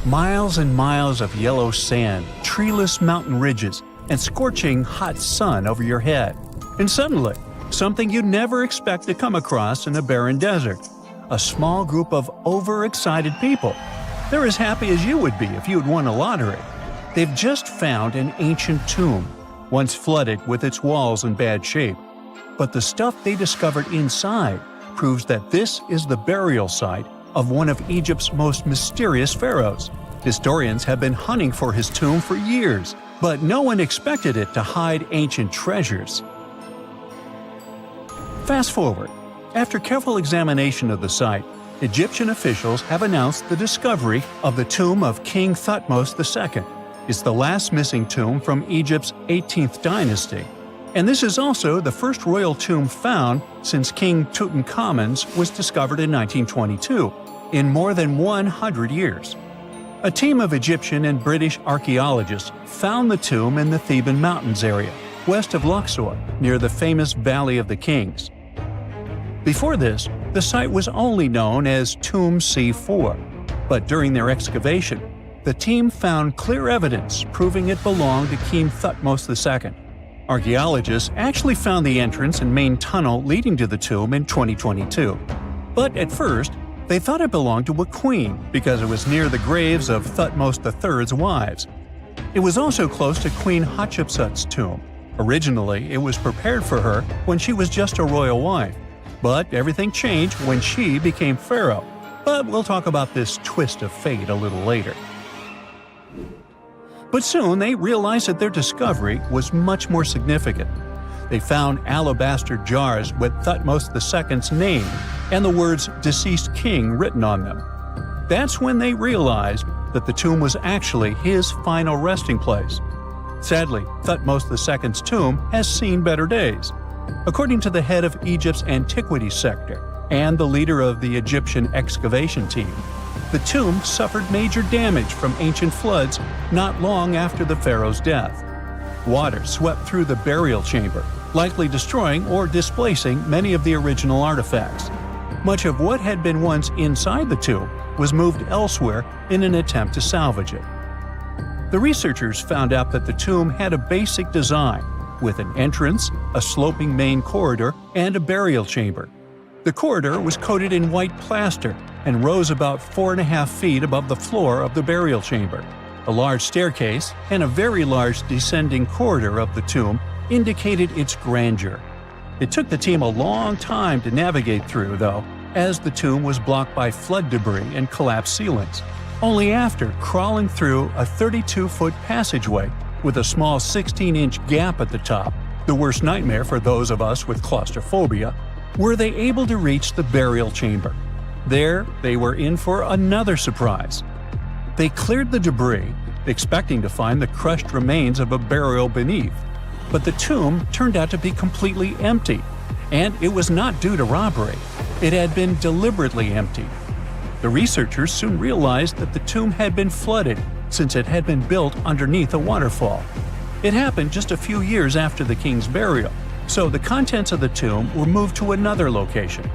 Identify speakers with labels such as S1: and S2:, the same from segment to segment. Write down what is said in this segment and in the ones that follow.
S1: Miles and miles of yellow sand, treeless mountain ridges, and scorching hot sun over your head. And suddenly, something you'd never expect to come across in a barren desert. A small group of overexcited people. They're as happy as you would be if you'd won a lottery. They've just found an ancient tomb, once flooded with its walls in bad shape. But the stuff they discovered inside proves that this is the burial site of one of Egypt's most mysterious pharaohs. Historians have been hunting for his tomb for years, but no one expected it to hide ancient treasures. Fast forward. After careful examination of the site, Egyptian officials have announced the discovery of the tomb of King Thutmose II. It's the last missing tomb from Egypt's 18th dynasty. And this is also the first royal tomb found since King Tutankhamun's was discovered in 1922, in more than 100 years. A team of Egyptian and British archaeologists found the tomb in the Theban Mountains area, west of Luxor, near the famous Valley of the Kings. Before this, the site was only known as Tomb C4, but during their excavation, the team found clear evidence proving it belonged to King Thutmose II. Archaeologists actually found the entrance and main tunnel leading to the tomb in 2022. But at first, they thought it belonged to a queen because it was near the graves of Thutmose III's wives. It was also close to Queen Hatshepsut's tomb. Originally, it was prepared for her when she was just a royal wife. But everything changed when she became pharaoh. But we'll talk about this twist of fate a little later. But soon they realized that their discovery was much more significant. They found alabaster jars with Thutmose II's name and the words "deceased king" written on them. That's when they realized that the tomb was actually his final resting place. Sadly, Thutmose II's tomb has seen better days. According to the head of Egypt's antiquities sector and the leader of the Egyptian excavation team, the tomb suffered major damage from ancient floods not long after the pharaoh's death. Water swept through the burial chamber, likely destroying or displacing many of the original artifacts. Much of what had been once inside the tomb was moved elsewhere in an attempt to salvage it. The researchers found out that the tomb had a basic design, with an entrance, a sloping main corridor, and a burial chamber. The corridor was coated in white plaster and rose about 4.5 feet above the floor of the burial chamber. A large staircase and a very large descending corridor of the tomb indicated its grandeur. It took the team a long time to navigate through, though, as the tomb was blocked by flood debris and collapsed ceilings. Only after crawling through a 32-foot passageway with a small 16-inch gap at the top, the worst nightmare for those of us with claustrophobia, were they able to reach the burial chamber. There, they were in for another surprise. They cleared the debris, expecting to find the crushed remains of a burial beneath. But the tomb turned out to be completely empty, and it was not due to robbery. It had been deliberately emptied. The researchers soon realized that the tomb had been flooded since it had been built underneath a waterfall. It happened just a few years after the king's burial, so the contents of the tomb were moved to another location.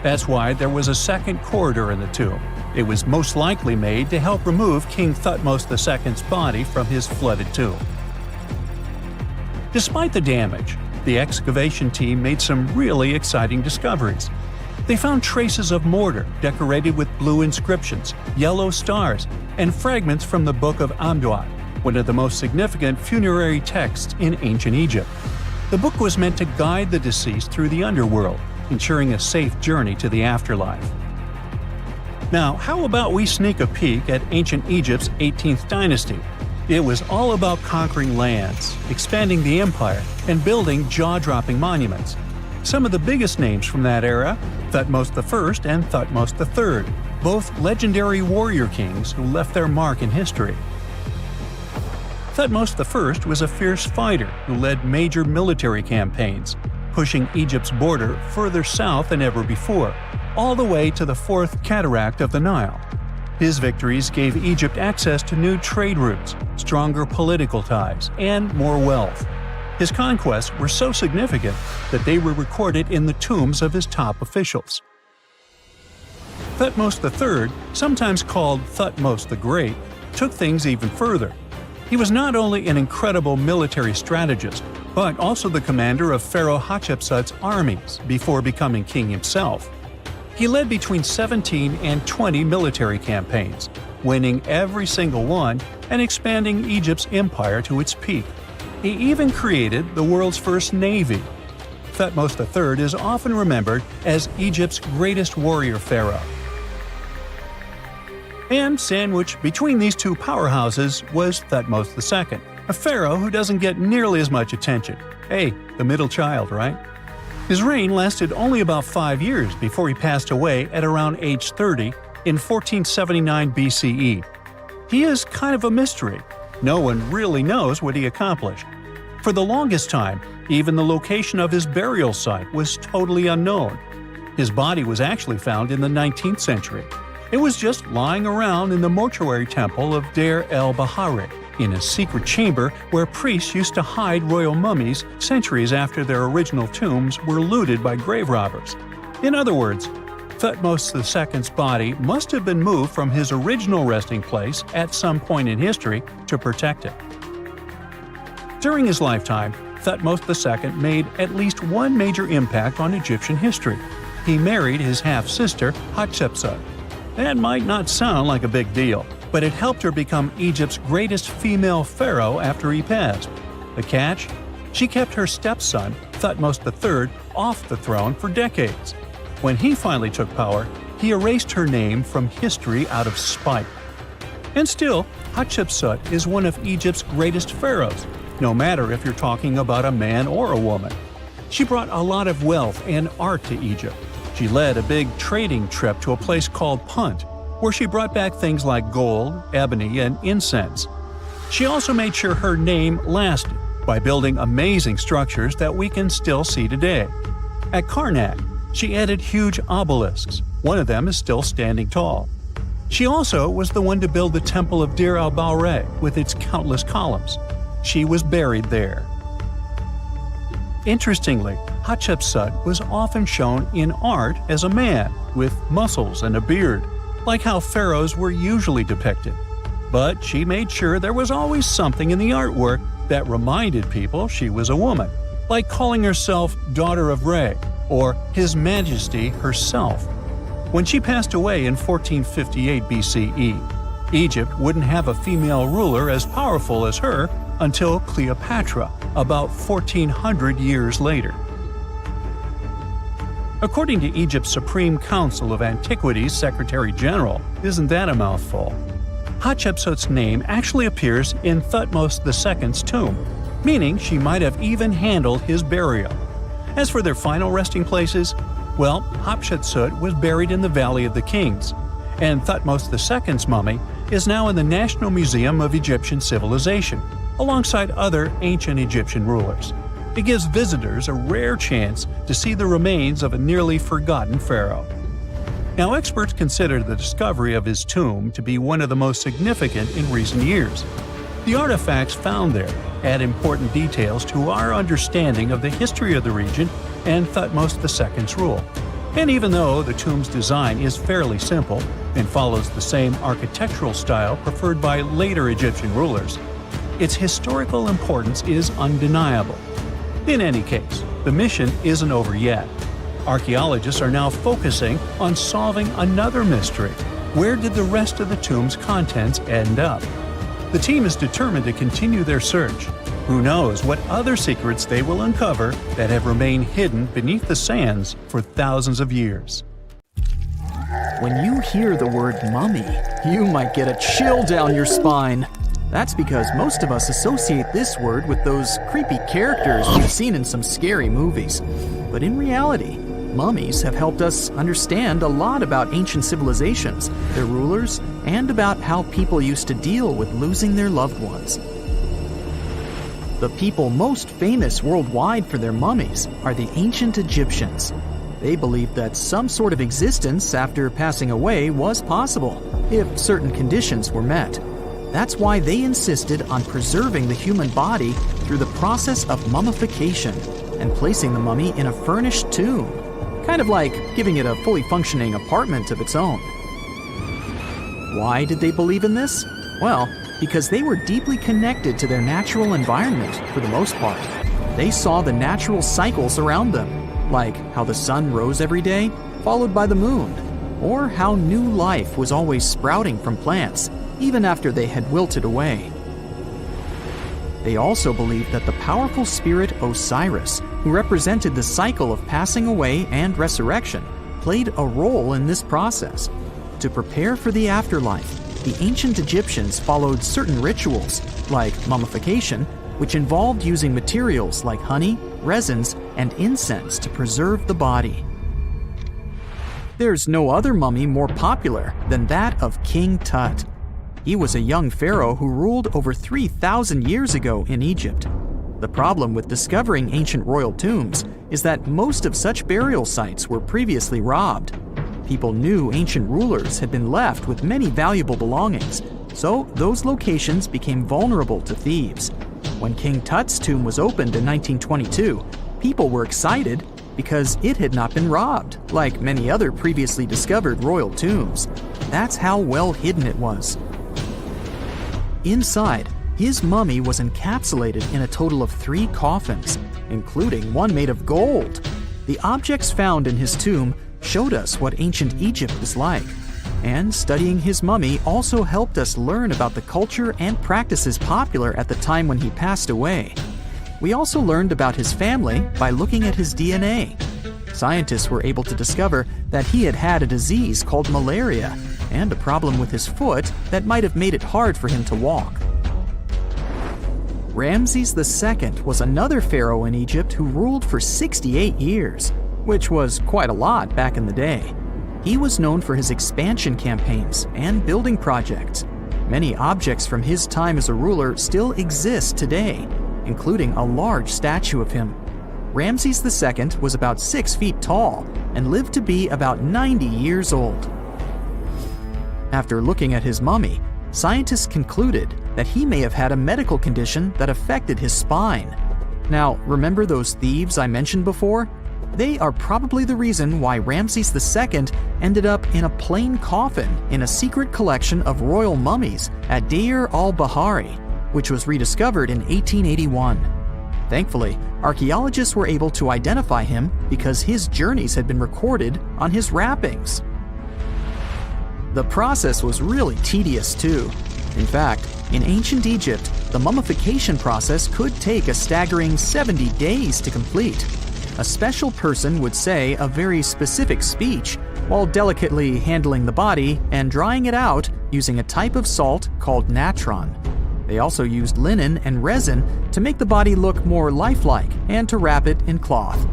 S1: That's why there was a second corridor in the tomb. It was most likely made to help remove King Thutmose II's body from his flooded tomb. Despite the damage, the excavation team made some really exciting discoveries. They found traces of mortar decorated with blue inscriptions, yellow stars, and fragments from the Book of Amduat, one of the most significant funerary texts in ancient Egypt. The book was meant to guide the deceased through the underworld, ensuring a safe journey to the afterlife. Now, how about we sneak a peek at ancient Egypt's 18th dynasty? It was all about conquering lands, expanding the empire, and building jaw-dropping monuments. Some of the biggest names from that era, Thutmose I and Thutmose III, both legendary warrior kings who left their mark in history. Thutmose I was a fierce fighter who led major military campaigns, pushing Egypt's border further south than ever before, all the way to the fourth cataract of the Nile. His victories gave Egypt access to new trade routes, stronger political ties, and more wealth. His conquests were so significant that they were recorded in the tombs of his top officials. Thutmose III, sometimes called Thutmose the Great, took things even further. He was not only an incredible military strategist, but also the commander of Pharaoh Hatshepsut's armies before becoming king himself. He led between 17 and 20 military campaigns, winning every single one and expanding Egypt's empire to its peak. He even created the world's first navy. Thutmose III is often remembered as Egypt's greatest warrior pharaoh. And sandwiched between these two powerhouses was Thutmose II, a pharaoh who doesn't get nearly as much attention. Hey, the middle child, right? His reign lasted only about 5 years before he passed away at around age 30 in 1479 BCE. He is kind of a mystery. No one really knows what he accomplished. For the longest time, even the location of his burial site was totally unknown. His body was actually found in the 19th century. It was just lying around in the mortuary temple of Deir el-Bahari, in a secret chamber where priests used to hide royal mummies centuries after their original tombs were looted by grave robbers. In other words, Thutmose II's body must have been moved from his original resting place at some point in history to protect it. During his lifetime, Thutmose II made at least one major impact on Egyptian history. He married his half-sister, Hatshepsut. That might not sound like a big deal, but it helped her become Egypt's greatest female pharaoh after he passed. The catch? She kept her stepson, Thutmose III, off the throne for decades. When he finally took power, he erased her name from history out of spite. And still, Hatshepsut is one of Egypt's greatest pharaohs, no matter if you're talking about a man or a woman. She brought a lot of wealth and art to Egypt. She led a big trading trip to a place called Punt, where she brought back things like gold, ebony, and incense. She also made sure her name lasted by building amazing structures that we can still see today. At Karnak, she added huge obelisks. One of them is still standing tall. She also was the one to build the Temple of Deir el-Bahari with its countless columns. She was buried there. Interestingly, Hatshepsut was often shown in art as a man with muscles and a beard, like how pharaohs were usually depicted. But she made sure there was always something in the artwork that reminded people she was a woman, like calling herself Daughter of Re or His Majesty herself. When she passed away in 1458 BCE, Egypt wouldn't have a female ruler as powerful as her until Cleopatra, about 1400 years later. According to Egypt's Supreme Council of Antiquities Secretary General, isn't that a mouthful? Hatshepsut's name actually appears in Thutmose II's tomb, meaning she might have even handled his burial. As for their final resting places, well, Hatshepsut was buried in the Valley of the Kings, and Thutmose II's mummy is now in the National Museum of Egyptian Civilization, alongside other ancient Egyptian rulers. It gives visitors a rare chance to see the remains of a nearly forgotten pharaoh. Now, experts consider the discovery of his tomb to be one of the most significant in recent years. The artifacts found there add important details to our understanding of the history of the region and Thutmose II's rule. And even though the tomb's design is fairly simple and follows the same architectural style preferred by later Egyptian rulers, its historical importance is undeniable. In any case, the mission isn't over yet. Archaeologists are now focusing on solving another mystery. Where did the rest of the tomb's contents end up? The team is determined to continue their search. Who knows what other secrets they will uncover that have remained hidden beneath the sands for thousands of years.
S2: When you hear the word mummy, you might get a chill down your spine. That's because most of us associate this word with those creepy characters we've seen in some scary movies. But in reality, mummies have helped us understand a lot about ancient civilizations, their rulers, and about how people used to deal with losing their loved ones. The people most famous worldwide for their mummies are the ancient Egyptians. They believed that some sort of existence after passing away was possible, if certain conditions were met. That's why they insisted on preserving the human body through the process of mummification and placing the mummy in a furnished tomb. kind of like giving it a fully functioning apartment of its own. Why did they believe in this? Well, because they were deeply connected to their natural environment for the most part. They saw the natural cycles around them, like how the sun rose every day, followed by the moon, or how new life was always sprouting from plants, even after they had wilted away. They also believed that the powerful spirit Osiris, who represented the cycle of passing away and resurrection, played a role in this process. To prepare for the afterlife, the ancient Egyptians followed certain rituals, like mummification, which involved using materials like honey, resins, and incense to preserve the body. There's no other mummy more popular than that of King Tut. He was a young pharaoh who ruled over 3,000 years ago in Egypt. The problem with discovering ancient royal tombs is that most of such burial sites were previously robbed. People knew ancient rulers had been left with many valuable belongings, so those locations became vulnerable to thieves. When King Tut's tomb was opened in 1922, people were excited because it had not been robbed, like many other previously discovered royal tombs. That's how well hidden it was. Inside, his mummy was encapsulated in a total of 3 coffins, including one made of gold. The objects found in his tomb showed us what ancient Egypt was like, and studying his mummy also helped us learn about the culture and practices popular at the time when he passed away. We also learned about his family by looking at his DNA. Scientists were able to discover that he had had a disease called malaria and a problem with his foot that might have made it hard for him to walk. Ramses II was another pharaoh in Egypt who ruled for 68 years, which was quite a lot back in the day. He was known for his expansion campaigns and building projects. Many objects from his time as a ruler still exist today, including a large statue of him. Ramses II was about 6 feet tall and lived to be about 90 years old. After looking at his mummy, scientists concluded that he may have had a medical condition that affected his spine. Now, remember those thieves I mentioned before? They are probably the reason why Ramses II ended up in a plain coffin in a secret collection of royal mummies at Deir al-Bahari, which was rediscovered in 1881. Thankfully, archaeologists were able to identify him because his journeys had been recorded on his wrappings. The process was really tedious too. In fact, in ancient Egypt, the mummification process could take a staggering 70 days to complete. A special person would say a very specific speech while delicately handling the body and drying it out using a type of salt called natron. They also used linen and resin to make the body look more lifelike and to wrap it in cloth.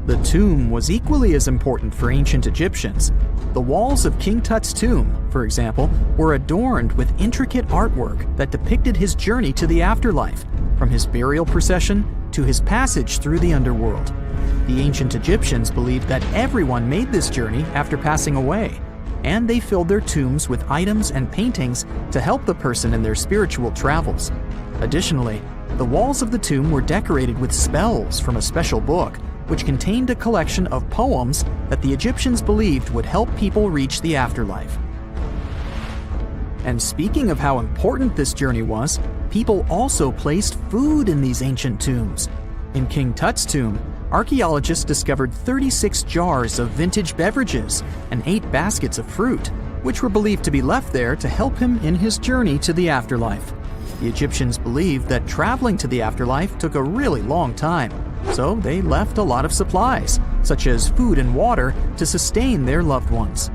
S2: The tomb was equally as important for ancient Egyptians. The walls of King Tut's tomb, for example, were adorned with intricate artwork that depicted his journey to the afterlife, from his burial procession to his passage through the underworld. The ancient Egyptians believed that everyone made this journey after passing away, and they filled their tombs with items and paintings to help the person in their spiritual travels. Additionally, the walls of the tomb were decorated with spells from a special book, which contained a collection of poems that the Egyptians believed would help people reach the afterlife. And speaking of how important this journey was, people also placed food in these ancient tombs. In King Tut's tomb, archaeologists discovered 36 jars of vintage beverages and 8 baskets of fruit, which were believed to be left there to help him in his journey to the afterlife. The Egyptians believed that traveling to the afterlife took a really long time, so they left a lot of supplies, such as food and water, to sustain their loved ones.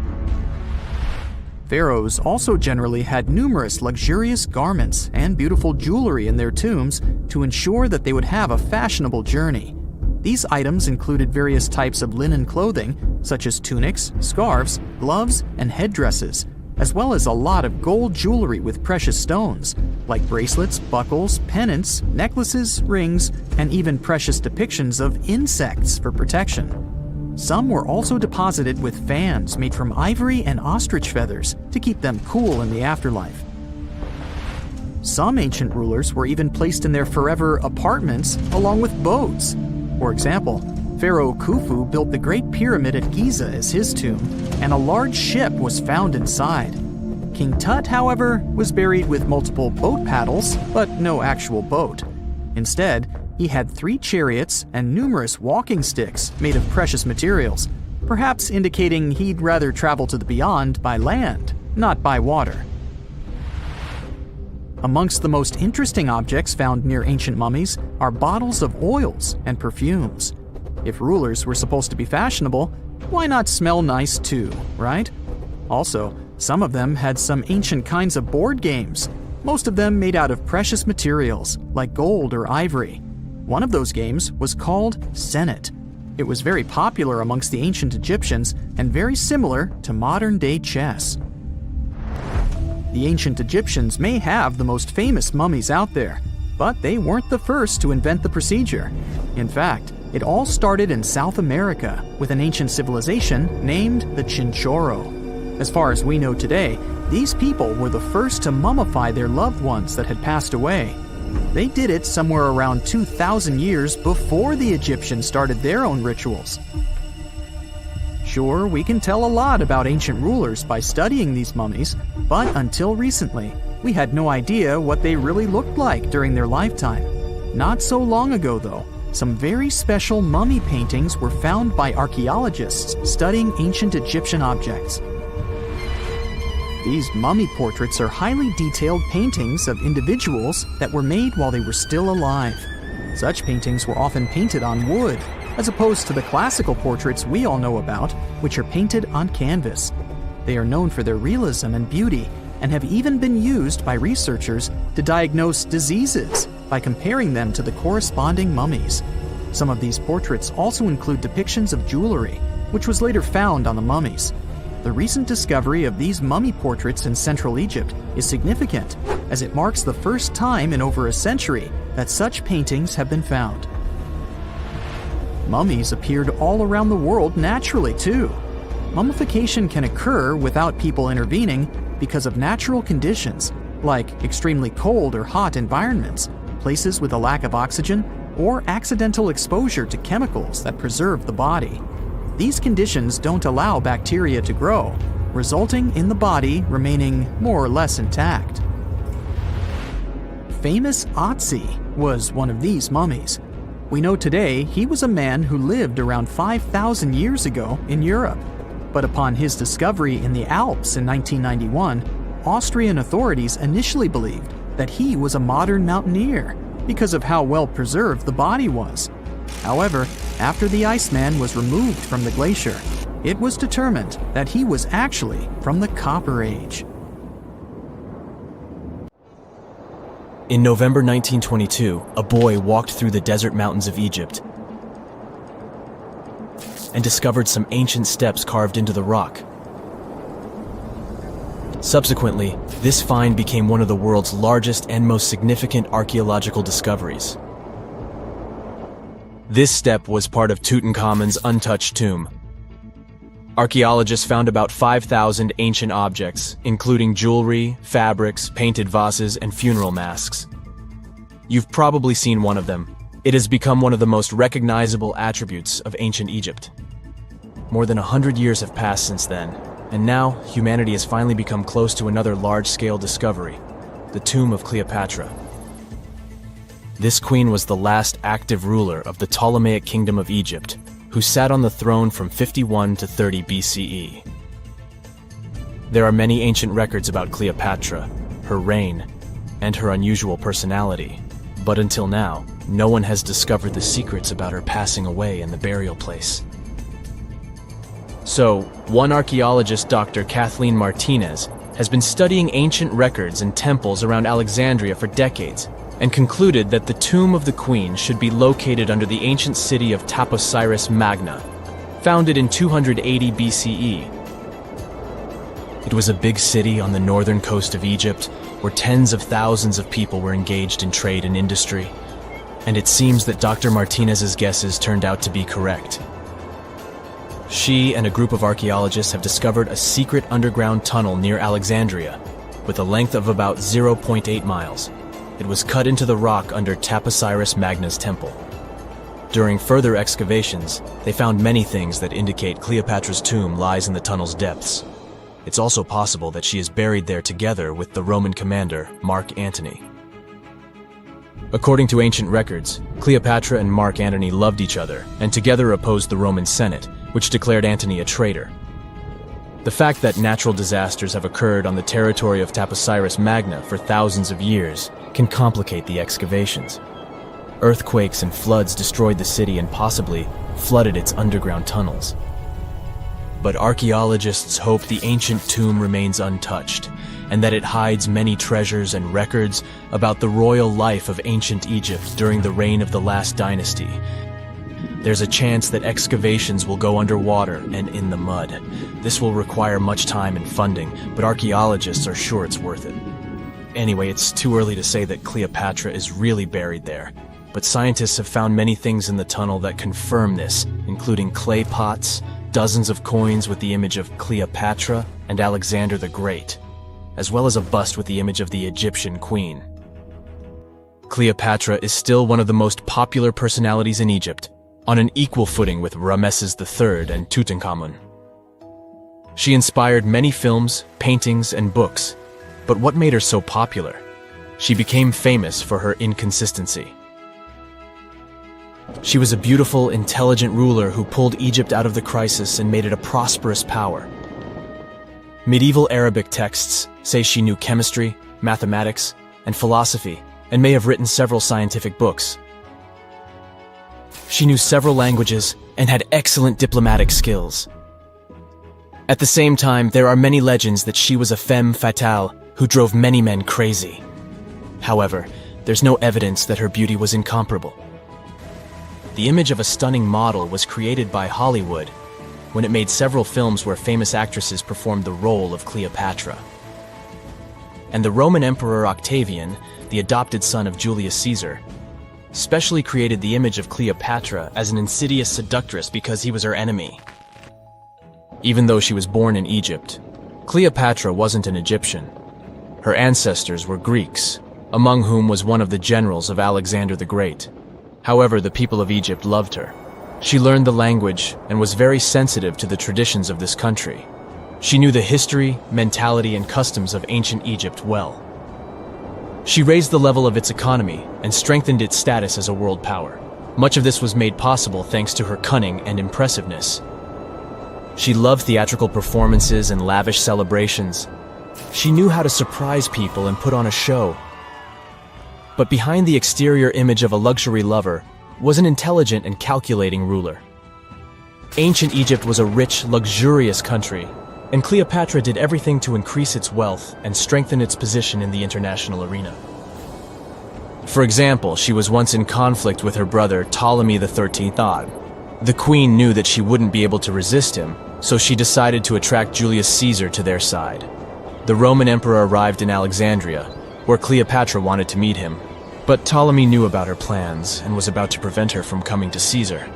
S2: Pharaohs also generally had numerous luxurious garments and beautiful jewelry in their tombs to ensure that they would have a fashionable journey. These items included various types of linen clothing, such as tunics, scarves, gloves, and headdresses, as well as a lot of gold jewelry with precious stones, like bracelets, buckles, pendants, necklaces, rings, and even precious depictions of insects for protection. Some were also deposited with fans made from ivory and ostrich feathers to keep them cool in the afterlife. Some ancient rulers were even placed in their forever apartments along with boats. For example, Pharaoh Khufu built the Great Pyramid at Giza as his tomb, and a large ship was found inside. King Tut, however, was buried with multiple boat paddles, but no actual boat. Instead, he had 3 chariots and numerous walking sticks made of precious materials, perhaps indicating he'd rather travel to the beyond by land, not by water. Amongst the most interesting objects found near ancient mummies are bottles of oils and perfumes. If rulers were supposed to be fashionable, why not smell nice too, right? Also, some of them had some ancient kinds of board games, most of them made out of precious materials like gold or ivory. One of those games was called Senet. It was very popular amongst the ancient Egyptians and very similar to modern-day chess. The ancient Egyptians may have the most famous mummies out there, but they weren't the first to invent the procedure. In fact, it all started in South America with an ancient civilization named the Chinchorro. As far as we know today, these people were the first to mummify their loved ones that had passed away. They did it somewhere around 2,000 years before the Egyptians started their own rituals. Sure, we can tell a lot about ancient rulers by studying these mummies, but until recently, we had no idea what they really looked like during their lifetime. Not so long ago, though, some very special mummy paintings were found by archaeologists studying ancient Egyptian objects. These mummy portraits are highly detailed paintings of individuals that were made while they were still alive. Such paintings were often painted on wood, as opposed to the classical portraits we all know about, which are painted on canvas. They are known for their realism and beauty, and have even been used by researchers to diagnose diseases by comparing them to the corresponding mummies. Some of these portraits also include depictions of jewelry, which was later found on the mummies. The recent discovery of these mummy portraits in Central Egypt is significant, as it marks the first time in over a century that such paintings have been found. Mummies appeared all around the world naturally, too. Mummification can occur without people intervening because of natural conditions, like extremely cold or hot environments, places with a lack of oxygen, or accidental exposure to chemicals that preserve the body. These conditions don't allow bacteria to grow, resulting in the body remaining more or less intact. Famous Otzi was one of these mummies. We know today he was a man who lived around 5,000 years ago in Europe. But upon his discovery in the Alps in 1991, Austrian authorities initially believed that he was a modern mountaineer because of how well preserved the body was. However, after the Iceman was removed from the glacier, it was determined that he was actually from the Copper Age.
S3: In November 1922, a boy walked through the desert mountains of Egypt and discovered some ancient steps carved into the rock. Subsequently, this find became one of the world's largest and most significant archaeological discoveries. This step was part of Tutankhamun's untouched tomb. Archaeologists found about 5,000 ancient objects, including jewelry, fabrics, painted vases, and funeral masks. You've probably seen one of them. It has become one of the most recognizable attributes of ancient Egypt. More than 100 years have passed since then, and now humanity has finally become close to another large-scale discovery, the tomb of Cleopatra. This queen was the last active ruler of the Ptolemaic Kingdom of Egypt, who sat on the throne from 51 to 30 BCE. There are many ancient records about Cleopatra, her reign, and her unusual personality, but until now, no one has discovered the secrets about her passing away in the burial place. So, one archaeologist, Dr. Kathleen Martinez, has been studying ancient records and temples around Alexandria for decades, and concluded that the tomb of the queen should be located under the ancient city of Taposiris Magna, founded in 280 BCE. It was a big city on the northern coast of Egypt, where tens of thousands of people were engaged in trade and industry, and it seems that Dr. Martinez's guesses turned out to be correct. She and a group of archaeologists have discovered a secret underground tunnel near Alexandria, with a length of about 0.8 miles. It was cut into the rock under Taposiris Magna's temple. During further excavations, they found many things that indicate Cleopatra's tomb lies in the tunnel's depths. It's also possible that she is buried there together with the Roman commander, Mark Antony. According to ancient records, Cleopatra and Mark Antony loved each other and together opposed the Roman Senate, which declared Antony a traitor. The fact that natural disasters have occurred on the territory of Taposiris Magna for thousands of years can complicate the excavations. Earthquakes and floods destroyed the city and possibly flooded its underground tunnels. But archaeologists hope the ancient tomb remains untouched, and that it hides many treasures and records about the royal life of ancient Egypt during the reign of the last dynasty. There's a chance that excavations will go underwater and in the mud. This will require much time and funding, but archaeologists are sure it's worth it. Anyway, it's too early to say that Cleopatra is really buried there, but scientists have found many things in the tunnel that confirm this, including clay pots, dozens of coins with the image of Cleopatra and Alexander the Great, as well as a bust with the image of the Egyptian queen. Cleopatra is still one of the most popular personalities in Egypt, on an equal footing with Ramesses III and Tutankhamun. She inspired many films, paintings, and books, but what made her so popular? She became famous for her inconsistency. She was a beautiful, intelligent ruler who pulled Egypt out of the crisis and made it a prosperous power. Medieval Arabic texts say she knew chemistry, mathematics, and philosophy, and may have written several scientific books. She knew several languages and had excellent diplomatic skills. At the same time, there are many legends that she was a femme fatale who drove many men crazy. However, there's no evidence that her beauty was incomparable. The image of a stunning model was created by Hollywood when it made several films where famous actresses performed the role of Cleopatra. And the Roman Emperor Octavian, the adopted son of Julius Caesar, specially created the image of Cleopatra as an insidious seductress because he was her enemy. Even though she was born in Egypt, Cleopatra wasn't an Egyptian. Her ancestors were Greeks, among whom was one of the generals of Alexander the Great. However, the people of Egypt loved her. She learned the language and was very sensitive to the traditions of this country. She knew the history, mentality, and customs of ancient Egypt well. She raised the level of its economy and strengthened its status as a world power. Much of this was made possible thanks to her cunning and impressiveness. She loved theatrical performances and lavish celebrations. She knew how to surprise people and put on a show. But behind the exterior image of a luxury lover was an intelligent and calculating ruler. Ancient Egypt was a rich, luxurious country, and Cleopatra did everything to increase its wealth and strengthen its position in the international arena. For example, she was once in conflict with her brother Ptolemy XIII. The queen knew that she wouldn't be able to resist him, so she decided to attract Julius Caesar to their side. The Roman emperor arrived in Alexandria, where Cleopatra wanted to meet him, but Ptolemy knew about her plans and was about to prevent her from coming to Caesar.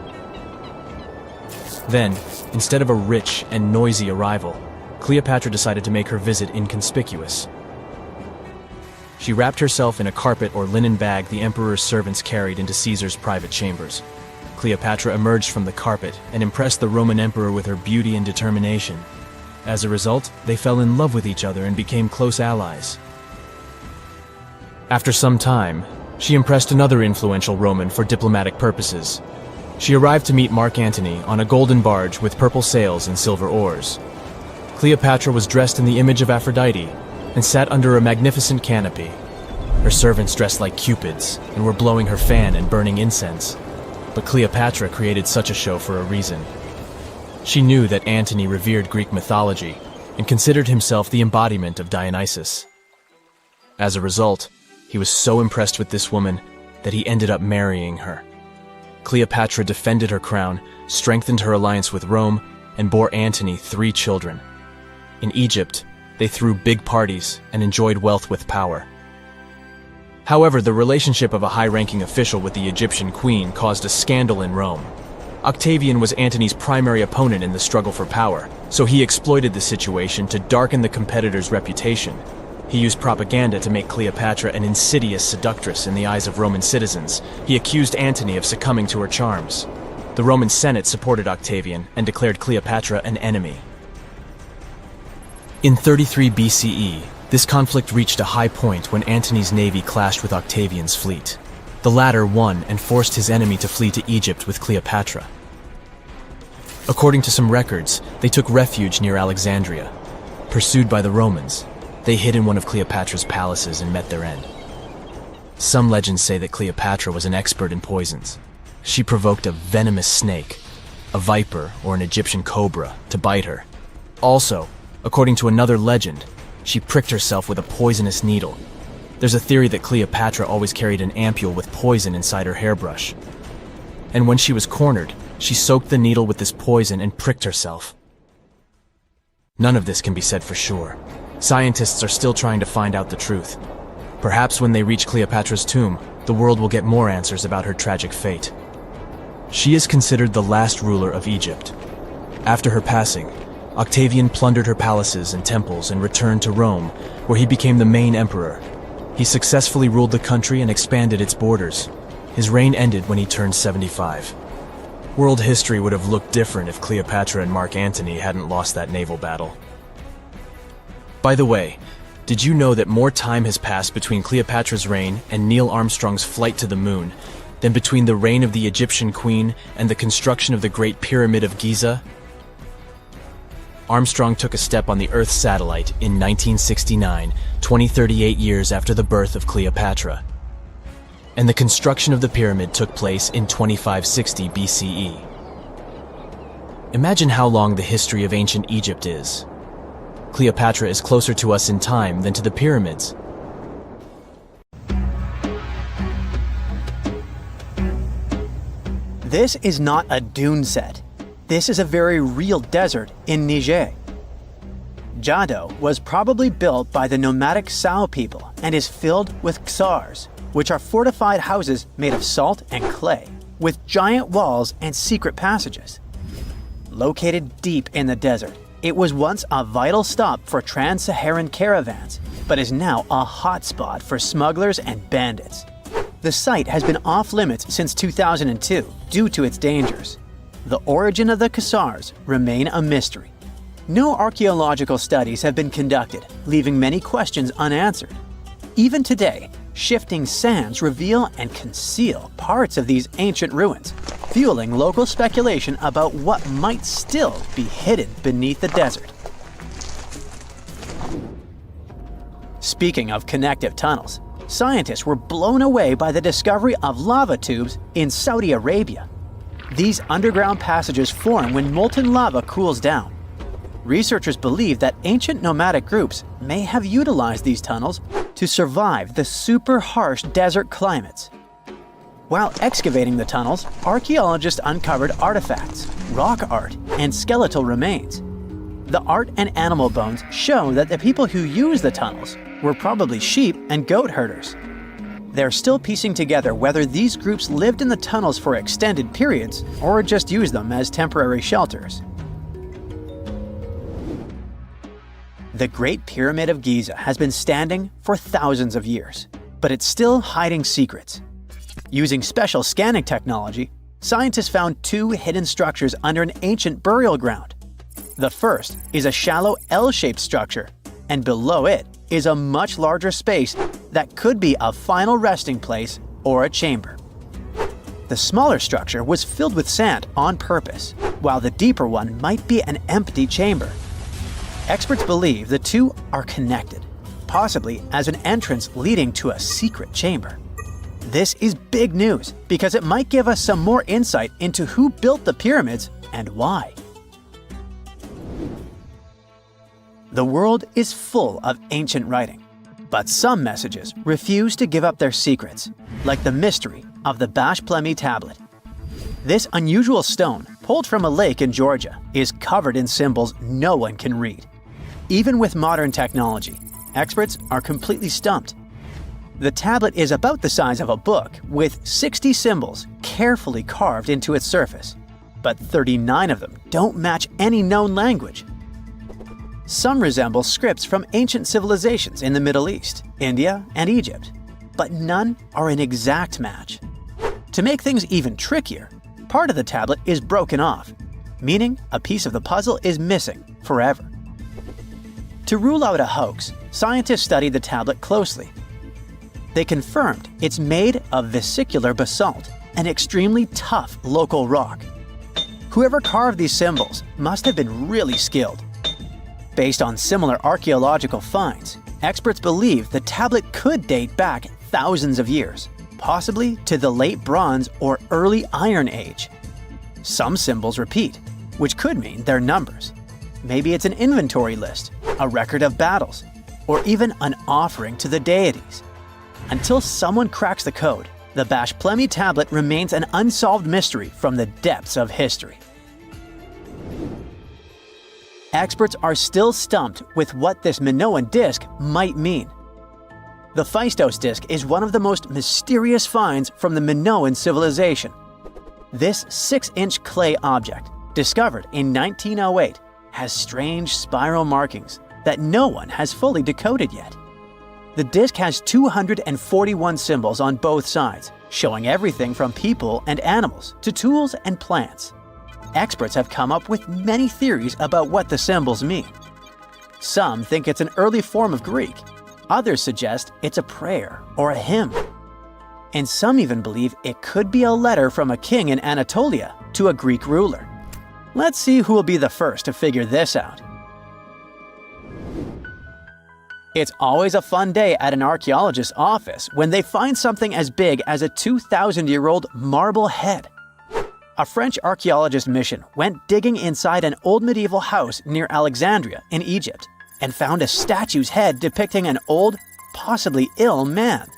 S3: Then, instead of a rich and noisy arrival, Cleopatra decided to make her visit inconspicuous. She wrapped herself in a carpet or linen bag the emperor's servants carried into Caesar's private chambers. Cleopatra emerged from the carpet and impressed the Roman emperor with her beauty and determination. As a result, they fell in love with each other and became close allies. After some time, she impressed another influential Roman for diplomatic purposes. She arrived to meet Mark Antony on a golden barge with purple sails and silver oars. Cleopatra was dressed in the image of Aphrodite and sat under a magnificent canopy. Her servants dressed like cupids and were blowing her fan and burning incense. But Cleopatra created such a show for a reason. She knew that Antony revered Greek mythology and considered himself the embodiment of Dionysus. As a result, he was so impressed with this woman that he ended up marrying her. Cleopatra defended her crown, strengthened her alliance with Rome, and bore Antony 3 children. In Egypt, they threw big parties and enjoyed wealth with power. However, the relationship of a high-ranking official with the Egyptian queen caused a scandal in Rome. Octavian was Antony's primary opponent in the struggle for power, so he exploited the situation to darken the competitor's reputation. He used propaganda to make Cleopatra an insidious seductress in the eyes of Roman citizens. He accused Antony of succumbing to her charms. The Roman Senate supported Octavian and declared Cleopatra an enemy. In 33 BCE, this conflict reached a high point when Antony's navy clashed with Octavian's fleet. The latter won and forced his enemy to flee to Egypt with Cleopatra. According to some records, they took refuge near Alexandria. Pursued by the Romans, they hid in one of Cleopatra's palaces and met their end. Some legends say that Cleopatra was an expert in poisons. She provoked a venomous snake, a viper or an Egyptian cobra, to bite her. Also, according to another legend, she pricked herself with a poisonous needle. There's a theory that Cleopatra always carried an ampule with poison inside her hairbrush. And when she was cornered, she soaked the needle with this poison and pricked herself. None of this can be said for sure. Scientists are still trying to find out the truth. Perhaps when they reach Cleopatra's tomb, the world will get more answers about her tragic fate. She is considered the last ruler of Egypt. After her passing, Octavian plundered her palaces and temples and returned to Rome, where he became the main emperor. He successfully ruled the country and expanded its borders. His reign ended when he turned 75. World history would have looked different if Cleopatra and Mark Antony hadn't lost that naval battle. By the way, did you know that more time has passed between Cleopatra's reign and Neil Armstrong's flight to the moon than between the reign of the Egyptian queen and the construction of the Great Pyramid of Giza? Armstrong took a step on the Earth's satellite in 1969, 38 years after the birth of Cleopatra. And the construction of the pyramid took place in 2560 BCE. Imagine how long the history of ancient Egypt is. Cleopatra is closer to us in time than to the pyramids.
S2: This is not a dune set. This is a very real desert in Niger. Jado was probably built by the nomadic Sao people and is filled with ksars, which are fortified houses made of salt and clay, with giant walls and secret passages. Located deep in the desert, it was once a vital stop for trans-Saharan caravans, but is now a hotspot for smugglers and bandits. The site has been off-limits since 2002 due to its dangers. The origin of the ksars remain a mystery. No archaeological studies have been conducted, leaving many questions unanswered. Even today, shifting sands reveal and conceal parts of these ancient ruins, fueling local speculation about what might still be hidden beneath the desert. Speaking of connective tunnels, scientists were blown away by the discovery of lava tubes in Saudi Arabia. These underground passages form when molten lava cools down. Researchers believe that ancient nomadic groups may have utilized these tunnels to survive the super harsh desert climates. While excavating the tunnels, archaeologists uncovered artifacts, rock art, and skeletal remains. The art and animal bones show that the people who used the tunnels were probably sheep and goat herders. They're still piecing together whether these groups lived in the tunnels for extended periods or just used them as temporary shelters. The Great Pyramid of Giza has been standing for thousands of years, but it's still hiding secrets. Using special scanning technology, scientists found two hidden structures under an ancient burial ground. The first is a shallow L-shaped structure, and below it is a much larger space that could be a final resting place or a chamber. The smaller structure was filled with sand on purpose, while the deeper one might be an empty chamber. Experts believe the two are connected, possibly as an entrance leading to a secret chamber. This is big news because it might give us some more insight into who built the pyramids and why. The world is full of ancient writing, but some messages refuse to give up their secrets, like the mystery of the Bash Plemi tablet. This unusual stone, pulled from a lake in Georgia, is covered in symbols no one can read. Even with modern technology, experts are completely stumped. The tablet is about the size of a book, with 60 symbols carefully carved into its surface, but 39 of them don't match any known language.
S4: Some resemble scripts from ancient civilizations in the Middle East, India, and Egypt, but none are an exact match. To make things even trickier, part of the tablet is broken off, meaning a piece of the puzzle is missing forever. To rule out a hoax, scientists studied the tablet closely. They confirmed it's made of vesicular basalt, an extremely tough local rock. Whoever carved these symbols must have been really skilled. Based on similar archaeological finds, experts believe the tablet could date back thousands of years, possibly to the late Bronze or early Iron Age. Some symbols repeat, which could mean they're numbers. Maybe it's an inventory list, a record of battles, or even an offering to the deities. Until someone cracks the code, the Bashplemi tablet remains an unsolved mystery from the depths of history. Experts are still stumped with what this Minoan disc might mean. The Phaistos disc is one of the most mysterious finds from the Minoan civilization. This 6-inch clay object, discovered in 1908, has strange spiral markings that no one has fully decoded yet. The disc has 241 symbols on both sides, showing everything from people and animals to tools and plants. Experts have come up with many theories about what the symbols mean. Some think it's an early form of Greek. Others suggest it's a prayer or a hymn. And some even believe it could be a letter from a king in Anatolia to a Greek ruler. Let's see who will be the first to figure this out. It's always a fun day at an archaeologist's office when they find something as big as a 2,000-year-old marble head. A French archaeologist mission went digging inside an old medieval house near Alexandria in Egypt and found a statue's head depicting an old, possibly ill man.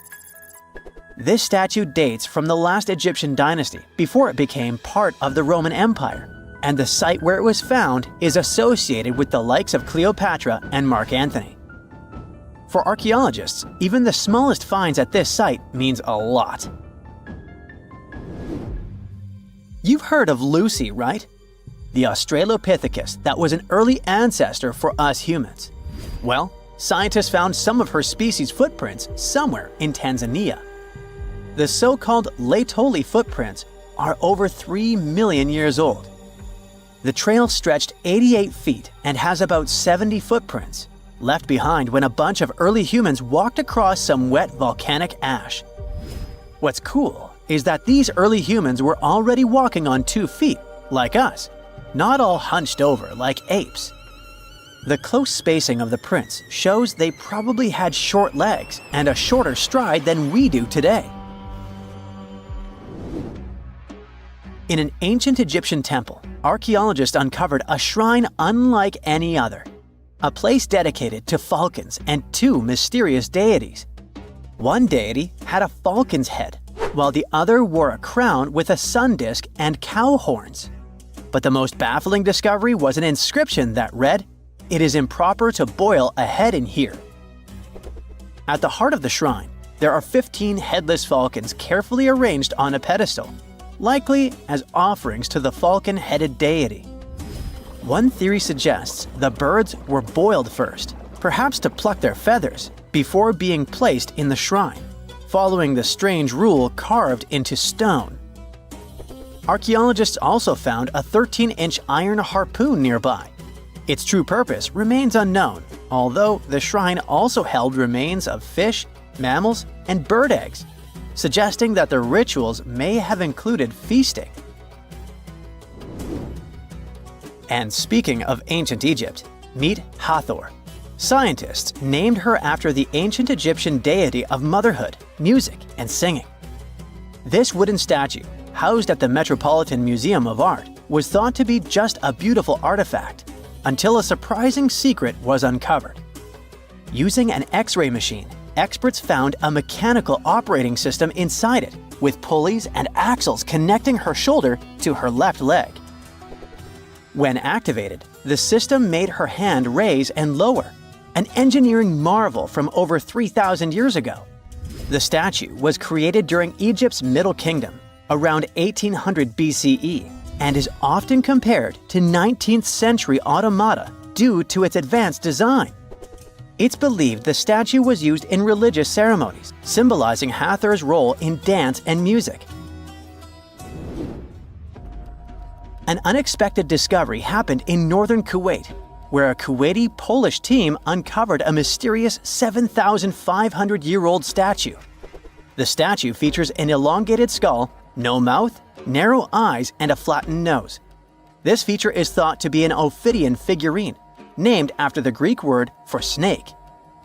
S4: This statue dates from the last Egyptian dynasty before it became part of the Roman Empire, and the site where it was found is associated with the likes of Cleopatra and Mark Antony. For archaeologists, even the smallest finds at this site means a lot. You've heard of Lucy, right? The Australopithecus that was an early ancestor for us humans. Well, scientists found some of her species' footprints somewhere in Tanzania. The so-called Laetoli footprints are over 3 million years old. The trail stretched 88 feet and has about 70 footprints, left behind when a bunch of early humans walked across some wet volcanic ash. What's cool is that these early humans were already walking on 2 feet, like us, not all hunched over like apes. The close spacing of the prints shows they probably had short legs and a shorter stride than we do today. In an ancient Egyptian temple, archaeologists uncovered a shrine unlike any other, a place dedicated to falcons and 2 mysterious deities. One deity had a falcon's head, while the other wore a crown with a sun disk and cow horns. But the most baffling discovery was an inscription that read, "It is improper to boil a head in here." At the heart of the shrine, there are 15 headless falcons carefully arranged on a pedestal, likely as offerings to the falcon-headed deity. One theory suggests the birds were boiled first, perhaps to pluck their feathers, before being placed in the shrine, following the strange rule carved into stone. Archaeologists also found a 13-inch iron harpoon nearby. Its true purpose remains unknown, although the shrine also held remains of fish, mammals, and bird eggs, suggesting that the rituals may have included feasting. And speaking of ancient Egypt, meet Hathor. Scientists named her after the ancient Egyptian deity of motherhood, music, and singing. This wooden statue, housed at the Metropolitan Museum of Art, was thought to be just a beautiful artifact, until a surprising secret was uncovered. Using an X-ray machine, experts found a mechanical operating system inside it, with pulleys and axles connecting her shoulder to her left leg. When activated, the system made her hand raise and lower, an engineering marvel from over 3,000 years ago. The statue was created during Egypt's Middle Kingdom, around 1800 BCE, and is often compared to 19th century automata due to its advanced design. It's believed the statue was used in religious ceremonies, symbolizing Hathor's role in dance and music. An unexpected discovery happened in northern Kuwait, where a Kuwaiti-Polish team uncovered a mysterious 7,500-year-old statue. The statue features an elongated skull, no mouth, narrow eyes, and a flattened nose. This feature is thought to be an Ophidian figurine, named after the Greek word for snake,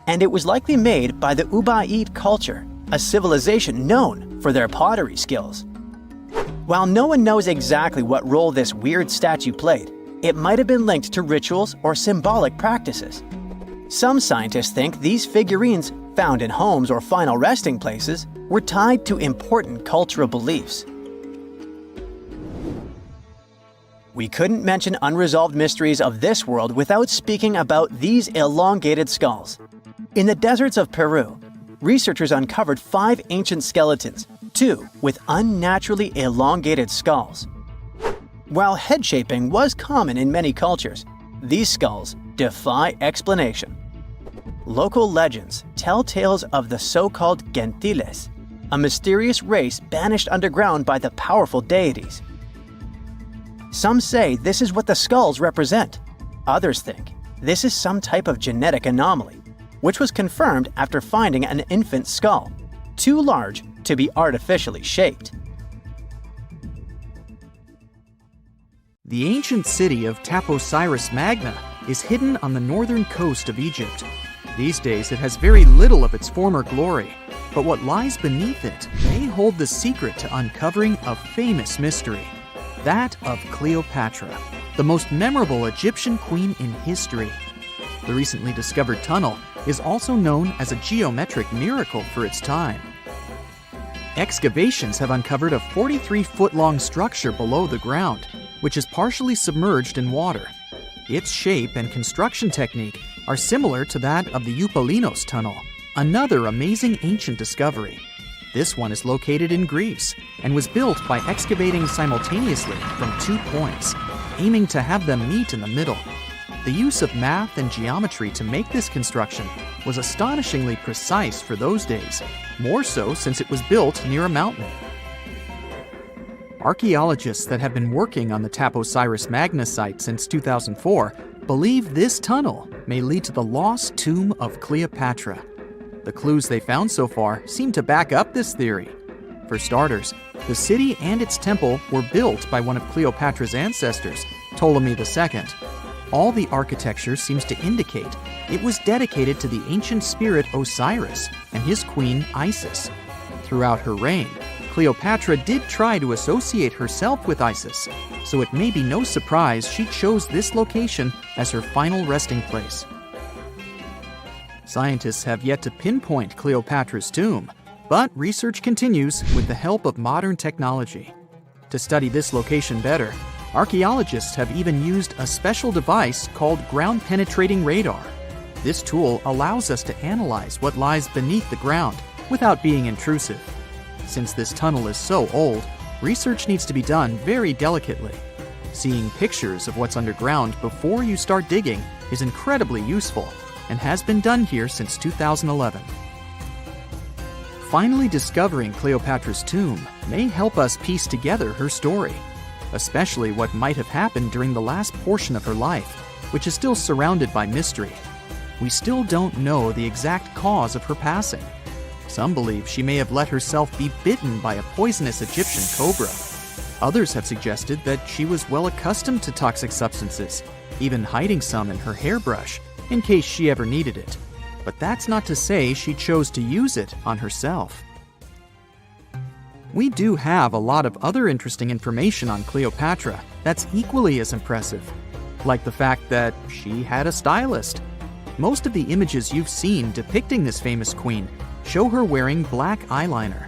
S4: and it was likely made by the Ubaid culture, a civilization known for their pottery skills. While no one knows exactly what role this weird statue played, it might have been linked to rituals or symbolic practices. Some scientists think these figurines, found in homes or final resting places, were tied to important cultural beliefs. We couldn't mention unresolved mysteries of this world without speaking about these elongated skulls. In the deserts of Peru, researchers uncovered 5 ancient skeletons, 2 with unnaturally elongated skulls. While head shaping was common in many cultures, these skulls defy explanation. Local legends tell tales of the so-called gentiles, a mysterious race banished underground by the powerful deities. Some say this is what the skulls represent. Others think this is some type of genetic anomaly, which was confirmed after finding an infant skull, too large to be artificially shaped.
S2: The ancient city of Taposiris Magna is hidden on the northern coast of Egypt. These days it has very little of its former glory, but what lies beneath it may hold the secret to uncovering a famous mystery. That of Cleopatra, the most memorable Egyptian queen in history. The recently discovered tunnel is also known as a geometric miracle for its time. Excavations have uncovered a 43-foot-long structure below the ground, which is partially submerged in water. Its shape and construction technique are similar to that of the Eupalinos tunnel, another amazing ancient discovery. This one is located in Greece and was built by excavating simultaneously from 2 points, aiming to have them meet in the middle. The use of math and geometry to make this construction was astonishingly precise for those days, more so since it was built near a mountain. Archaeologists that have been working on the Taposiris Magna site since 2004 believe this tunnel may lead to the lost tomb of Cleopatra. The clues they found so far seem to back up this theory. For starters, the city and its temple were built by one of Cleopatra's ancestors, Ptolemy II. All the architecture seems to indicate it was dedicated to the ancient spirit Osiris and his queen Isis. Throughout her reign, Cleopatra did try to associate herself with Isis, so it may be no surprise she chose this location as her final resting place. Scientists have yet to pinpoint Cleopatra's tomb, but research continues with the help of modern technology. To study this location better, archaeologists have even used a special device called ground-penetrating radar. This tool allows us to analyze what lies beneath the ground without being intrusive. Since this tunnel is so old, research needs to be done very delicately. Seeing pictures of what's underground before you start digging is incredibly useful, and has been done here since 2011. Finally discovering Cleopatra's tomb may help us piece together her story, especially what might have happened during the last portion of her life, which is still surrounded by mystery. We still don't know the exact cause of her passing. Some believe she may have let herself be bitten by a poisonous Egyptian cobra. Others have suggested that she was well accustomed to toxic substances, even hiding some in her hairbrush in case she ever needed it. But that's not to say she chose to use it on herself. We do have a lot of other interesting information on Cleopatra that's equally as impressive, like the fact that she had a stylist. Most of the images you've seen depicting this famous queen show her wearing black eyeliner.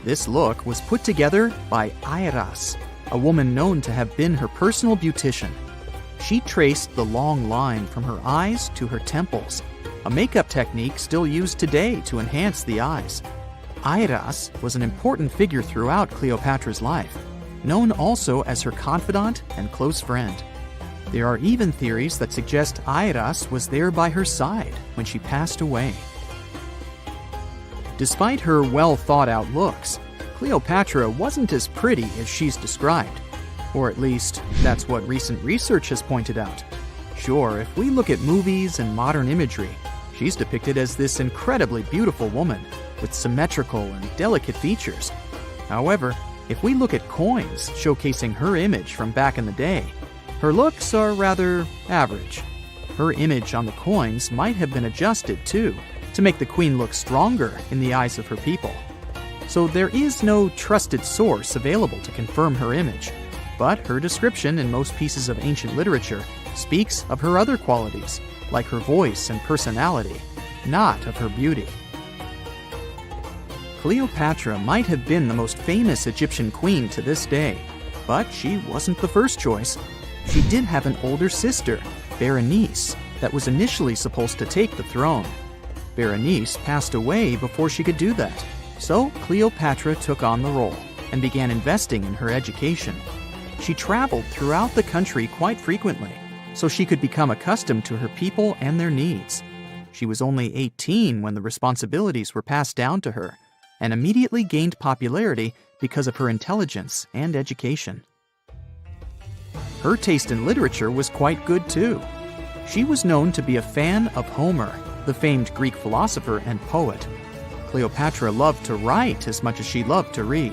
S2: This look was put together by Iras, a woman known to have been her personal beautician. She traced the long line from her eyes to her temples, a makeup technique still used today to enhance the eyes. Iras was an important figure throughout Cleopatra's life, known also as her confidant and close friend. There are even theories that suggest Airas was there by her side when she passed away. Despite her well-thought-out looks, Cleopatra wasn't as pretty as she's described. Or at least, that's what recent research has pointed out. Sure, if we look at movies and modern imagery, she's depicted as this incredibly beautiful woman with symmetrical and delicate features. However, if we look at coins showcasing her image from back in the day, her looks are rather average. Her image on the coins might have been adjusted, too, to make the queen look stronger in the eyes of her people. So there is no trusted source available to confirm her image, but her description in most pieces of ancient literature speaks of her other qualities, like her voice and personality, not of her beauty. Cleopatra might have been the most famous Egyptian queen to this day, but she wasn't the first choice. She did have an older sister, Berenice, that was initially supposed to take the throne. Berenice passed away before she could do that, so Cleopatra took on the role and began investing in her education. She traveled throughout the country quite frequently, so she could become accustomed to her people and their needs. She was only 18 when the responsibilities were passed down to her, and immediately gained popularity because of her intelligence and education. Her taste in literature was quite good too. She was known to be a fan of Homer, the famed Greek philosopher and poet. Cleopatra loved to write as much as she loved to read.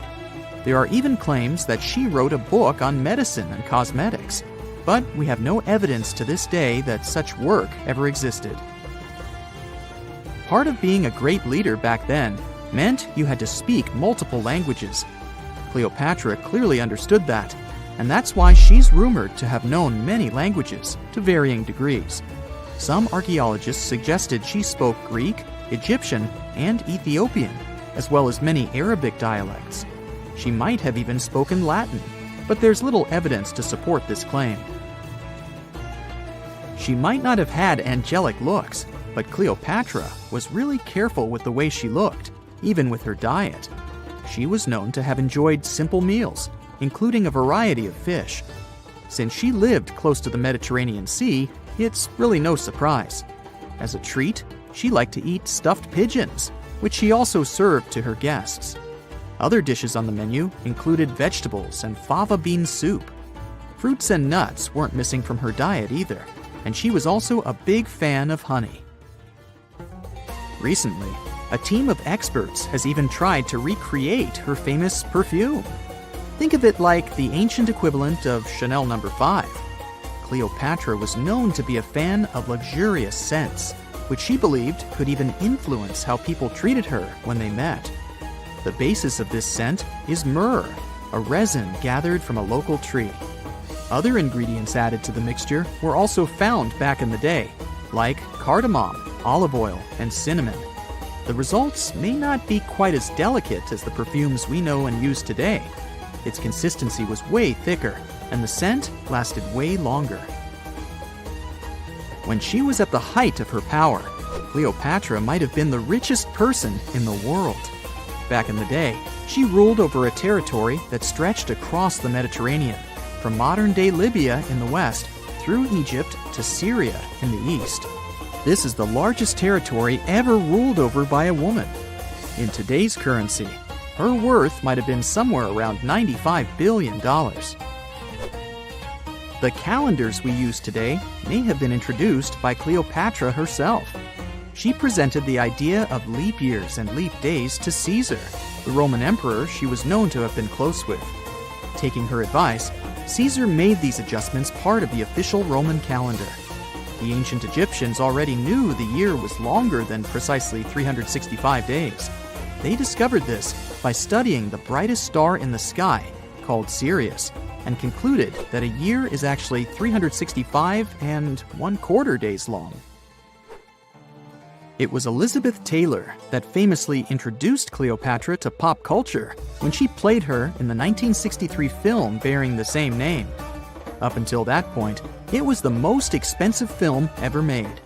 S2: There are even claims that she wrote a book on medicine and cosmetics, but we have no evidence to this day that such work ever existed. Part of being a great leader back then meant you had to speak multiple languages. Cleopatra clearly understood that, and that's why she's rumored to have known many languages to varying degrees. Some archaeologists suggested she spoke Greek, Egyptian, and Ethiopian, as well as many Arabic dialects. She might have even spoken Latin, but there's little evidence to support this claim. She might not have had angelic looks, but Cleopatra was really careful with the way she looked, even with her diet. She was known to have enjoyed simple meals, including a variety of fish. Since she lived close to the Mediterranean Sea, it's really no surprise. As a treat, she liked to eat stuffed pigeons, which she also served to her guests. Other dishes on the menu included vegetables and fava bean soup. Fruits and nuts weren't missing from her diet either, and she was also a big fan of honey. Recently, a team of experts has even tried to recreate her famous perfume. Think of it like the ancient equivalent of Chanel No. 5. Cleopatra was known to be a fan of luxurious scents, which she believed could even influence how people treated her when they met. The basis of this scent is myrrh, a resin gathered from a local tree. Other ingredients added to the mixture were also found back in the day, like cardamom, olive oil, and cinnamon. The results may not be quite as delicate as the perfumes we know and use today. Its consistency was way thicker, and the scent lasted way longer. When she was at the height of her power, Cleopatra might have been the richest person in the world. Back in the day, she ruled over a territory that stretched across the Mediterranean, from modern-day Libya in the west through Egypt to Syria in the east. This is the largest territory ever ruled over by a woman. In today's currency, her worth might have been somewhere around $95 billion. The calendars we use today may have been introduced by Cleopatra herself. She presented the idea of leap years and leap days to Caesar, the Roman emperor she was known to have been close with. Taking her advice, Caesar made these adjustments part of the official Roman calendar. The ancient Egyptians already knew the year was longer than precisely 365 days. They discovered this by studying the brightest star in the sky, called Sirius, and concluded that a year is actually 365 1/4 days long. It was Elizabeth Taylor that famously introduced Cleopatra to pop culture when she played her in the 1963 film bearing the same name. Up until that point, it was the most expensive film ever made.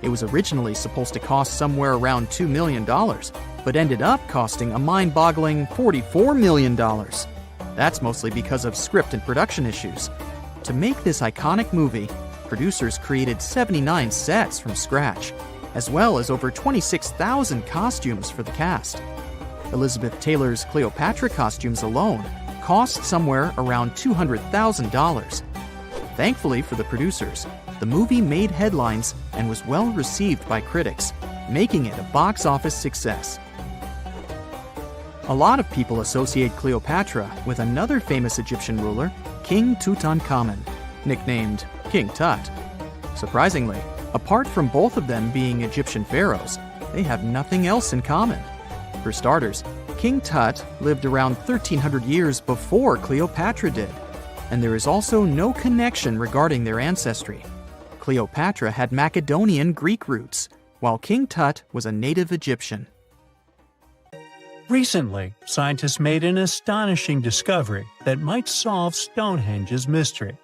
S2: It was originally supposed to cost somewhere around $2 million, but ended up costing a mind-boggling $44 million. That's mostly because of script and production issues. To make this iconic movie, producers created 79 sets from scratch, as well as over 26,000 costumes for the cast. Elizabeth Taylor's Cleopatra costumes alone cost somewhere around $200,000. Thankfully for the producers, the movie made headlines and was well received by critics, making it a box office success. A lot of people associate Cleopatra with another famous Egyptian ruler, King Tutankhamun, nicknamed King Tut. Surprisingly, apart from both of them being Egyptian pharaohs, they have nothing else in common. For starters, King Tut lived around 1300 years before Cleopatra did, and there is also no connection regarding their ancestry. Cleopatra had Macedonian Greek roots, while King Tut was a native Egyptian.
S1: Recently, scientists made an astonishing discovery that might solve Stonehenge's mystery.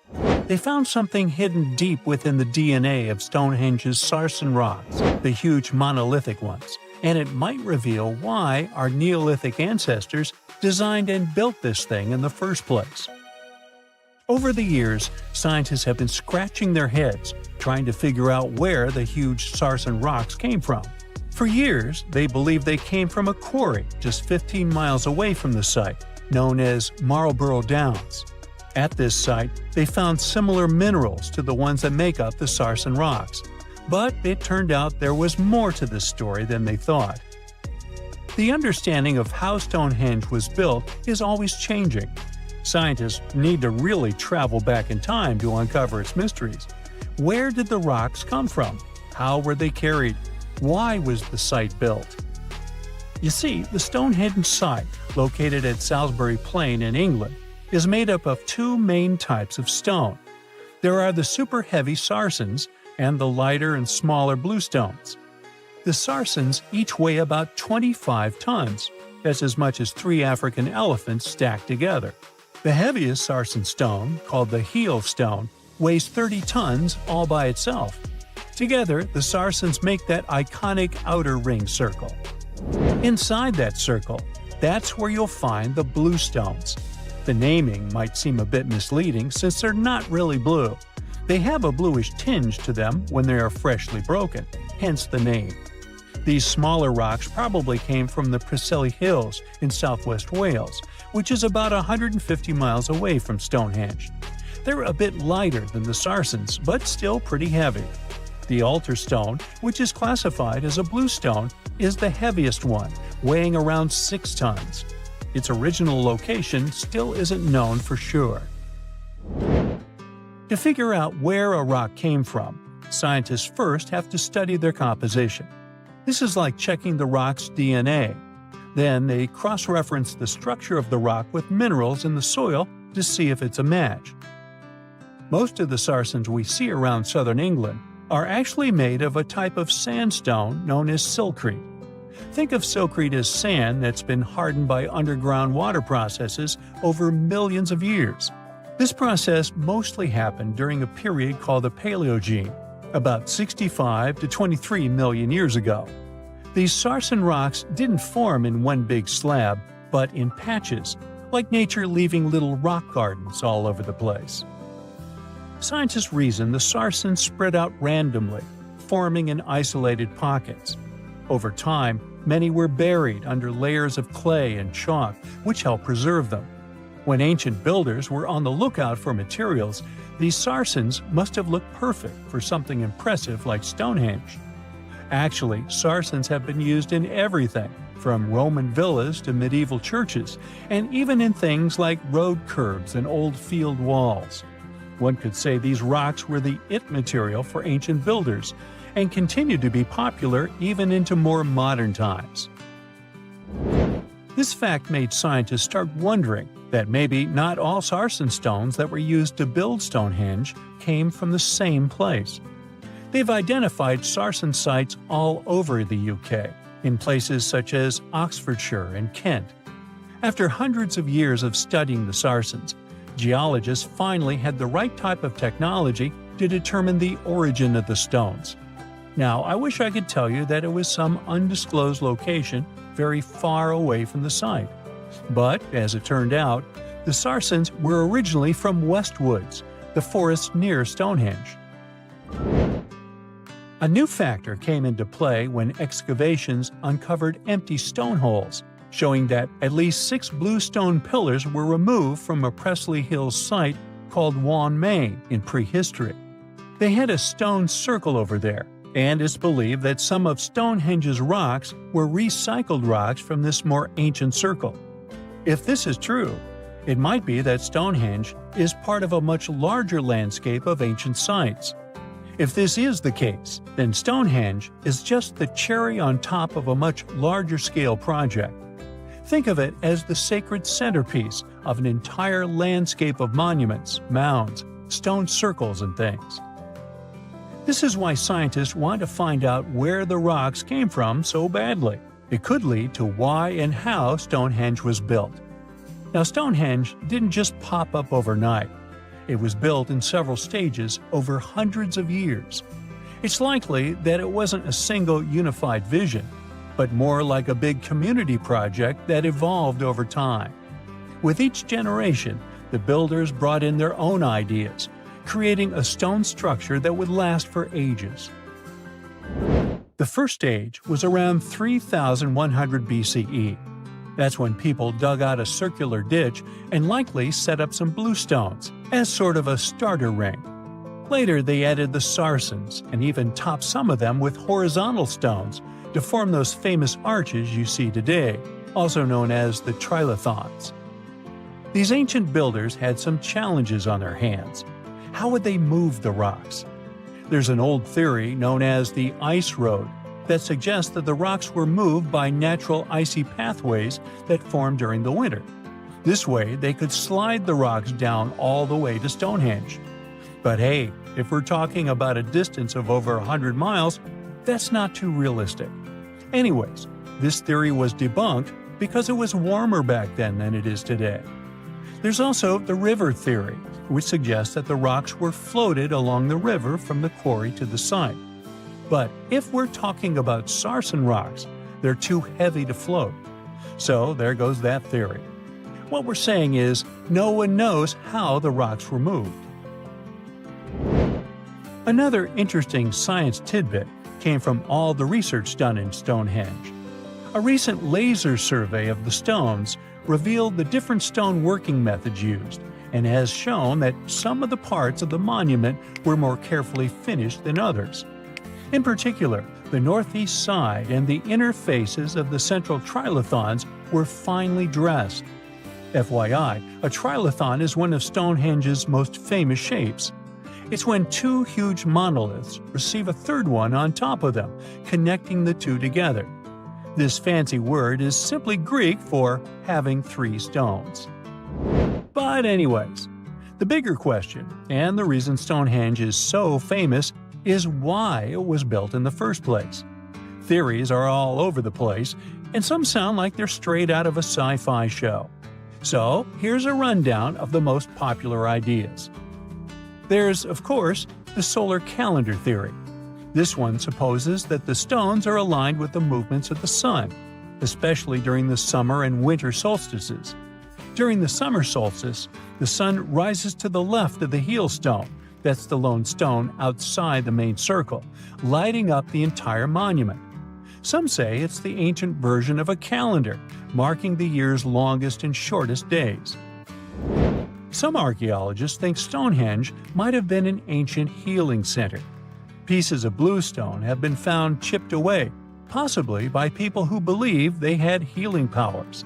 S1: They found something hidden deep within the DNA of Stonehenge's sarsen rocks, the huge monolithic ones, and it might reveal why our Neolithic ancestors designed and built this thing in the first place. Over the years, scientists have been scratching their heads trying to figure out where the huge sarsen rocks came from. For years, they believed they came from a quarry just 15 miles away from the site, known as Marlborough Downs. At this site, they found similar minerals to the ones that make up the sarsen rocks. But it turned out there was more to this story than they thought. The understanding of how Stonehenge was built is always changing. Scientists need to really travel back in time to uncover its mysteries. Where did the rocks come from? How were they carried? Why was the site built? You see, the Stonehenge site, located at Salisbury Plain in England, is made up of two main types of stone. There are the super heavy sarsens and the lighter and smaller bluestones. The sarsens each weigh about 25 tons. That's as much as 3 African elephants stacked together. The heaviest sarsen stone, called the heel stone, weighs 30 tons all by itself. Together, the sarsens make that iconic outer ring circle. Inside that circle, that's where you'll find the bluestones. The naming might seem a bit misleading since they're not really blue. They have a bluish tinge to them when they are freshly broken, hence the name. These smaller rocks probably came from the Preseli Hills in southwest Wales, which is about 150 miles away from Stonehenge. They're a bit lighter than the sarsens, but still pretty heavy. The altar stone, which is classified as a bluestone, is the heaviest one, weighing around 6 tons. Its original location still isn't known for sure. To figure out where a rock came from, scientists first have to study their composition. This is like checking the rock's DNA. Then they cross-reference the structure of the rock with minerals in the soil to see if it's a match. Most of the sarsens we see around southern England are actually made of a type of sandstone known as silcrete. Think of silcrete as sand that's been hardened by underground water processes over millions of years. This process mostly happened during a period called the Paleogene, about 65 to 23 million years ago. These sarsen rocks didn't form in one big slab, but in patches, like nature leaving little rock gardens all over the place. Scientists reason the sarsens spread out randomly, forming in isolated pockets. Over time, many were buried under layers of clay and chalk, which helped preserve them. When ancient builders were on the lookout for materials, these sarsens must have looked perfect for something impressive like Stonehenge. Actually, sarsens have been used in everything, from Roman villas to medieval churches, and even in things like road curbs and old field walls. One could say these rocks were the it material for ancient builders, and continue to be popular even into more modern times. This fact made scientists start wondering that maybe not all sarsen stones that were used to build Stonehenge came from the same place. They've identified sarsen sites all over the UK, in places such as Oxfordshire and Kent. After hundreds of years of studying the sarsens, geologists finally had the right type of technology to determine the origin of the stones. Now, I wish I could tell you that it was some undisclosed location very far away from the site. But, as it turned out, the sarsens were originally from Westwoods, the forest near Stonehenge. A new factor came into play when excavations uncovered empty stone holes, showing that at least 6 blue stone pillars were removed from a Pressley Hills site called Wan Main in prehistory. They had a stone circle over there, and it's believed that some of Stonehenge's rocks were recycled rocks from this more ancient circle. If this is true, it might be that Stonehenge is part of a much larger landscape of ancient sites. If this is the case, then Stonehenge is just the cherry on top of a much larger scale project. Think of it as the sacred centerpiece of an entire landscape of monuments, mounds, stone circles, and things. This is why scientists want to find out where the rocks came from so badly. It could lead to why and how Stonehenge was built. Now, Stonehenge didn't just pop up overnight. It was built in several stages over hundreds of years. It's likely that it wasn't a single unified vision, but more like a big community project that evolved over time. With each generation, the builders brought in their own ideas, creating a stone structure that would last for ages. The first stage was around 3100 BCE. That's when people dug out a circular ditch and likely set up some bluestones as sort of a starter ring. Later, they added the Sarsens and even topped some of them with horizontal stones to form those famous arches you see today, also known as the trilithons. These ancient builders had some challenges on their hands. How would they move the rocks? There's an old theory known as the ice road that suggests that the rocks were moved by natural icy pathways that formed during the winter. This way, they could slide the rocks down all the way to Stonehenge. But hey, if we're talking about a distance of over 100 miles, that's not too realistic. Anyways, this theory was debunked because it was warmer back then than it is today. There's also the river theory, which suggests that the rocks were floated along the river from the quarry to the site. But if we're talking about Sarsen rocks, they're too heavy to float. So there goes that theory. What we're saying is, no one knows how the rocks were moved. Another interesting science tidbit came from all the research done in Stonehenge. A recent laser survey of the stones revealed the different stone working methods used, and has shown that some of the parts of the monument were more carefully finished than others. In particular, the northeast side and the inner faces of the central trilithons were finely dressed. FYI, a trilithon is one of Stonehenge's most famous shapes. It's when 2 huge monoliths receive a third one on top of them, connecting the two together. This fancy word is simply Greek for having 3 stones. But anyways, the bigger question, and the reason Stonehenge is so famous, is why it was built in the first place. Theories are all over the place, and some sound like they're straight out of a sci-fi show. So here's a rundown of the most popular ideas. There's, of course, the solar calendar theory. This one supposes that the stones are aligned with the movements of the sun, especially during the summer and winter solstices. During the summer solstice, the sun rises to the left of the heel stone, that's the lone stone outside the main circle, lighting up the entire monument. Some say it's the ancient version of a calendar, marking the year's longest and shortest days. Some archaeologists think Stonehenge might have been an ancient healing center. Pieces of bluestone have been found chipped away, possibly by people who believed they had healing powers.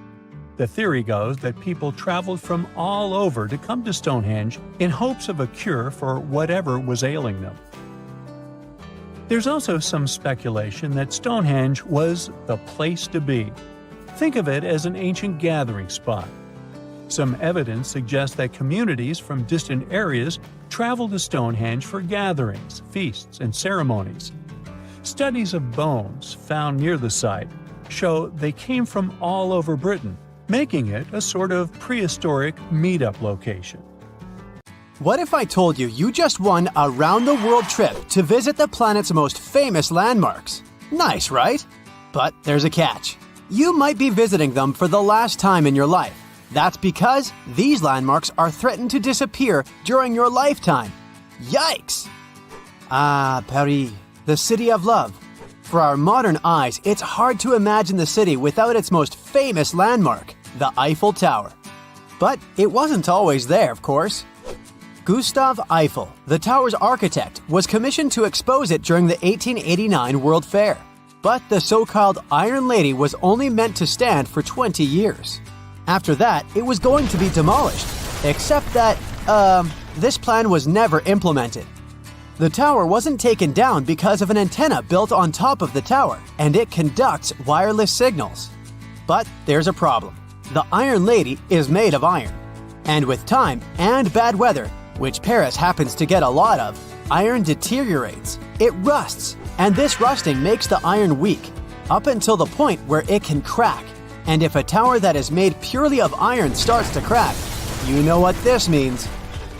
S1: The theory goes that people traveled from all over to come to Stonehenge in hopes of a cure for whatever was ailing them. There's also some speculation that Stonehenge was the place to be. Think of it as an ancient gathering spot. Some evidence suggests that communities from distant areas traveled to Stonehenge for gatherings, feasts, and ceremonies. Studies of bones found near the site show they came from all over Britain, making it a sort of prehistoric meetup location.
S4: What if I told you you just won a round-the-world trip to visit the planet's most famous landmarks? Nice, right? But there's a catch. You might be visiting them for the last time in your life. That's because these landmarks are threatened to disappear during your lifetime. Yikes! Ah, Paris, the city of love. For our modern eyes, it's hard to imagine the city without its most famous landmark, the Eiffel Tower. But it wasn't always there, of course. Gustave Eiffel, the tower's architect, was commissioned to expose it during the 1889 World Fair. But the so-called Iron Lady was only meant to stand for 20 years. After that, it was going to be demolished, except that, this plan was never implemented. The tower wasn't taken down because of an antenna built on top of the tower, and it conducts wireless signals. But there's a problem. The Iron Lady is made of iron. And with time and bad weather, which Paris happens to get a lot of, iron deteriorates. It rusts, and this rusting makes the iron weak, up until the point where it can crack. And if a tower that is made purely of iron starts to crack, you know what this means.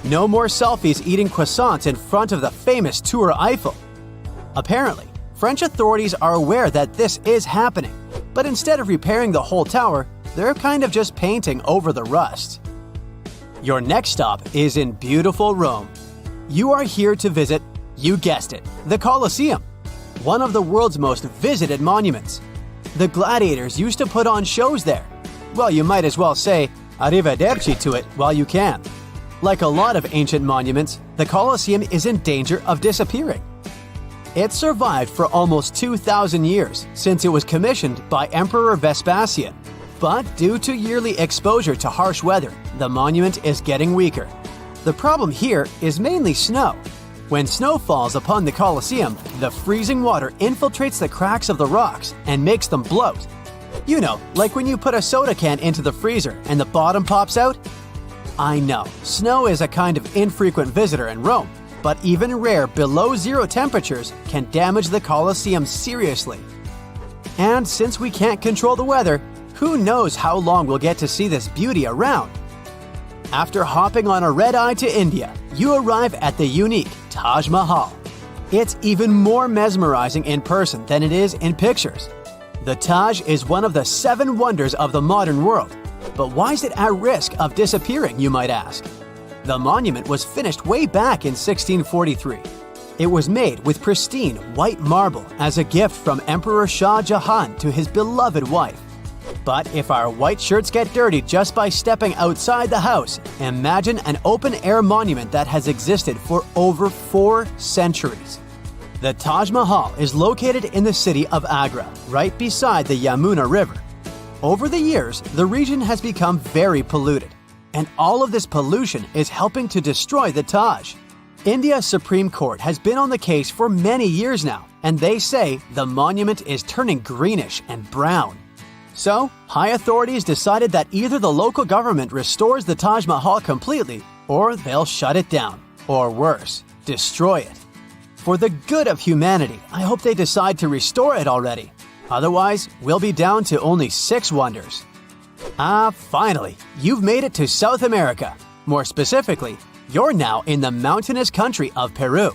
S4: No more selfies eating croissants in front of the famous Tour Eiffel. Apparently, French authorities are aware that this is happening, but instead of repairing the whole tower, they're kind of just painting over the rust. Your next stop is in beautiful Rome. You are here to visit, you guessed it, the Colosseum, one of the world's most visited monuments. The gladiators used to put on shows there. Well, you might as well say arrivederci to it while you can. Like a lot of ancient monuments, the Colosseum is in danger of disappearing. It survived for almost 2,000 years since it was commissioned by Emperor Vespasian. But due to yearly exposure to harsh weather, the monument is getting weaker. The problem here is mainly snow. When snow falls upon the Colosseum, the freezing water infiltrates the cracks of the rocks and makes them bloat. You know, like when you put a soda can into the freezer and the bottom pops out? I know, snow is a kind of infrequent visitor in Rome, but even rare below-zero temperatures can damage the Colosseum seriously. And since we can't control the weather, who knows how long we'll get to see this beauty around? After hopping on a red-eye to India, you arrive at the unique Taj Mahal. It's even more mesmerizing in person than it is in pictures. The Taj is one of the 7 wonders of the modern world. But why is it at risk of disappearing, you might ask? The monument was finished way back in 1643. It was made with pristine white marble as a gift from Emperor Shah Jahan to his beloved wife. But if our white shirts get dirty just by stepping outside the house, imagine an open-air monument that has existed for over 4 centuries. The Taj Mahal is located in the city of Agra, right beside the Yamuna River. Over the years, the region has become very polluted, and all of this pollution is helping to destroy the Taj. India's Supreme Court has been on the case for many years now, and they say the monument is turning greenish and brown. So, high authorities decided that either the local government restores the Taj Mahal completely, or they'll shut it down, or worse, destroy it. For the good of humanity, I hope they decide to restore it already. Otherwise, we'll be down to only 6 wonders. Finally, you've made it to South America. More specifically, you're now in the mountainous country of Peru.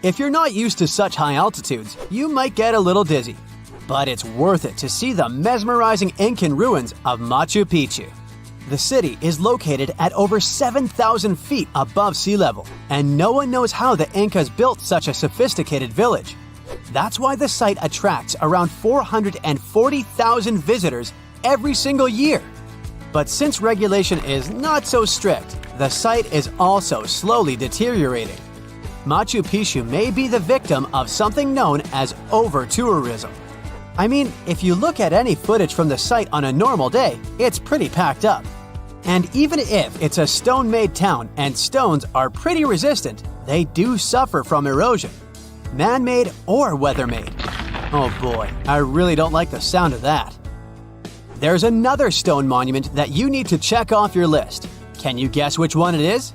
S4: If you're not used to such high altitudes, you might get a little dizzy. But it's worth it to see the mesmerizing Incan ruins of Machu Picchu. The city is located at over 7,000 feet above sea level, and no one knows how the Incas built such a sophisticated village. That's why the site attracts around 440,000 visitors every single year. But since regulation is not so strict, the site is also slowly deteriorating. Machu Picchu may be the victim of something known as over-tourism. I mean, if you look at any footage from the site on a normal day, it's pretty packed up. And even if it's a stone-made town and stones are pretty resistant, they do suffer from erosion. Man-made or weather-made. Oh boy, I really don't like the sound of that. There's another stone monument that you need to check off your list. Can you guess which one it is?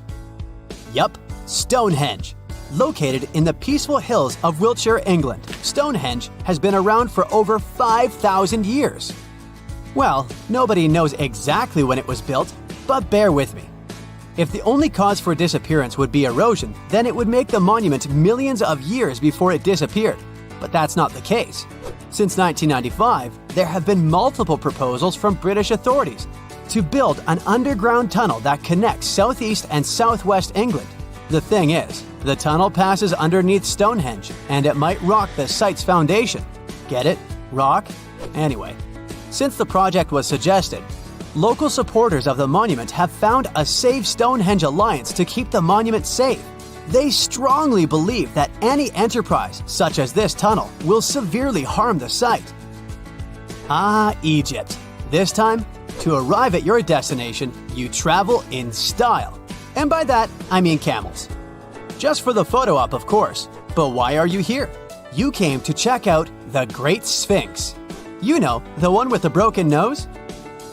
S4: Yup, Stonehenge. Located in the peaceful hills of Wiltshire, England, Stonehenge has been around for over 5,000 years. Well, nobody knows exactly when it was built, but bear with me. If the only cause for disappearance would be erosion, then it would make the monument millions of years before it disappeared. But that's not the case. Since 1995, there have been multiple proposals from British authorities, to build an underground tunnel that connects southeast and southwest England. The thing is, the tunnel passes underneath Stonehenge, and it might rock the site's foundation. Get it? Rock? Anyway, since the project was suggested, local supporters of the monument have found a Save Stonehenge alliance to keep the monument safe. They strongly believe that any enterprise, such as this tunnel, will severely harm the site. Ah, Egypt. This time, to arrive at your destination, you travel in style. And by that, I mean camels. Just for the photo op, of course. But why are you here? You came to check out the Great Sphinx. You know, the one with the broken nose?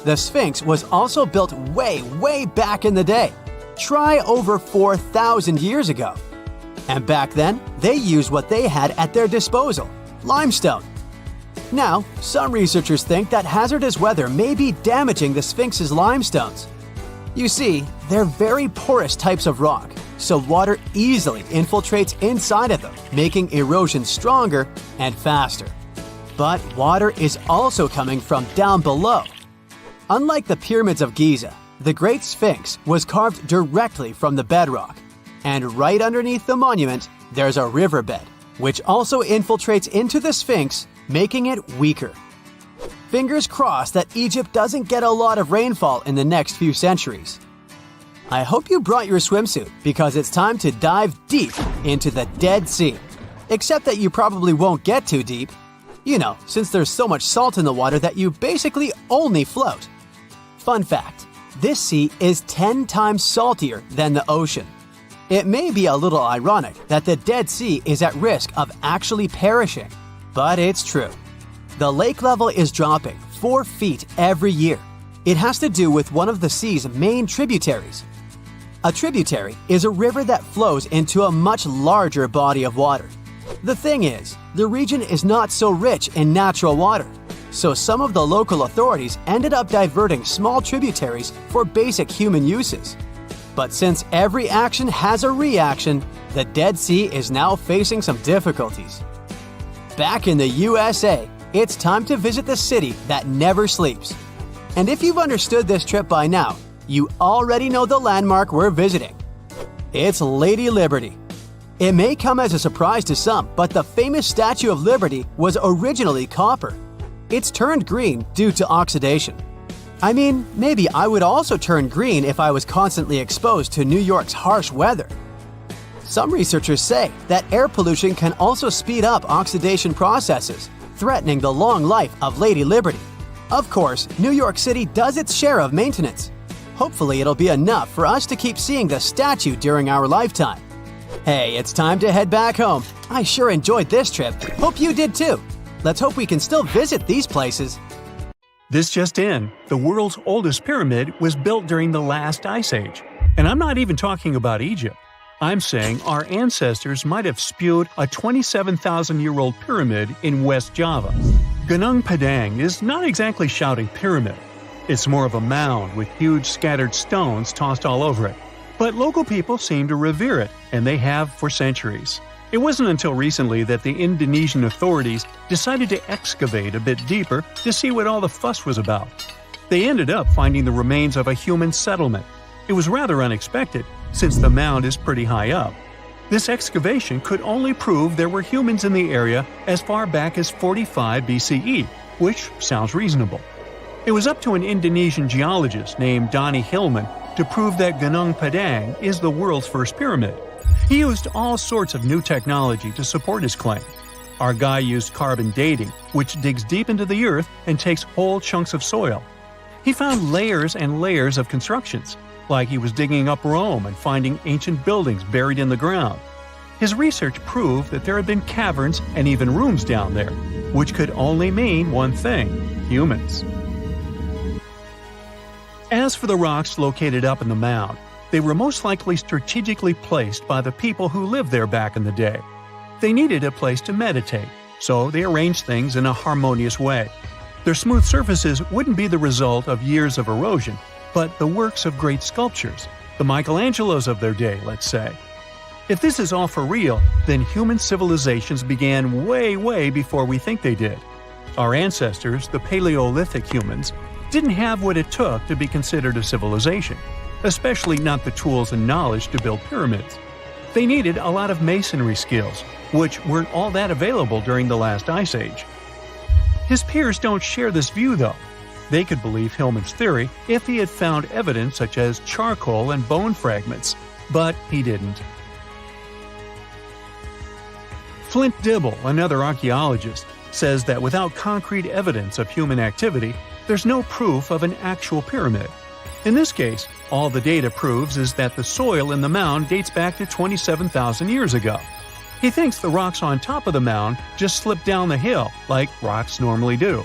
S4: The Sphinx was also built way back in the day. Try over 4,000 years ago. And back then, they used what they had at their disposal, limestone. Now, some researchers think that hazardous weather may be damaging the Sphinx's limestones. You see, they're very porous types of rock, so water easily infiltrates inside of them, making erosion stronger and faster. But water is also coming from down below. Unlike the pyramids of Giza, the Great Sphinx was carved directly from the bedrock. And right underneath the monument, there's a riverbed, which also infiltrates into the Sphinx, making it weaker. Fingers crossed that Egypt doesn't get a lot of rainfall in the next few centuries. I hope you brought your swimsuit because it's time to dive deep into the Dead Sea. Except that you probably won't get too deep. You know, since there's so much salt in the water that you basically only float. Fun fact, this sea is 10 times saltier than the ocean. It may be a little ironic that the Dead Sea is at risk of actually perishing, but it's true. The lake level is dropping 4 feet every year. It has to do with one of the sea's main tributaries. A tributary is a river that flows into a much larger body of water. The thing is, the region is not so rich in natural water, so some of the local authorities ended up diverting small tributaries for basic human uses. But since every action has a reaction, the Dead Sea is now facing some difficulties. Back in the USA, it's time to visit the city that never sleeps. And if you've understood this trip by now, you already know the landmark we're visiting. It's Lady Liberty. It may come as a surprise to some, but the famous Statue of Liberty was originally copper. It's turned green due to oxidation. I mean, maybe I would also turn green if I was constantly exposed to New York's harsh weather. Some researchers say that air pollution can also speed up oxidation processes, threatening the long life of Lady Liberty. Of course, New York City does its share of maintenance. Hopefully it'll be enough for us to keep seeing the statue during our lifetime. Hey, it's time to head back home. I sure enjoyed this trip. Hope you did too. Let's hope we can still visit these places.
S1: This just in, the world's oldest pyramid was built during the last ice age. And I'm not even talking about Egypt. I'm saying our ancestors might have spewed a 27,000-year-old pyramid in West Java. Gunung Padang is not exactly shouting pyramid. It's more of a mound with huge scattered stones tossed all over it. But local people seem to revere it, and they have for centuries. It wasn't until recently that the Indonesian authorities decided to excavate a bit deeper to see what all the fuss was about. They ended up finding the remains of a human settlement. It was rather unexpected, since the mound is pretty high up. This excavation could only prove there were humans in the area as far back as 45 BCE, which sounds reasonable. It was up to an Indonesian geologist named Donnie Hillman to prove that Gunung Padang is the world's first pyramid. He used all sorts of new technology to support his claim. Our guy used carbon dating, which digs deep into the earth and takes whole chunks of soil. He found layers and layers of constructions, like he was digging up Rome and finding ancient buildings buried in the ground. His research proved that there had been caverns and even rooms down there, which could only mean one thing: humans. As for the rocks located up in the mound, they were most likely strategically placed by the people who lived there back in the day. They needed a place to meditate, so they arranged things in a harmonious way. Their smooth surfaces wouldn't be the result of years of erosion, but the works of great sculptures, the Michelangelos of their day, let's say. If this is all for real, then human civilizations began way before we think they did. Our ancestors, the Paleolithic humans, didn't have what it took to be considered a civilization, especially not the tools and knowledge to build pyramids. They needed a lot of masonry skills, which weren't all that available during the last ice age. His peers don't share this view, though. They could believe Hillman's theory if he had found evidence such as charcoal and bone fragments, but he didn't. Flint Dibble, another archaeologist, says that without concrete evidence of human activity, there's no proof of an actual pyramid. In this case, all the data proves is that the soil in the mound dates back to 27,000 years ago. He thinks the rocks on top of the mound just slipped down the hill, like rocks normally do.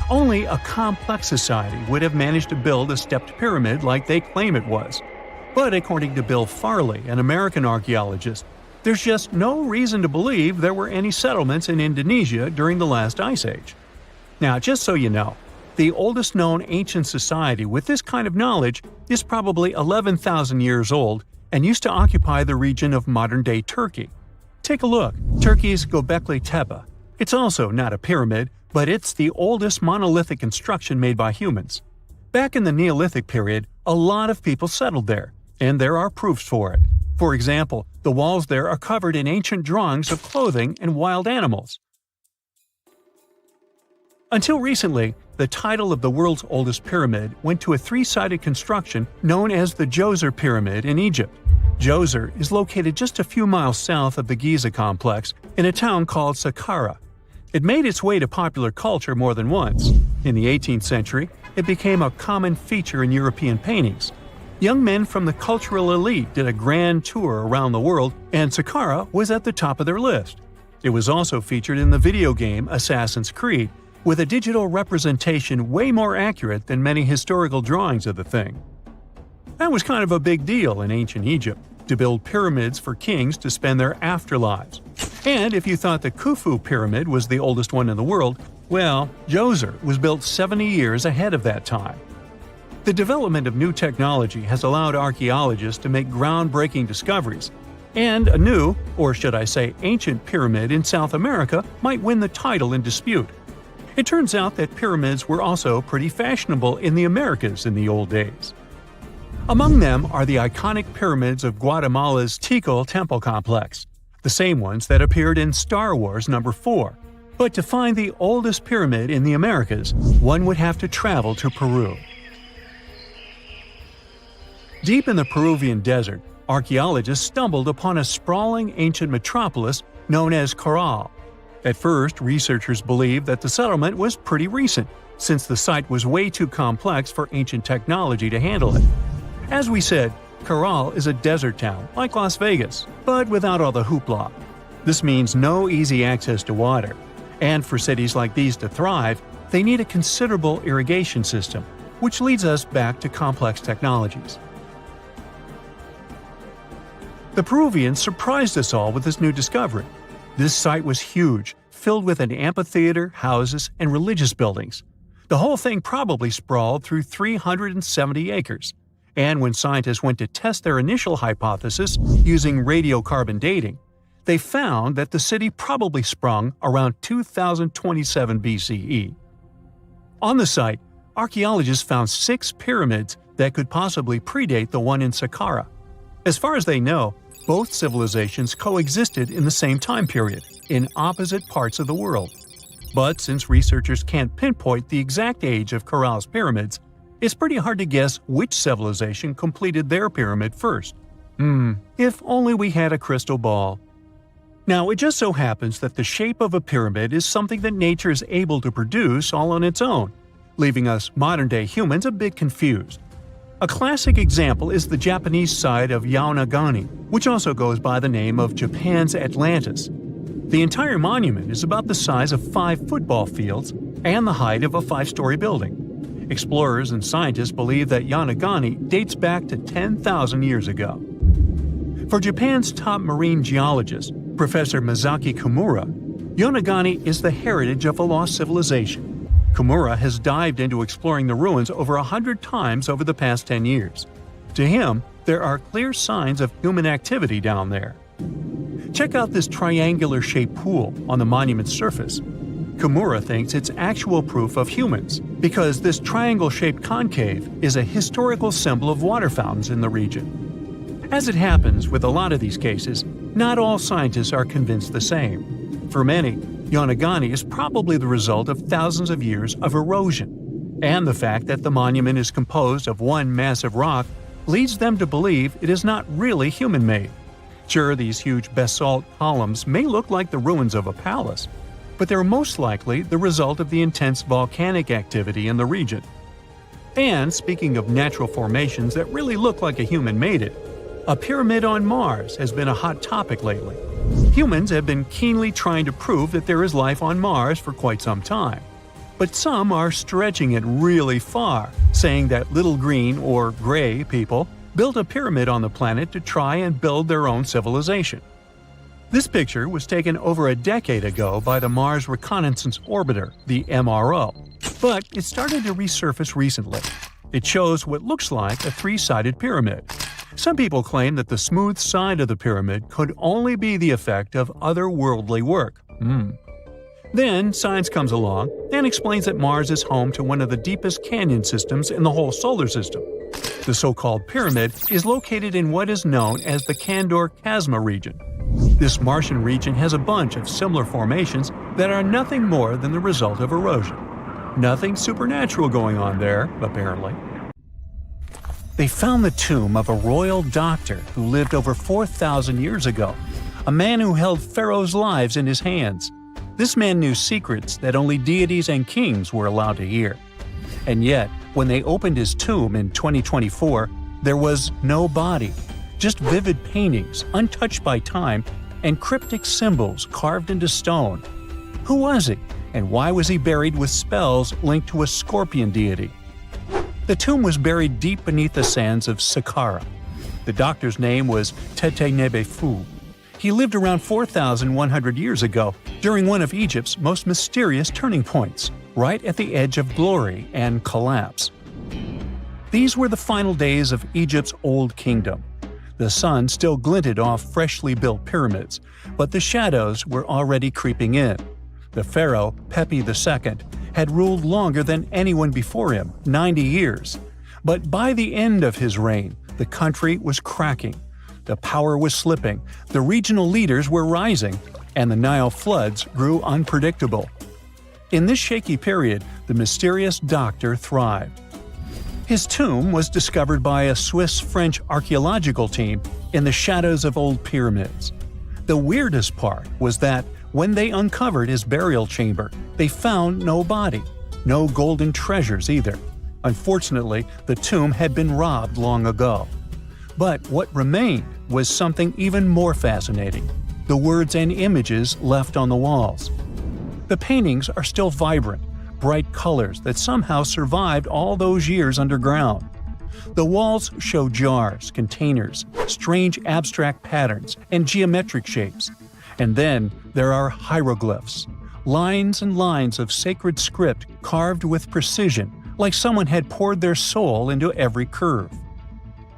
S1: Only a complex society would have managed to build a stepped pyramid like they claim it was. But according to Bill Farley, an American archaeologist, there's just no reason to believe there were any settlements in Indonesia during the last ice age. Now, just so you know, the oldest known ancient society with this kind of knowledge is probably 11,000 years old and used to occupy the region of modern-day Turkey. Take a look, Turkey's Göbekli Tepe. It's also not a pyramid, but it's the oldest monolithic construction made by humans. Back in the Neolithic period, a lot of people settled there, and there are proofs for it. For example, the walls there are covered in ancient drawings of clothing and wild animals. Until recently, the title of the world's oldest pyramid went to a three-sided construction known as the Djoser Pyramid in Egypt. Djoser is located just a few miles south of the Giza complex in a town called Saqqara. It made its way to popular culture more than once. In the 18th century, it became a common feature in European paintings. Young men from the cultural elite did a grand tour around the world, and Saqqara was at the top of their list. It was also featured in the video game Assassin's Creed, with a digital representation way more accurate than many historical drawings of the thing. That was kind of a big deal in ancient Egypt, to build pyramids for kings to spend their afterlives. And if you thought the Khufu pyramid was the oldest one in the world, well, Djoser was built 70 years ahead of that time. The development of new technology has allowed archaeologists to make groundbreaking discoveries, and a new, or should I say ancient pyramid in South America might win the title in dispute. It turns out that pyramids were also pretty fashionable in the Americas in the old days. Among them are the iconic pyramids of Guatemala's Tikal Temple Complex, the same ones that appeared in Star Wars No. 4. But to find the oldest pyramid in the Americas, one would have to travel to Peru. Deep in the Peruvian desert, archaeologists stumbled upon a sprawling ancient metropolis known as Caral. At first, researchers believed that the settlement was pretty recent, since the site was way too complex for ancient technology to handle it. As we said, Caral is a desert town, like Las Vegas, but without all the hoopla. This means no easy access to water. And for cities like these to thrive, they need a considerable irrigation system, which leads us back to complex technologies. The Peruvians surprised us all with this new discovery. This site was huge, filled with an amphitheater, houses, and religious buildings. The whole thing probably sprawled through 370 acres. And when scientists went to test their initial hypothesis using radiocarbon dating, they found that the city probably sprung around 2027 BCE. On the site, archaeologists found 6 pyramids that could possibly predate the one in Saqqara. As far as they know, both civilizations coexisted in the same time period, in opposite parts of the world. But since researchers can't pinpoint the exact age of Caral's pyramids, it's pretty hard to guess which civilization completed their pyramid first. If only we had a crystal ball. Now, it just so happens that the shape of a pyramid is something that nature is able to produce all on its own, leaving us modern-day humans a bit confused. A classic example is the Japanese site of Yaonagani, which also goes by the name of Japan's Atlantis. The entire monument is about the size of 5 football fields and the height of a 5-story building. Explorers and scientists believe that Yaonagani dates back to 10,000 years ago. For Japan's top marine geologist, Professor Masaki Kimura, Yaonagani is the heritage of a lost civilization. Kimura has dived into exploring the ruins over 100 times over the past 10 years. To him, there are clear signs of human activity down there. Check out this triangular-shaped pool on the monument's surface. Kimura thinks it's actual proof of humans, because this triangle-shaped concave is a historical symbol of water fountains in the region. As it happens with a lot of these cases, not all scientists are convinced the same. For many, Yonaguni is probably the result of thousands of years of erosion, and the fact that the monument is composed of one massive rock leads them to believe it is not really human-made. Sure, these huge basalt columns may look like the ruins of a palace, but they're most likely the result of the intense volcanic activity in the region. And speaking of natural formations that really look like a human made it, a pyramid on Mars has been a hot topic lately. Humans have been keenly trying to prove that there is life on Mars for quite some time. But some are stretching it really far, saying that little green or gray people built a pyramid on the planet to try and build their own civilization. This picture was taken over a decade ago by the Mars Reconnaissance Orbiter, the MRO, but it started to resurface recently. It shows what looks like a three-sided pyramid. Some people claim that the smooth side of the pyramid could only be the effect of otherworldly work. Then science comes along and explains that Mars is home to one of the deepest canyon systems in the whole solar system. The so-called pyramid is located in what is known as the Kandor-Chasma region. This Martian region has a bunch of similar formations that are nothing more than the result of erosion. Nothing supernatural going on there, apparently. They found the tomb of a royal doctor who lived over 4,000 years ago, a man who held pharaohs' lives in his hands. This man knew secrets that only deities and kings were allowed to hear. And yet, when they opened his tomb in 2024, there was no body, just vivid paintings, untouched by time, and cryptic symbols carved into stone. Who was he, and why was he buried with spells linked to a scorpion deity? The tomb was buried deep beneath the sands of Saqqara. The doctor's name was Tete Nebefu. He lived around 4,100 years ago, during one of Egypt's most mysterious turning points, right at the edge of glory and collapse. These were the final days of Egypt's Old Kingdom. The sun still glinted off freshly built pyramids, but the shadows were already creeping in. The pharaoh, Pepi II, had ruled longer than anyone before him, 90 years. But by the end of his reign, the country was cracking. The power was slipping, the regional leaders were rising, and the Nile floods grew unpredictable. In this shaky period, the mysterious doctor thrived. His tomb was discovered by a Swiss-French archaeological team in the shadows of old pyramids. The weirdest part was that when they uncovered his burial chamber, they found no body, no golden treasures either. Unfortunately, the tomb had been robbed long ago. But what remained was something even more fascinating: the words and images left on the walls. The paintings are still vibrant, bright colors that somehow survived all those years underground. The walls show jars, containers, strange abstract patterns, and geometric shapes. And then there are hieroglyphs, lines and lines of sacred script carved with precision, like someone had poured their soul into every curve.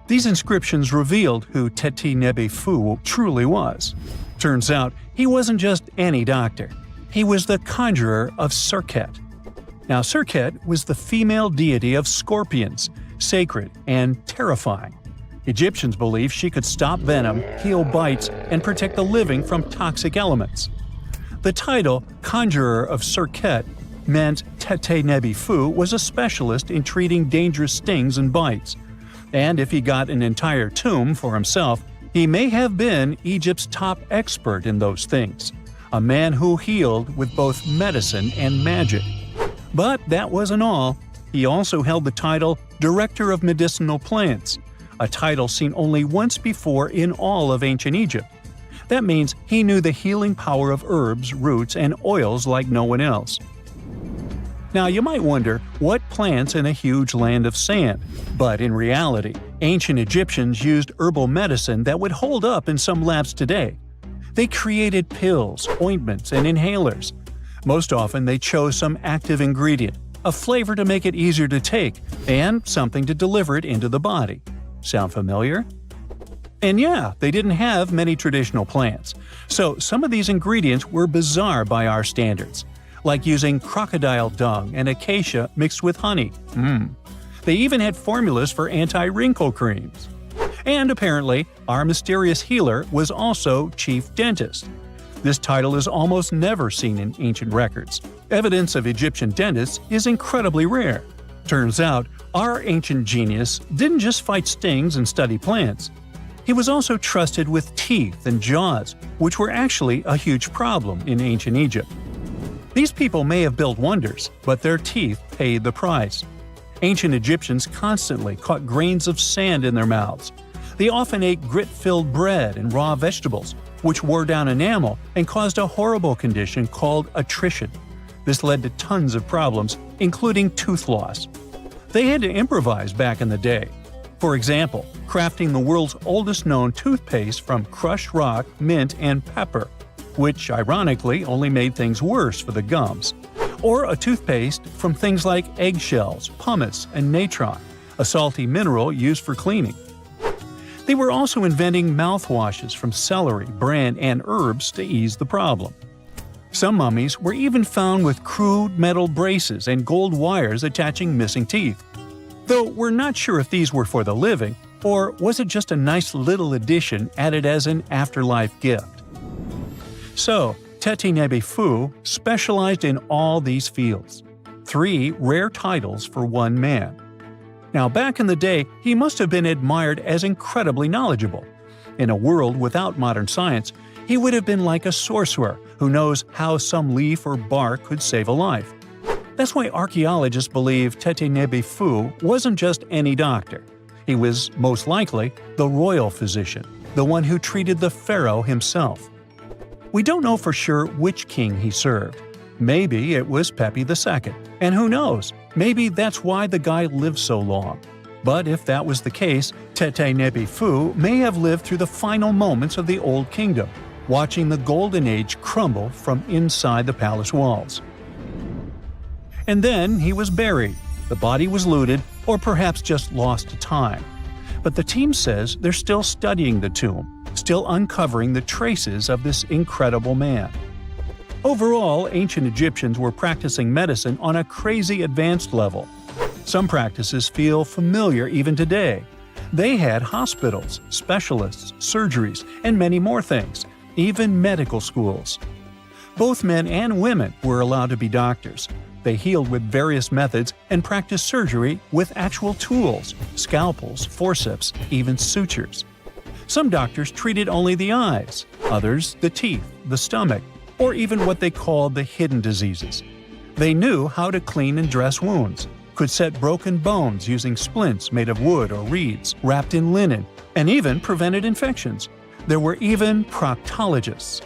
S1: These inscriptions revealed who Teti Nebefu truly was. Turns out, he wasn't just any doctor. He was the conjurer of Serket. Now, Serket was the female deity of scorpions, sacred and terrifying. Egyptians believed she could stop venom, heal bites, and protect the living from toxic elements. The title, Conjurer of Serket, meant Tete Nebefu was a specialist in treating dangerous stings and bites. And if he got an entire tomb for himself, he may have been Egypt's top expert in those things, a man who healed with both medicine and magic. But that wasn't all. He also held the title Director of Medicinal Plants, a title seen only once before in all of ancient Egypt. That means he knew the healing power of herbs, roots, and oils like no one else. Now, you might wonder, what plants in a huge land of sand? But in reality, ancient Egyptians used herbal medicine that would hold up in some labs today. They created pills, ointments, and inhalers. Most often, they chose some active ingredient, a flavor to make it easier to take, and something to deliver it into the body. Sound familiar? And yeah, they didn't have many traditional plants, so some of these ingredients were bizarre by our standards. like using crocodile dung and acacia mixed with honey. They even had formulas for anti-wrinkle creams. And apparently, our mysterious healer was also chief dentist. This title is almost never seen in ancient records. Evidence of Egyptian dentists is incredibly rare. Turns out, our ancient genius didn't just fight stings and study plants. He was also trusted with teeth and jaws, which were actually a huge problem in ancient Egypt. These people may have built wonders, but their teeth paid the price. Ancient Egyptians constantly caught grains of sand in their mouths. They often ate grit-filled bread and raw vegetables, which wore down enamel and caused a horrible condition called attrition. This led to tons of problems, including tooth loss. They had to improvise back in the day. For example, crafting the world's oldest known toothpaste from crushed rock, mint, and pepper, which ironically only made things worse for the gums. Or a toothpaste from things like eggshells, pumice, and natron, a salty mineral used for cleaning. They were also inventing mouthwashes from celery, bran, and herbs to ease the problem. Some mummies were even found with crude metal braces and gold wires attaching missing teeth. Though we're not sure if these were for the living, or was it just a nice little addition added as an afterlife gift. So, Teti Nebefu specialized in all these fields. 3 rare titles for one man. Now, back in the day, he must have been admired as incredibly knowledgeable. In a world without modern science, he would have been like a sorcerer who knows how some leaf or bark could save a life. That's why archaeologists believe Teti Nebefu wasn't just any doctor. He was, most likely, the royal physician, the one who treated the pharaoh himself. We don't know for sure which king he served. Maybe it was Pepi II, and who knows, maybe that's why the guy lived so long. But if that was the case, Teti Nebefu may have lived through the final moments of the Old Kingdom, watching the Golden Age crumble from inside the palace walls. And then he was buried. The body was looted, or perhaps just lost to time. But the team says they're still studying the tomb, still uncovering the traces of this incredible man. Overall, ancient Egyptians were practicing medicine on a crazy advanced level. Some practices feel familiar even today. They had hospitals, specialists, surgeries, and many more things, even medical schools. Both men and women were allowed to be doctors. They healed with various methods and practiced surgery with actual tools, scalpels, forceps, even sutures. Some doctors treated only the eyes, others the teeth, the stomach, or even what they called the hidden diseases. They knew how to clean and dress wounds, could set broken bones using splints made of wood or reeds wrapped in linen, and even prevented infections. There were even proctologists.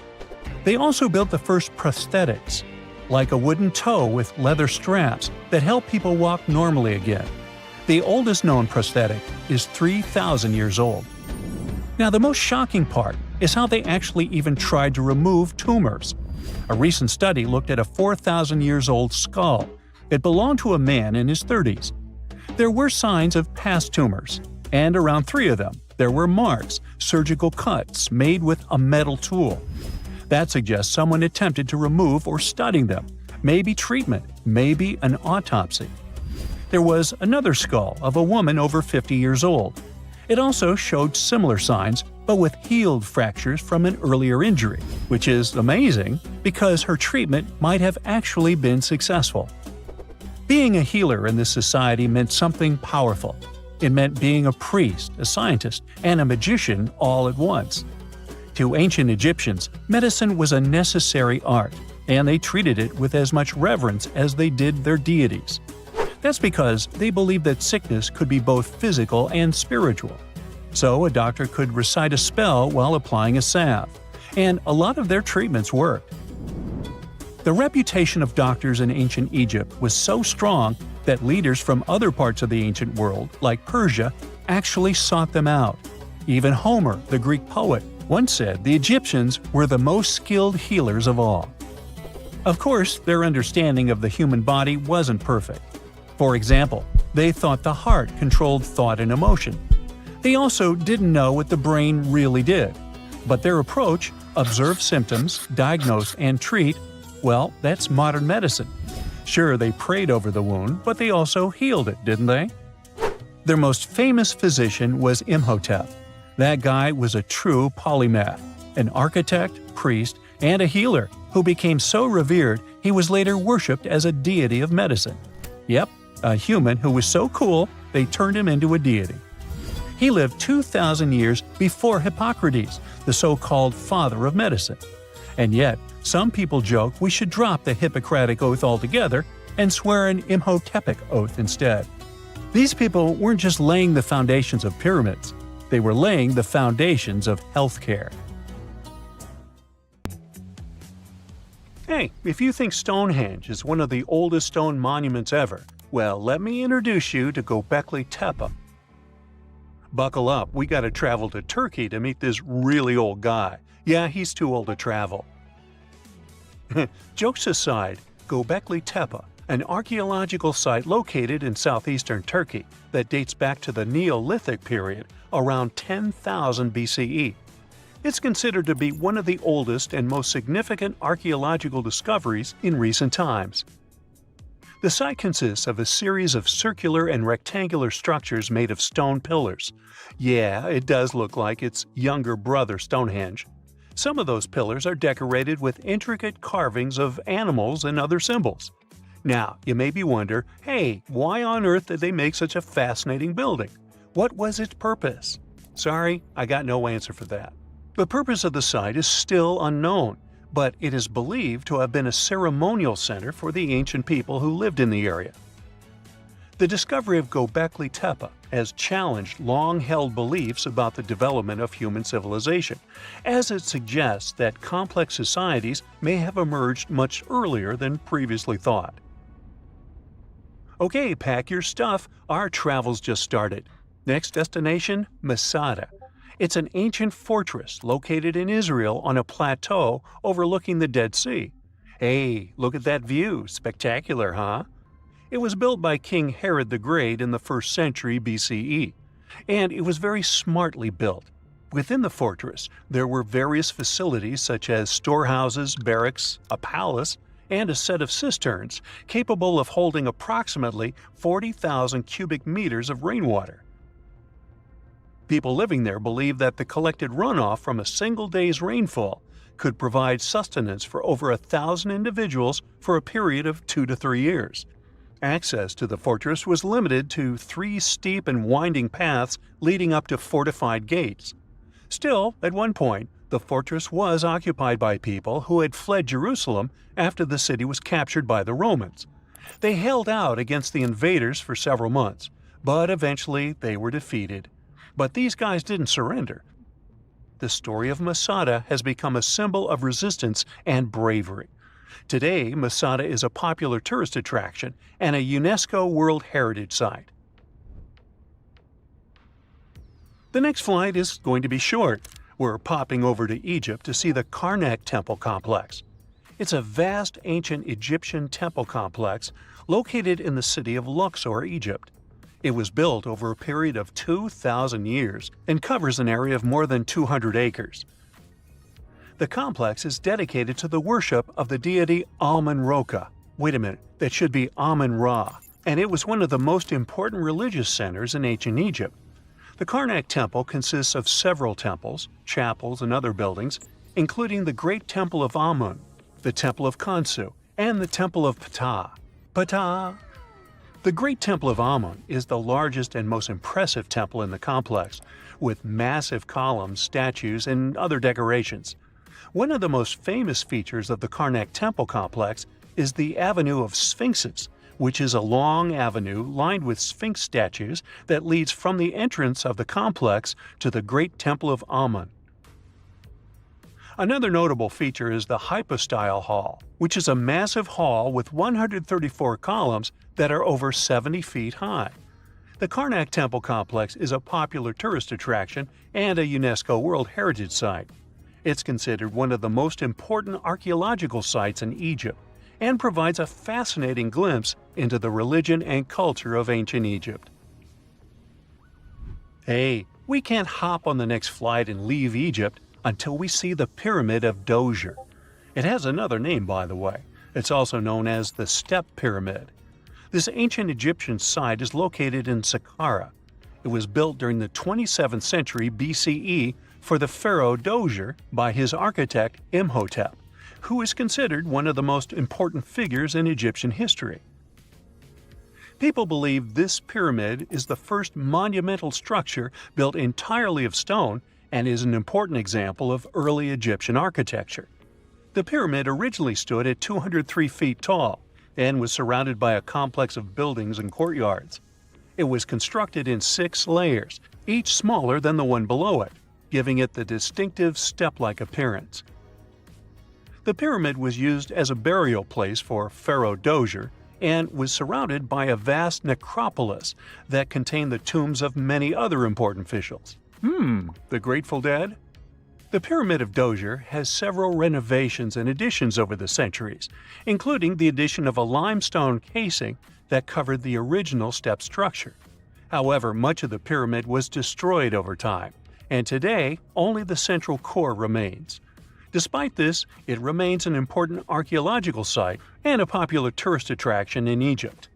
S1: They also built the first prosthetics, like a wooden toe with leather straps that help people walk normally again. The oldest known prosthetic is 3,000 years old. Now, the most shocking part is how they actually even tried to remove tumors. A recent study looked at a 4,000 years old skull. It belonged to a man in his 30s. There were signs of past tumors, and around 3 of them, there were marks, surgical cuts made with a metal tool. That suggests someone attempted to remove or study them, maybe treatment, maybe an autopsy. There was another skull of a woman over 50 years old. It also showed similar signs, but with healed fractures from an earlier injury, which is amazing because her treatment might have actually been successful. Being a healer in this society meant something powerful. It meant being a priest, a scientist, and a magician all at once. To ancient Egyptians, medicine was a necessary art, and they treated it with as much reverence as they did their deities. That's because they believed that sickness could be both physical and spiritual. So a doctor could recite a spell while applying a salve, and a lot of their treatments worked. The reputation of doctors in ancient Egypt was so strong that leaders from other parts of the ancient world, like Persia, actually sought them out. Even Homer, the Greek poet, once said the Egyptians were the most skilled healers of all. Of course, their understanding of the human body wasn't perfect. For example, they thought the heart controlled thought and emotion. They also didn't know what the brain really did. But their approach, observe symptoms, diagnose, and treat, Well, that's modern medicine. Sure, they prayed over the wound, but they also healed it, didn't they? Their most famous physician was Imhotep. That guy was a true polymath, an architect, priest, and a healer who became so revered he was later worshipped as a deity of medicine. Yep, a human who was so cool they turned him into a deity. He lived 2,000 years before Hippocrates, the so-called father of medicine. And yet, some people joke we should drop the Hippocratic Oath altogether and swear an Imhotepic Oath instead. These people weren't just laying the foundations of pyramids, they were laying the foundations of healthcare. Hey, if you think Stonehenge is one of the oldest stone monuments ever, well, let me introduce you to Göbekli Tepe. Buckle up, we gotta travel to Turkey to meet this really old guy. Yeah, he's too old to travel. Jokes aside, Göbekli Tepe, an archaeological site located in southeastern Turkey that dates back to the Neolithic period around 10,000 BCE. It's considered to be one of the oldest and most significant archaeological discoveries in recent times. The site consists of a series of circular and rectangular structures made of stone pillars. Yeah, it does look like its younger brother Stonehenge. Some of those pillars are decorated with intricate carvings of animals and other symbols. Now, you maybe wonder, hey, why on earth did they make such a fascinating building? What was its purpose? Sorry, I got no answer for that. The purpose of the site is still unknown, but it is believed to have been a ceremonial center for the ancient people who lived in the area. The discovery of Göbekli Tepe has challenged long-held beliefs about the development of human civilization, as it suggests that complex societies may have emerged much earlier than previously thought. Okay, pack your stuff, our travel's just started. Next destination, Masada. It's an ancient fortress located in Israel on a plateau overlooking the Dead Sea. Hey, look at that view, spectacular, huh? It was built by King Herod the Great in the 1st century BCE, and it was very smartly built. Within the fortress, there were various facilities such as storehouses, barracks, a palace, and a set of cisterns capable of holding approximately 40,000 cubic meters of rainwater. People living there believed that the collected runoff from a single day's rainfall could provide sustenance for over 1,000 individuals for a period of 2 to 3 years. Access to the fortress was limited to 3 steep and winding paths leading up to fortified gates. Still, at one point, the fortress was occupied by people who had fled Jerusalem after the city was captured by the Romans. They held out against the invaders for several months, but eventually they were defeated. But these guys didn't surrender. The story of Masada has become a symbol of resistance and bravery. Today, Masada is a popular tourist attraction and a UNESCO World Heritage Site. The next flight is going to be short. We're popping over to Egypt to see the Karnak Temple Complex. It's a vast ancient Egyptian temple complex located in the city of Luxor, Egypt. It was built over a period of 2,000 years and covers an area of more than 200 acres. The complex is dedicated to the worship of the deity Amun-Ra. Wait a minute, that should be Amun-Ra, and it was one of the most important religious centers in ancient Egypt. The Karnak Temple consists of several temples, chapels, and other buildings, including the Great Temple of Amun, the Temple of Khonsu, and the Temple of Ptah. Ptah! The Great Temple of Amun is the largest and most impressive temple in the complex, with massive columns, statues, and other decorations. One of the most famous features of the Karnak Temple complex is the Avenue of Sphinxes, which is a long avenue lined with Sphinx statues that leads from the entrance of the complex to the Great Temple of Amun. Another notable feature is the Hypostyle Hall, which is a massive hall with 134 columns that are over 70 feet high. The Karnak Temple complex is a popular tourist attraction and a UNESCO World Heritage Site. It's considered one of the most important archaeological sites in Egypt and provides a fascinating glimpse into the religion and culture of ancient Egypt. Hey, we can't hop on the next flight and leave Egypt until we see the Pyramid of Djoser. It has another name, by the way. It's also known as the Step Pyramid. This ancient Egyptian site is located in Saqqara. It was built during the 27th century BCE for the pharaoh Dozier by his architect Imhotep, who is considered one of the most important figures in Egyptian history. People believe this pyramid is the first monumental structure built entirely of stone and is an important example of early Egyptian architecture. The pyramid originally stood at 203 feet tall and was surrounded by a complex of buildings and courtyards. It was constructed in 6 layers, each smaller than the one below it, giving it the distinctive step-like appearance. The pyramid was used as a burial place for Pharaoh Dozier and was surrounded by a vast necropolis that contained the tombs of many other important officials. The Grateful Dead? The Pyramid of Dozier has several renovations and additions over the centuries, including the addition of a limestone casing that covered the original step structure. However, much of the pyramid was destroyed over time, and today only the central core remains. Despite this, it remains an important archaeological site and a popular tourist attraction in Egypt.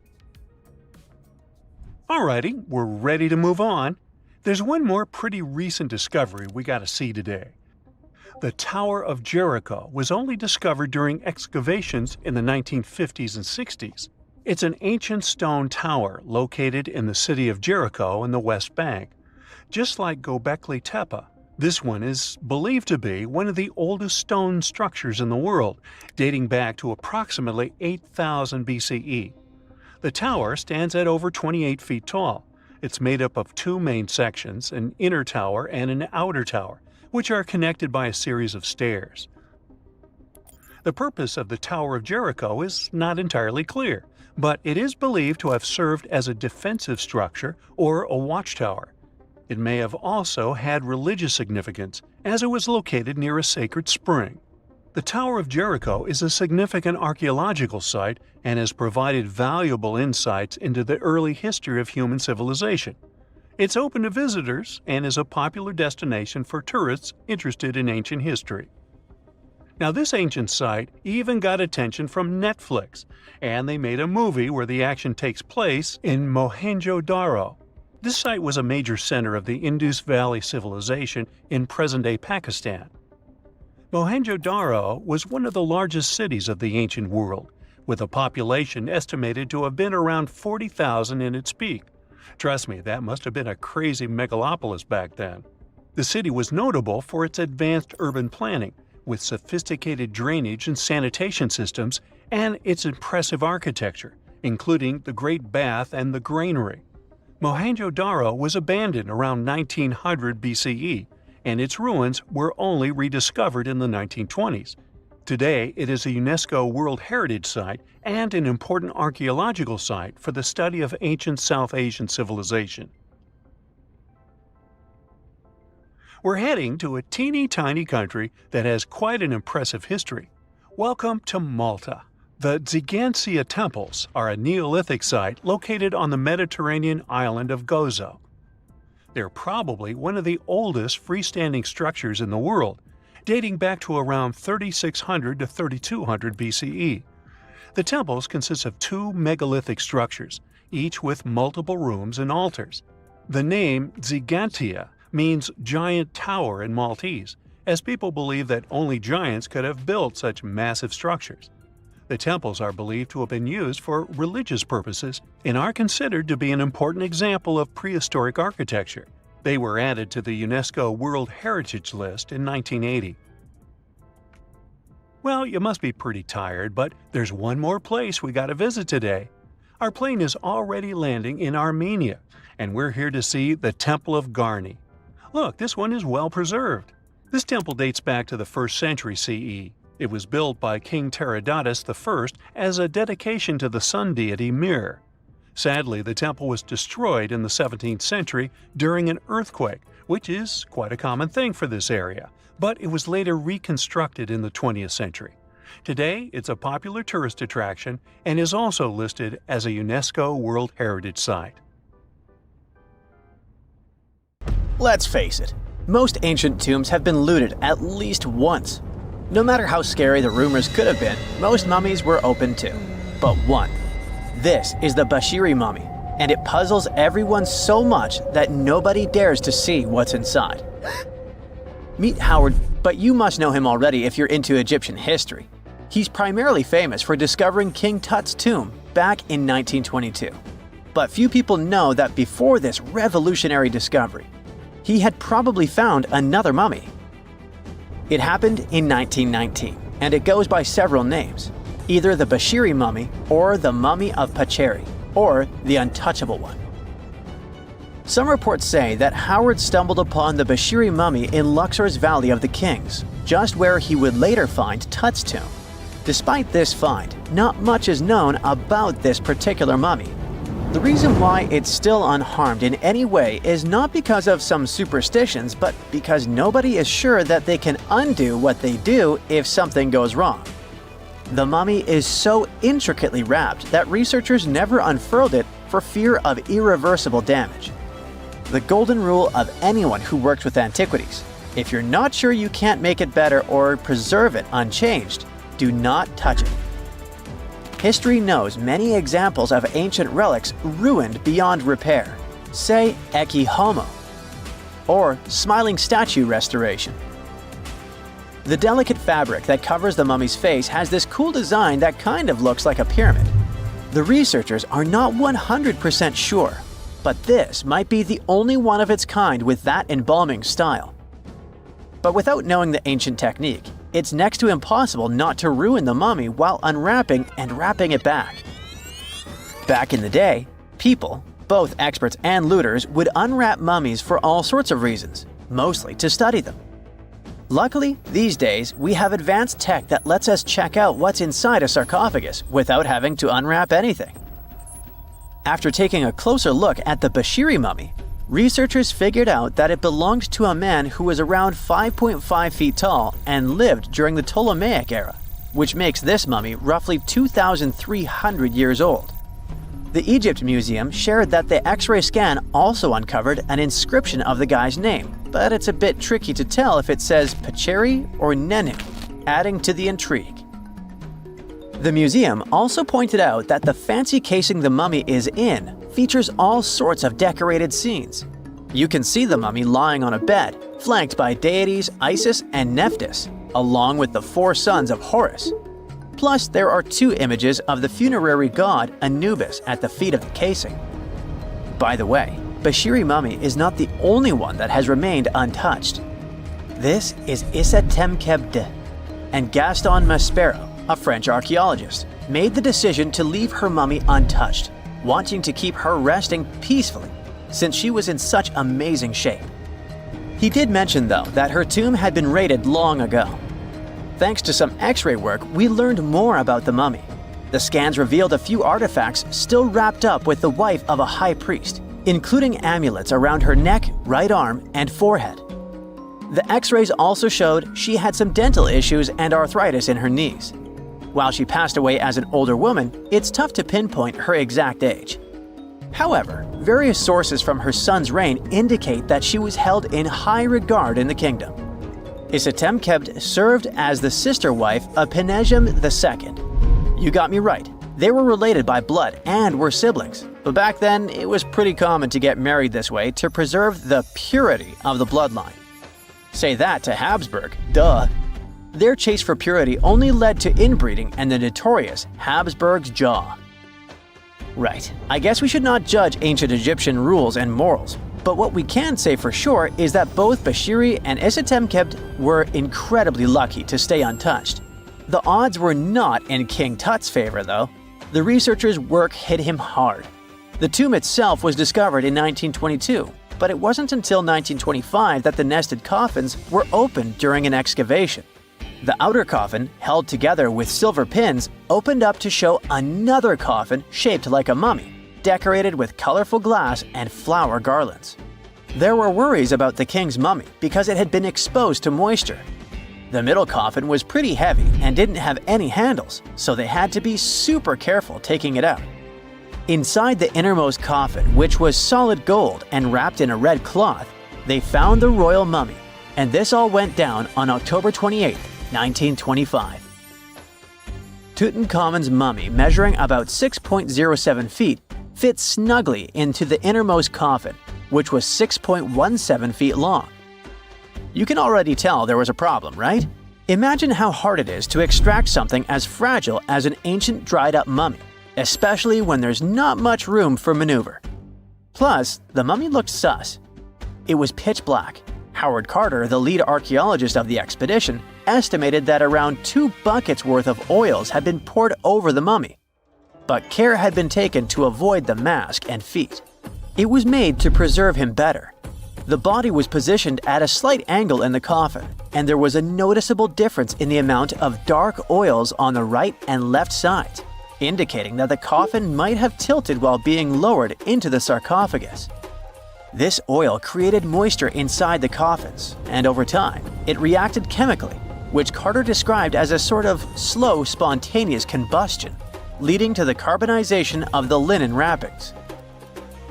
S1: Alrighty, we're ready to move on. There's one more pretty recent discovery we gotta see today. The Tower of Jericho was only discovered during excavations in the 1950s and 60s. It's an ancient stone tower located in the city of Jericho in the West Bank. Just like Göbekli Tepe, this one is believed to be one of the oldest stone structures in the world, dating back to approximately 8000 BCE. The tower stands at over 28 feet tall. It's made up of 2 main sections, an inner tower and an outer tower, which are connected by a series of stairs. The purpose of the Tower of Jericho is not entirely clear, but it is believed to have served as a defensive structure or a watchtower. It may have also had religious significance, as it was located near a sacred spring. The Tower of Jericho is a significant archaeological site and has provided valuable insights into the early history of human civilization. It's open to visitors and is a popular destination for tourists interested in ancient history. Now, this ancient site even got attention from Netflix, and they made a movie where the action takes place in Mohenjo-Daro. This site was a major center of the Indus Valley civilization in present-day Pakistan. Mohenjo-Daro was one of the largest cities of the ancient world, with a population estimated to have been around 40,000 in its peak. Trust me, that must have been a crazy megalopolis back then. The city was notable for its advanced urban planning, with sophisticated drainage and sanitation systems, and its impressive architecture, including the Great Bath and the Granary. Mohenjo-Daro was abandoned around 1900 BCE, and its ruins were only rediscovered in the 1920s. Today, it is a UNESCO World Heritage Site and an important archaeological site for the study of ancient South Asian civilization. We're heading to a teeny-tiny country that has quite an impressive history. Welcome to Malta. The Tzigantsia Temples are a Neolithic site located on the Mediterranean island of Gozo. They're probably one of the oldest freestanding structures in the world, dating back to around 3600 to 3200 BCE. The temples consist of 2 megalithic structures, each with multiple rooms and altars. The name Tsigantia means giant tower in Maltese, as people believe that only giants could have built such massive structures. The temples are believed to have been used for religious purposes and are considered to be an important example of prehistoric architecture. They were added to the UNESCO World Heritage List in 1980. Well, you must be pretty tired, but there's one more place we gotta visit today. Our plane is already landing in Armenia, and we're here to see the Temple of Garni. Look, this one is well preserved. This temple dates back to the 1st century CE. It was built by King Tiridates I as a dedication to the sun deity Mir. Sadly, the temple was destroyed in the 17th century during an earthquake, which is quite a common thing for this area, but it was later reconstructed in the 20th century. Today, it's a popular tourist attraction and is also listed as a UNESCO World Heritage Site.
S4: Let's face it, most ancient tombs have been looted at least once. No matter how scary the rumors could have been, most mummies were open too. But one. This is the Bashiri mummy, and it puzzles everyone so much that nobody dares to see what's inside. Meet Howard, but you must know him already if you're into Egyptian history. He's primarily famous for discovering King Tut's tomb back in 1922. But few people know that before this revolutionary discovery, he had probably found another mummy. It happened in 1919, and it goes by several names, either the Bashiri mummy or the Mummy of Pacheri, or the Untouchable One. Some reports say that Howard stumbled upon the Bashiri mummy in Luxor's Valley of the Kings, just where he would later find Tut's tomb. Despite this find, not much is known about this particular mummy. The reason why it's still unharmed in any way is not because of some superstitions, but because nobody is sure that they can undo what they do if something goes wrong. The mummy is so intricately wrapped that researchers never unfurled it for fear of irreversible damage. The golden rule of anyone who works with antiquities: if you're not sure you can't make it better or preserve it unchanged, do not touch it. History knows many examples of ancient relics ruined beyond repair, say Ecce Homo, or smiling statue restoration. The delicate fabric that covers the mummy's face has this cool design that kind of looks like a pyramid. The researchers are not 100% sure, but this might be the only one of its kind with that embalming style. But without knowing the ancient technique, it's next to impossible not to ruin the mummy while unwrapping and wrapping it back. Back in the day, people, both experts and looters, would unwrap mummies for all sorts of reasons, mostly to study them. Luckily, these days, we have advanced tech that lets us check out what's inside a sarcophagus without having to unwrap anything. After taking a closer look at the Bashiri mummy, researchers figured out that it belonged to a man who was around 5.5 feet tall and lived during the Ptolemaic era, which makes this mummy roughly 2,300 years old. The Egypt Museum shared that the X-ray scan also uncovered an inscription of the guy's name, but it's a bit tricky to tell if it says Pacheri or Nenu, adding to the intrigue. The museum also pointed out that the fancy casing the mummy is in features all sorts of decorated scenes. You can see the mummy lying on a bed, flanked by deities Isis and Nephthys, along with the 4 sons of Horus. Plus, there are 2 images of the funerary god Anubis at the feet of the casing. By the way, Bashiri mummy is not the only one that has remained untouched. This is Issa Temkebde, and Gaston Maspero, a French archaeologist, made the decision to leave her mummy untouched, wanting to keep her resting peacefully since she was in such amazing shape. He did mention, though, that her tomb had been raided long ago. Thanks to some X-ray work, we learned more about the mummy. The scans revealed a few artifacts still wrapped up with the wife of a high priest, including amulets around her neck, right arm, and forehead. The X-rays also showed she had some dental issues and arthritis in her knees. While she passed away as an older woman, it's tough to pinpoint her exact age. However, various sources from her son's reign indicate that she was held in high regard in the kingdom. Isitemkebd served as the sister wife of Penejam II. You got me right, they were related by blood and were siblings, but back then it was pretty common to get married this way to preserve the purity of the bloodline. Say that to Habsburg, duh. Their chase for purity only led to inbreeding and the notorious Habsburg's jaw. Right, I guess we should not judge ancient Egyptian rules and morals, but what we can say for sure is that both Bashiri and Isitemkebd were incredibly lucky to stay untouched. The odds were not in King Tut's favor, though. The researchers' work hit him hard. The tomb itself was discovered in 1922, but it wasn't until 1925 that the nested coffins were opened during an excavation. The outer coffin, held together with silver pins, opened up to show another coffin shaped like a mummy, decorated with colorful glass and flower garlands. There were worries about the king's mummy because it had been exposed to moisture. The middle coffin was pretty heavy and didn't have any handles, so they had to be super careful taking it out. Inside the innermost coffin, which was solid gold and wrapped in a red cloth, they found the royal mummy, and this all went down on October 28, 1925. Tutankhamun's mummy, measuring about 6.07 feet, fit snugly into the innermost coffin, which was 6.17 feet long. You can already tell there was a problem, right? Imagine how hard it is to extract something as fragile as an ancient dried-up mummy, especially when there's not much room for maneuver. Plus, the mummy looked sus. It was pitch black. Howard Carter, the lead archaeologist of the expedition, estimated that around 2 buckets worth of oils had been poured over the mummy. But care had been taken to avoid the mask and feet. It was made to preserve him better. The body was positioned at a slight angle in the coffin, and there was a noticeable difference in the amount of dark oils on the right and left sides, indicating that the coffin might have tilted while being lowered into the sarcophagus. This oil created moisture inside the coffins, and over time, it reacted chemically, which Carter described as a sort of slow, spontaneous combustion, leading to the carbonization of the linen wrappings.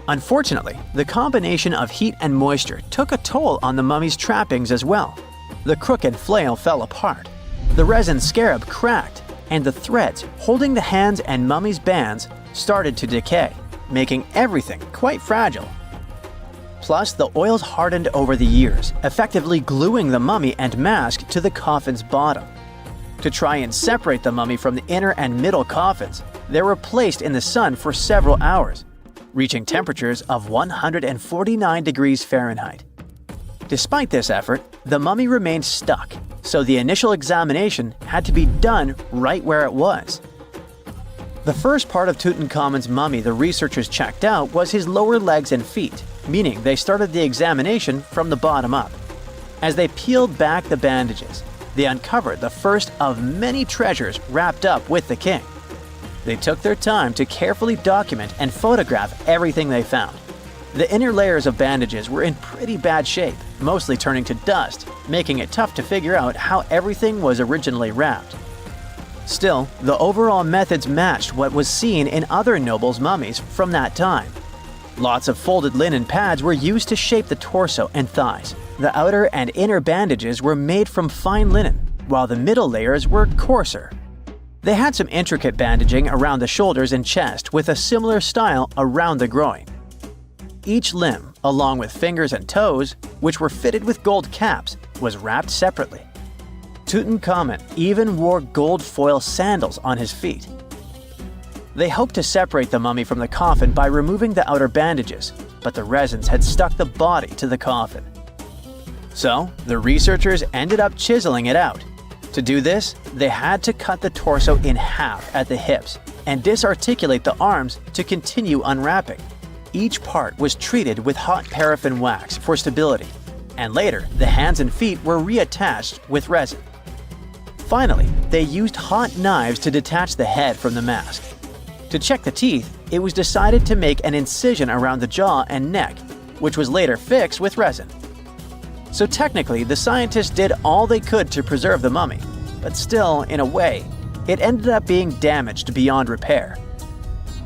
S4: Unfortunately, the combination of heat and moisture took a toll on the mummy's trappings as well. The crooked flail fell apart, the resin scarab cracked, and the threads holding the hands and mummy's bands started to decay, making everything quite fragile. Plus, the oils hardened over the years, effectively gluing the mummy and mask to the coffin's bottom. To try and separate the mummy from the inner and middle coffins, they were placed in the sun for several hours, reaching temperatures of 149 degrees Fahrenheit. Despite this effort, the mummy remained stuck, so the initial examination had to be done right where it was. The first part of Tutankhamun's mummy the researchers checked out was his lower legs and feet, meaning they started the examination from the bottom up. As they peeled back the bandages, they uncovered the first of many treasures wrapped up with the king. They took their time to carefully document and photograph everything they found. The inner layers of bandages were in pretty bad shape, mostly turning to dust, making it tough to figure out how everything was originally wrapped. Still, the overall methods matched what was seen in other nobles' mummies from that time. Lots of folded linen pads were used to shape the torso and thighs. The outer and inner bandages were made from fine linen, while the middle layers were coarser. They had some intricate bandaging around the shoulders and chest with a similar style around the groin. Each limb, along with fingers and toes, which were fitted with gold caps, was wrapped separately. Tutankhamun even wore gold foil sandals on his feet. They hoped to separate the mummy from the coffin by removing the outer bandages, but the resins had stuck the body to the coffin. So, the researchers ended up chiseling it out. To do this, they had to cut the torso in half at the hips and disarticulate the arms to continue unwrapping. Each part was treated with hot paraffin wax for stability, and later the hands and feet were reattached with resin. Finally, they used hot knives to detach the head from the mask. To check the teeth, it was decided to make an incision around the jaw and neck, which was later fixed with resin. So technically, the scientists did all they could to preserve the mummy, but still, in a way, it ended up being damaged beyond repair.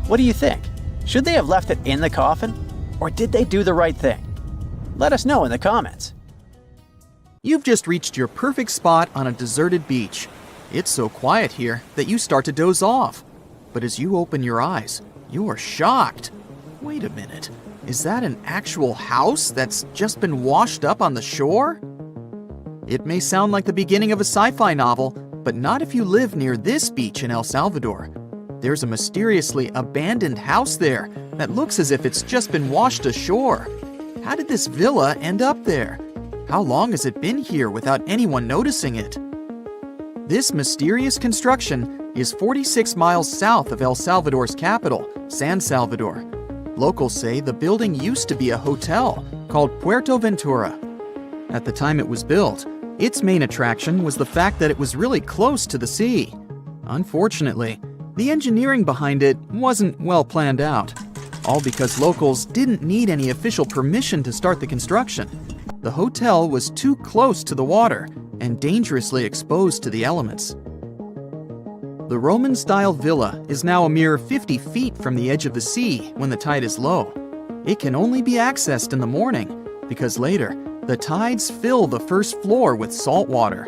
S4: What do you think? Should they have left it in the coffin? Or did they do the right thing? Let us know in the comments.
S2: You've just reached your perfect spot on a deserted beach. It's so quiet here that you start to doze off. But as you open your eyes, you are shocked. Wait a minute. Is that an actual house that's just been washed up on the shore? It may sound like the beginning of a sci-fi novel, but not if you live near this beach in El Salvador. There's a mysteriously abandoned house there that looks as if it's just been washed ashore. How did this villa end up there? How long has it been here without anyone noticing it? This mysterious construction is 46 miles south of El Salvador's capital, San Salvador. Locals say the building used to be a hotel called Puerto Ventura. At the time it was built, its main attraction was the fact that it was really close to the sea. Unfortunately, the engineering behind it wasn't well planned out, all because locals didn't need any official permission to start the construction. The hotel was too close to the water and dangerously exposed to the elements. The Roman-style villa is now a mere 50 feet from the edge of the sea when the tide is low. It can only be accessed in the morning because later, the tides fill the first floor with salt water.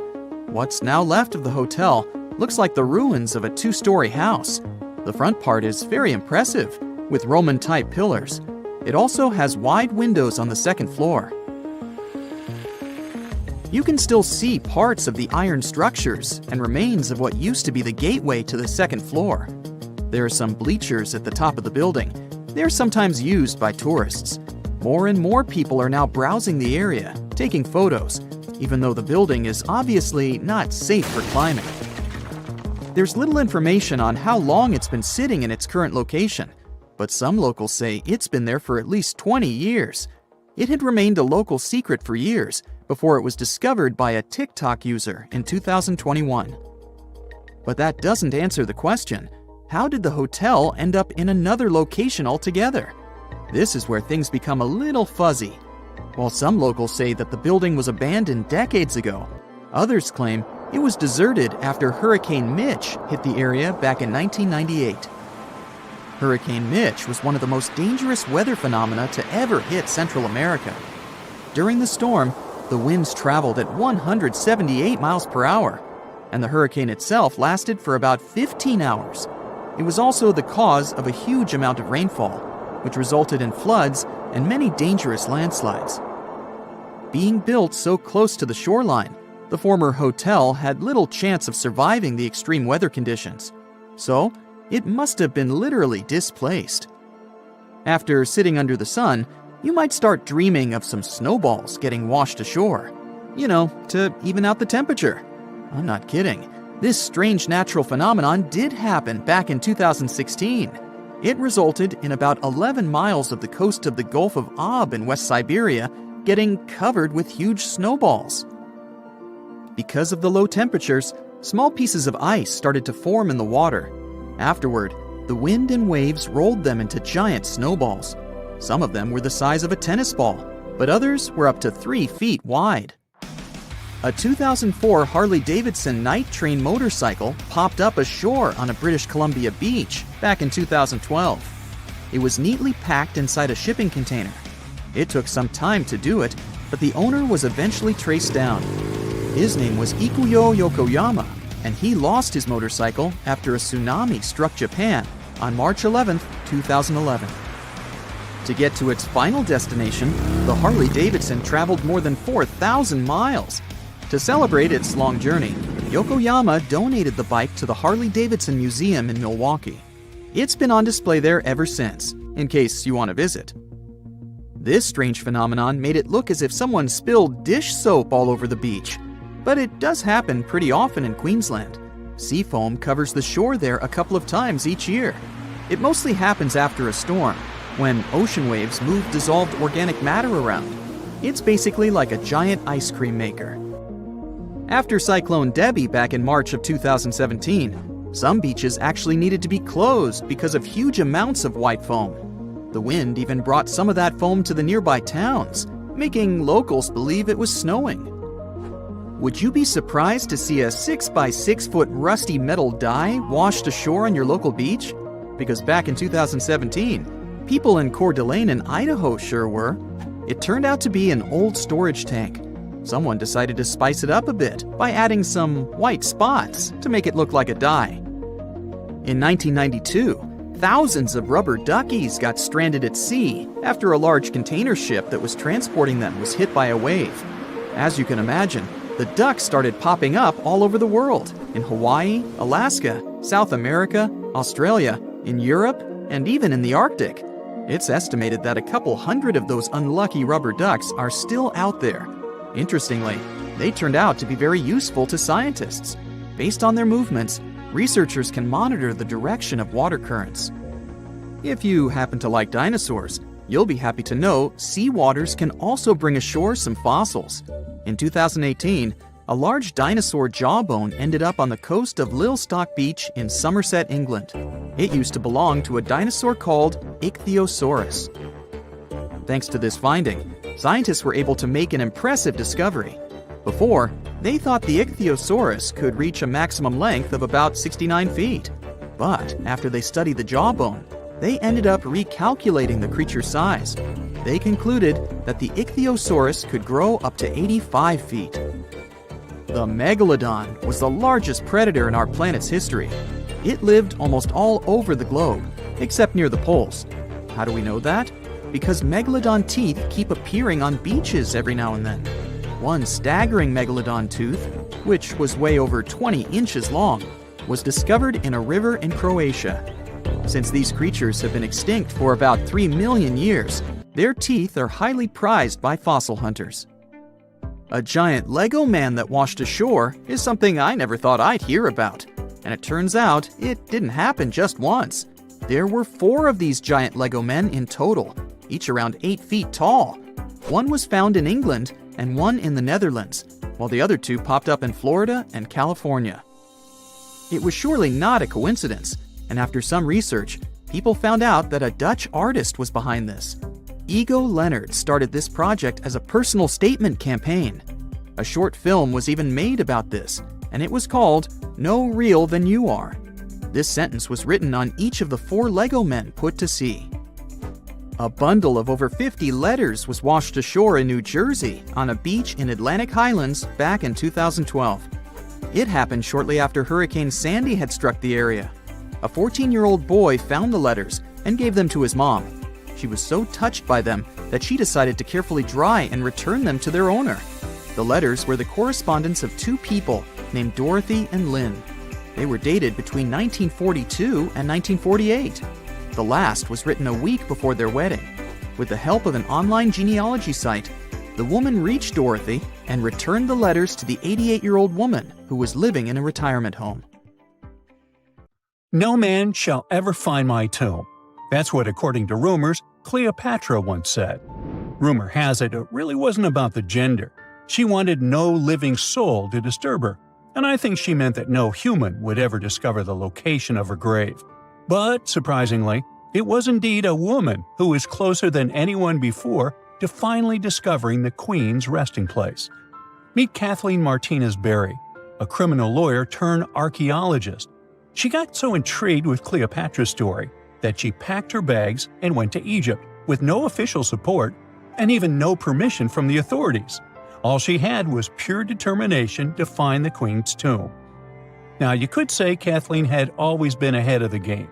S2: What's now left of the hotel looks like the ruins of a 2-story house. The front part is very impressive, with Roman-type pillars. It also has wide windows on the second floor. You can still see parts of the iron structures and remains of what used to be the gateway to the second floor. There are some bleachers at the top of the building. They're sometimes used by tourists. More and more people are now browsing the area, taking photos, even though the building is obviously not safe for climbing. There's little information on how long it's been sitting in its current location, but some locals say it's been there for at least 20 years. It had remained a local secret for years before it was discovered by a TikTok user in 2021. But that doesn't answer the question. How did the hotel end up in another location altogether? This is where things become a little fuzzy. While some locals say that the building was abandoned decades ago, others claim it was deserted after Hurricane Mitch hit the area back in 1998. Hurricane Mitch was one of the most dangerous weather phenomena to ever hit Central America. During the storm, the winds traveled at 178 miles per hour, and the hurricane itself lasted for about 15 hours. It was also the cause of a huge amount of rainfall, which resulted in floods and many dangerous landslides. Being built so close to the shoreline, the former hotel had little chance of surviving the extreme weather conditions, so it must have been literally displaced. After sitting under the sun, you might start dreaming of some snowballs getting washed ashore, to even out the temperature. I'm not kidding. This strange natural phenomenon did happen back in 2016. It resulted in about 11 miles of the coast of the Gulf of Aab in West Siberia getting covered with huge snowballs. Because of the low temperatures, small pieces of ice started to form in the water. Afterward, the wind and waves rolled them into giant snowballs. Some of them were the size of a tennis ball, but others were up to 3 feet wide. A 2004 Harley-Davidson night train motorcycle popped up ashore on a British Columbia beach back in 2012. It was neatly packed inside a shipping container. It took some time to do it, but the owner was eventually traced down. His name was Ikuyo Yokoyama, and he lost his motorcycle after a tsunami struck Japan on March 11, 2011. To get to its final destination, the Harley-Davidson traveled more than 4,000 miles. To celebrate its long journey, Yokoyama donated the bike to the Harley-Davidson Museum in Milwaukee. It's been on display there ever since, in case you want to visit. This strange phenomenon made it look as if someone spilled dish soap all over the beach. But it does happen pretty often in Queensland. Sea foam covers the shore there a couple of times each year. It mostly happens after a storm, when ocean waves move dissolved organic matter around. It's basically like a giant ice cream maker. After Cyclone Debbie back in March of 2017, some beaches actually needed to be closed because of huge amounts of white foam. The wind even brought some of that foam to the nearby towns, making locals believe it was snowing. Would you be surprised to see a 6x6 foot rusty metal die washed ashore on your local beach? Because back in 2017, people in Coeur d'Alene in Idaho sure were. It turned out to be an old storage tank. Someone decided to spice it up a bit by adding some white spots to make it look like a die. In 1992, thousands of rubber duckies got stranded at sea after a large container ship that was transporting them was hit by a wave. As you can imagine, the ducks started popping up all over the world, in Hawaii, Alaska, South America, Australia, in Europe, and even in the Arctic. It's estimated that a couple hundred of those unlucky rubber ducks are still out there. Interestingly, they turned out to be very useful to scientists. Based on their movements, researchers can monitor the direction of water currents. If you happen to like dinosaurs, you'll be happy to know sea waters can also bring ashore some fossils. In 2018, a large dinosaur jawbone ended up on the coast of Lilstock Beach in Somerset, England. It used to belong to a dinosaur called Ichthyosaurus. Thanks to this finding, scientists were able to make an impressive discovery. Before, they thought the Ichthyosaurus could reach a maximum length of about 69 feet. But after they studied the jawbone, they ended up recalculating the creature's size. They concluded that the Ichthyosaurus could grow up to 85 feet. The megalodon was the largest predator in our planet's history. It lived almost all over the globe, except near the poles. How do we know that? Because megalodon teeth keep appearing on beaches every now and then. One staggering megalodon tooth, which was way over 20 inches long, was discovered in a river in Croatia. Since these creatures have been extinct for about 3 million years, their teeth are highly prized by fossil hunters. A giant Lego man that washed ashore is something I never thought I'd hear about. And it turns out it didn't happen just once. There were 4 of these giant Lego men in total, each around 8 feet tall. One was found in England and one in the Netherlands, while the other 2 popped up in Florida and California. It was surely not a coincidence, and after some research, people found out that a Dutch artist was behind this. Ego Leonard started this project as a personal statement campaign. A short film was even made about this, and it was called No Real Than You Are. This sentence was written on each of the 4 Lego men put to sea. A bundle of over 50 letters was washed ashore in New Jersey on a beach in Atlantic Highlands back in 2012. It happened shortly after Hurricane Sandy had struck the area. A 14-year-old boy found the letters and gave them to his mom. She was so touched by them that she decided to carefully dry and return them to their owner. The letters were the correspondence of 2 people named Dorothy and Lynn. They were dated between 1942 and 1948. The last was written a week before their wedding. With the help of an online genealogy site, the woman reached Dorothy and returned the letters to the 88-year-old woman who was living in a retirement home.
S1: No man shall ever find my tomb. That's what, according to rumors, Cleopatra once said. Rumor has it really wasn't about the gender. She wanted no living soul to disturb her, and I think she meant that no human would ever discover the location of her grave. But, surprisingly, it was indeed a woman who was closer than anyone before to finally discovering the Queen's resting place. Meet Kathleen Martinez Berry, a criminal lawyer turned archaeologist. She got so intrigued with Cleopatra's story that she packed her bags and went to Egypt with no official support and even no permission from the authorities. All she had was pure determination to find the Queen's tomb. Now, you could say Kathleen had always been ahead of the game.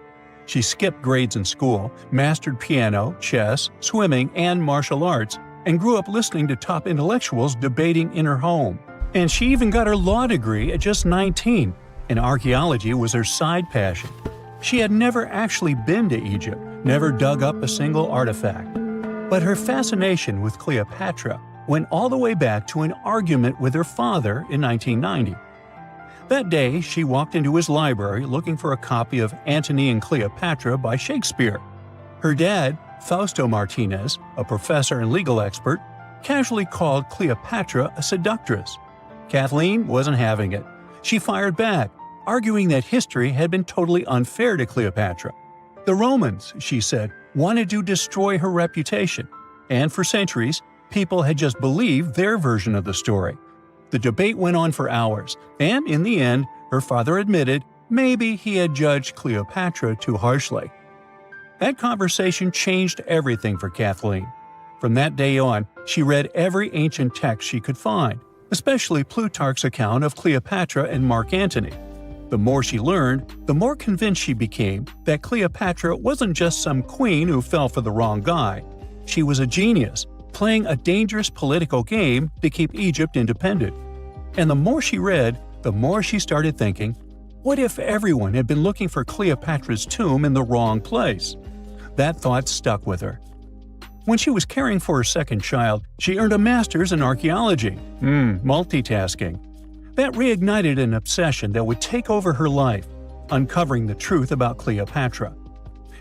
S1: She skipped grades in school, mastered piano, chess, swimming, and martial arts, and grew up listening to top intellectuals debating in her home. And she even got her law degree at just 19, and archaeology was her side passion. She had never actually been to Egypt, never dug up a single artifact. But her fascination with Cleopatra went all the way back to an argument with her father in 1990. That day, she walked into his library looking for a copy of Antony and Cleopatra by Shakespeare. Her dad, Fausto Martinez, a professor and legal expert, casually called Cleopatra a seductress. Kathleen wasn't having it. She fired back, arguing that history had been totally unfair to Cleopatra. The Romans, she said, wanted to destroy her reputation, and for centuries, people had just believed their version of the story. The debate went on for hours, and in the end, her father admitted maybe he had judged Cleopatra too harshly. That conversation changed everything for Kathleen. From that day on, she read every ancient text she could find, especially Plutarch's account of Cleopatra and Mark Antony. The more she learned, the more convinced she became that Cleopatra wasn't just some queen who fell for the wrong guy. She was a genius, playing a dangerous political game to keep Egypt independent. And the more she read, the more she started thinking, what if everyone had been looking for Cleopatra's tomb in the wrong place? That thought stuck with her. When she was caring for her second child, she earned a master's in archaeology. Multitasking. That reignited an obsession that would take over her life, uncovering the truth about Cleopatra.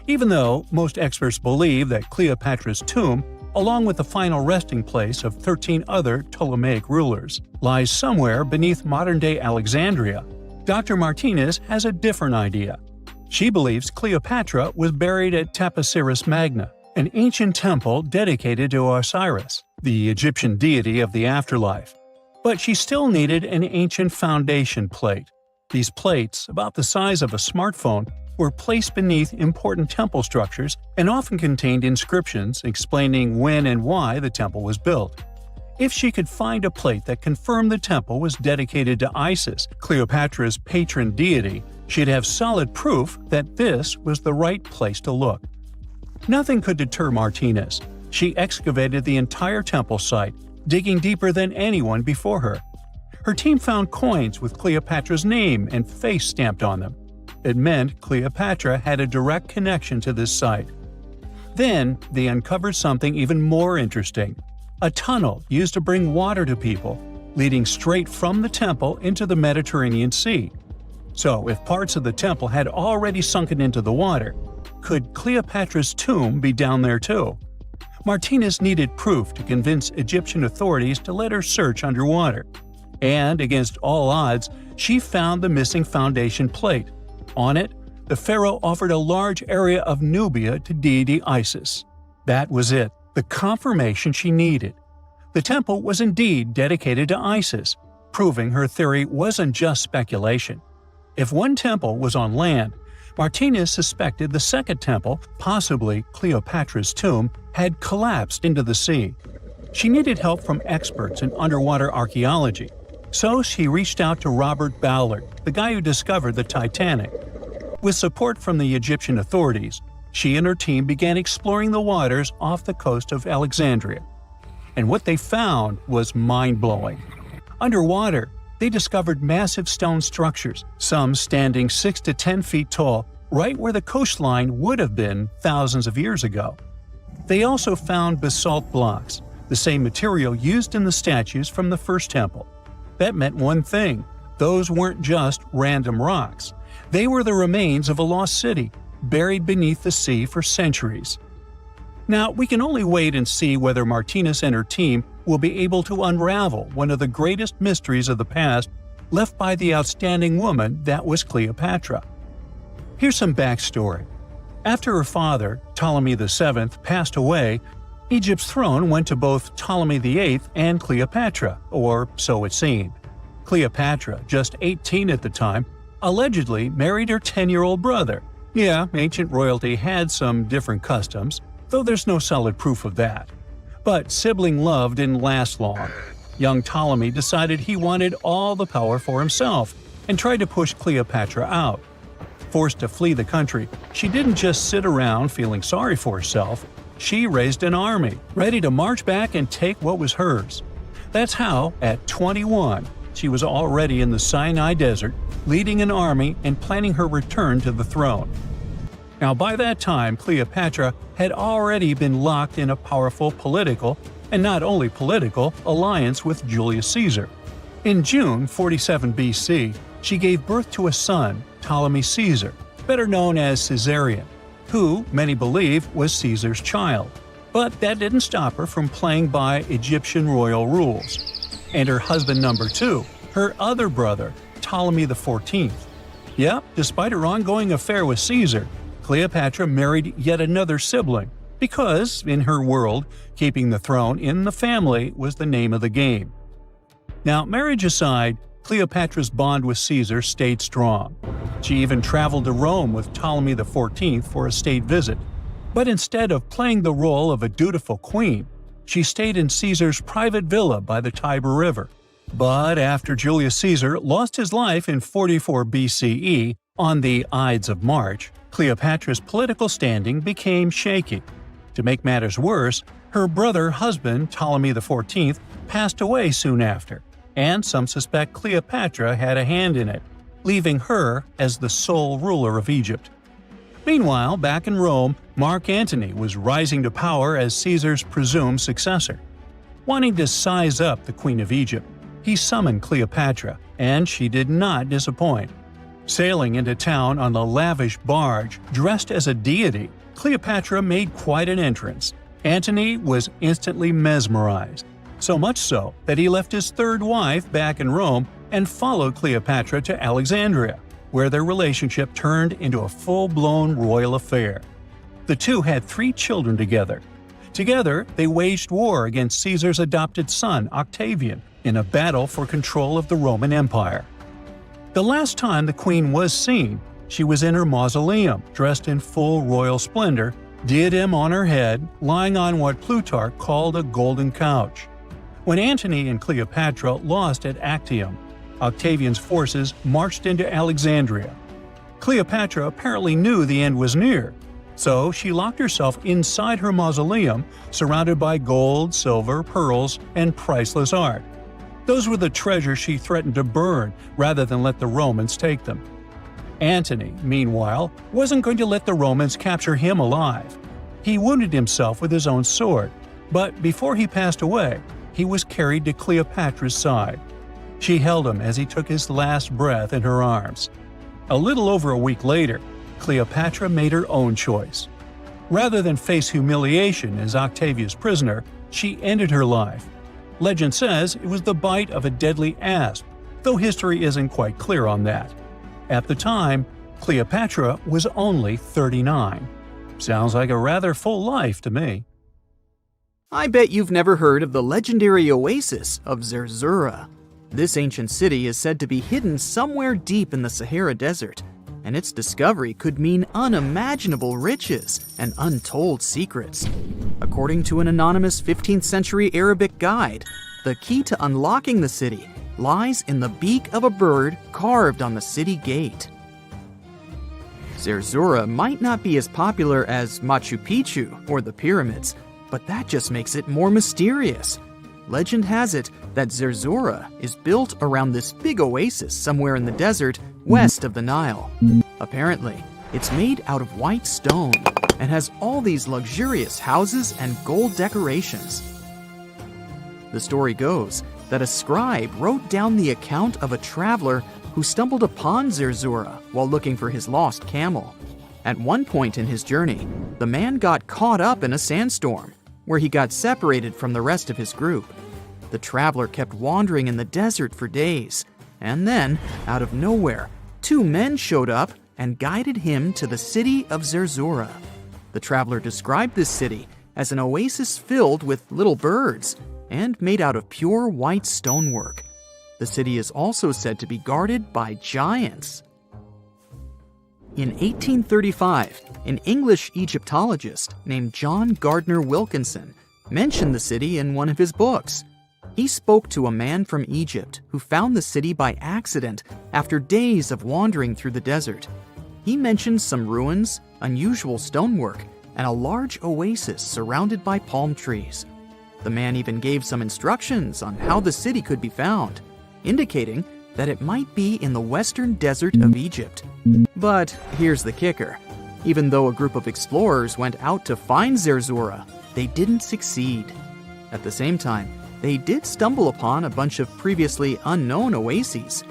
S1: Even though most experts believe that Cleopatra's tomb, along with the final resting place of 13 other Ptolemaic rulers, lies somewhere beneath modern-day Alexandria, Dr. Martinez has a different idea. She believes Cleopatra was buried at Taposiris Magna, an ancient temple dedicated to Osiris, the Egyptian deity of the afterlife. But she still needed an ancient foundation plate. These plates, about the size of a smartphone, were placed beneath important temple structures and often contained inscriptions explaining when and why the temple was built. If she could find a plate that confirmed the temple was dedicated to Isis, Cleopatra's patron deity, she'd have solid proof that this was the right place to look. Nothing could deter Martinez. She excavated the entire temple site, digging deeper than anyone before her. Her team found coins with Cleopatra's name and face stamped on them. It meant Cleopatra had a direct connection to this site. Then, they uncovered something even more interesting. A tunnel used to bring water to people, leading straight from the temple into the Mediterranean Sea. So, if parts of the temple had already sunken into the water, could Cleopatra's tomb be down there too? Martinez needed proof to convince Egyptian authorities to let her search underwater. And, against all odds, she found the missing foundation plate. On it, the pharaoh offered a large area of Nubia to deity Isis. That was it, the confirmation she needed. The temple was indeed dedicated to Isis, proving her theory wasn't just speculation. If one temple was on land, Martinez suspected the second temple, possibly Cleopatra's tomb, had collapsed into the sea. She needed help from experts in underwater archaeology, so she reached out to Robert Ballard, the guy who discovered the Titanic. With support from the Egyptian authorities, she and her team began exploring the waters off the coast of Alexandria. And what they found was mind-blowing. Underwater, they discovered massive stone structures, some standing 6 to 10 feet tall, right where the coastline would have been thousands of years ago. They also found basalt blocks, the same material used in the statues from the first temple. That meant one thing: those weren't just random rocks. They were the remains of a lost city, buried beneath the sea for centuries. Now, we can only wait and see whether Martinez and her team will be able to unravel one of the greatest mysteries of the past left by the outstanding woman that was Cleopatra. Here's some backstory. After her father, Ptolemy VII, passed away, Egypt's throne went to both Ptolemy VIII and Cleopatra, or so it seemed. Cleopatra, just 18 at the time, allegedly married her 10-year-old brother. Yeah, ancient royalty had some different customs, though there's no solid proof of that. But sibling love didn't last long. Young Ptolemy decided he wanted all the power for himself and tried to push Cleopatra out. Forced to flee the country, she didn't just sit around feeling sorry for herself. She raised an army, ready to march back and take what was hers. That's how, at 21, she was already in the Sinai Desert, leading an army and planning her return to the throne. Now, by that time, Cleopatra had already been locked in a powerful political, and not only political, alliance with Julius Caesar. In June 47 BC, she gave birth to a son, Ptolemy Caesar, better known as Caesarion, who, many believe, was Caesar's child. But that didn't stop her from playing by Egyptian royal rules. And her husband number 2, her other brother, Ptolemy XIV. Yep, despite her ongoing affair with Caesar, Cleopatra married yet another sibling, because, in her world, keeping the throne in the family was the name of the game. Now, marriage aside, Cleopatra's bond with Caesar stayed strong. She even traveled to Rome with Ptolemy XIV for a state visit. But instead of playing the role of a dutiful queen, she stayed in Caesar's private villa by the Tiber River. But after Julius Caesar lost his life in 44 BCE on the Ides of March, Cleopatra's political standing became shaky. To make matters worse, her brother-husband Ptolemy XIV passed away soon after, and some suspect Cleopatra had a hand in it, leaving her as the sole ruler of Egypt. Meanwhile, back in Rome, Mark Antony was rising to power as Caesar's presumed successor. Wanting to size up the Queen of Egypt, he summoned Cleopatra, and she did not disappoint. Sailing into town on a lavish barge dressed as a deity, Cleopatra made quite an entrance. Antony was instantly mesmerized, so much so that he left his third wife back in Rome and followed Cleopatra to Alexandria, where their relationship turned into a full-blown royal affair. The two had 3 children together. Together, they waged war against Caesar's adopted son, Octavian, in a battle for control of the Roman Empire. The last time the queen was seen, she was in her mausoleum, dressed in full royal splendor, diadem on her head, lying on what Plutarch called a golden couch. When Antony and Cleopatra lost at Actium, Octavian's forces marched into Alexandria. Cleopatra apparently knew the end was near, so she locked herself inside her mausoleum, surrounded by gold, silver, pearls, and priceless art. Those were the treasures she threatened to burn rather than let the Romans take them. Antony, meanwhile, wasn't going to let the Romans capture him alive. He wounded himself with his own sword, but before he passed away, he was carried to Cleopatra's side. She held him as he took his last breath in her arms. A little over a week later, Cleopatra made her own choice. Rather than face humiliation as Octavia's prisoner, she ended her life. Legend says it was the bite of a deadly asp, though history isn't quite clear on that. At the time, Cleopatra was only 39. Sounds like a rather full life to me.
S2: I bet you've never heard of the legendary oasis of Zerzura. This ancient city is said to be hidden somewhere deep in the Sahara Desert, and its discovery could mean unimaginable riches and untold secrets. According to an anonymous 15th century Arabic guide, the key to unlocking the city lies in the beak of a bird carved on the city gate. Zerzura might not be as popular as Machu Picchu or the pyramids, but that just makes it more mysterious. Legend has it that Zerzura is built around this big oasis somewhere in the desert west of the Nile. Apparently, it's made out of white stone and has all these luxurious houses and gold decorations. The story goes that a scribe wrote down the account of a traveler who stumbled upon Zerzura while looking for his lost camel. At one point in his journey, the man got caught up in a sandstorm, where he got separated from the rest of his group. The traveler kept wandering in the desert for days, and then, out of nowhere, two men showed up and guided him to the city of Zerzura. The traveler described this city as an oasis filled with little birds and made out of pure white stonework. The city is also said to be guarded by giants. In 1835, an English Egyptologist named John Gardner Wilkinson mentioned the city in one of his books. He spoke to a man from Egypt who found the city by accident after days of wandering through the desert. He mentioned some ruins, unusual stonework, and a large oasis surrounded by palm trees. The man even gave some instructions on how the city could be found, indicating that it might be in the western desert of Egypt. But here's the kicker. Even though a group of explorers went out to find Zerzura, they didn't succeed. At the same time, they did stumble upon a bunch of previously unknown oases.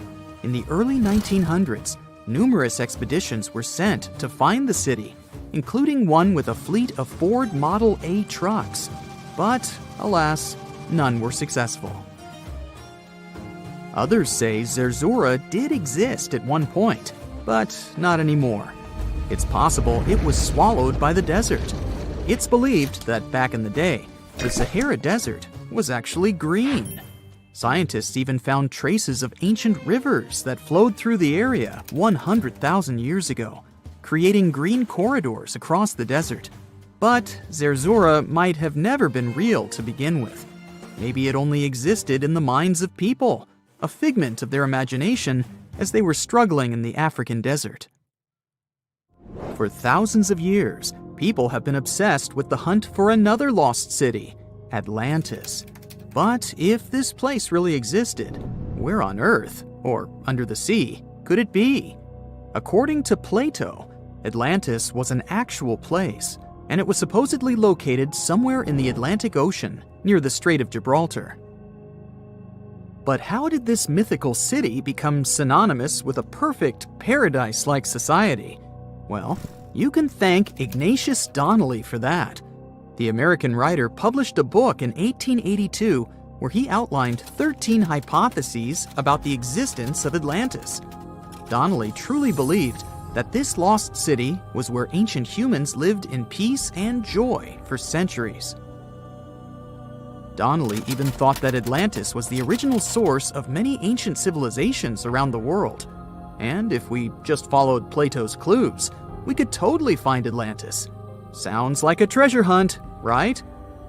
S2: In the early 1900s, numerous expeditions were sent to find the city, including one with a fleet of Ford Model A trucks. But, alas, none were successful. Others say Zerzura did exist at one point, but not anymore. It's possible it was swallowed by the desert. It's believed that back in the day, the Sahara Desert was actually green. Scientists even found traces of ancient rivers that flowed through the area 100,000 years ago, creating green corridors across the desert. But Zerzura might have never been real to begin with. Maybe it only existed in the minds of people, a figment of their imagination as they were struggling in the African desert. For thousands of years, people have been obsessed with the hunt for another lost city, Atlantis. But if this place really existed, where on Earth, or under the sea, could it be? According to Plato, Atlantis was an actual place, and it was supposedly located somewhere in the Atlantic Ocean, near the Strait of Gibraltar. But how did this mythical city become synonymous with a perfect paradise-like society? Well, you can thank Ignatius Donnelly for that. The American writer published a book in 1882 where he outlined 13 hypotheses about the existence of Atlantis. Donnelly truly believed that this lost city was where ancient humans lived in peace and joy for centuries. Donnelly even thought that Atlantis was the original source of many ancient civilizations around the world. And if we just followed Plato's clues, we could totally find Atlantis. Sounds like a treasure hunt, right?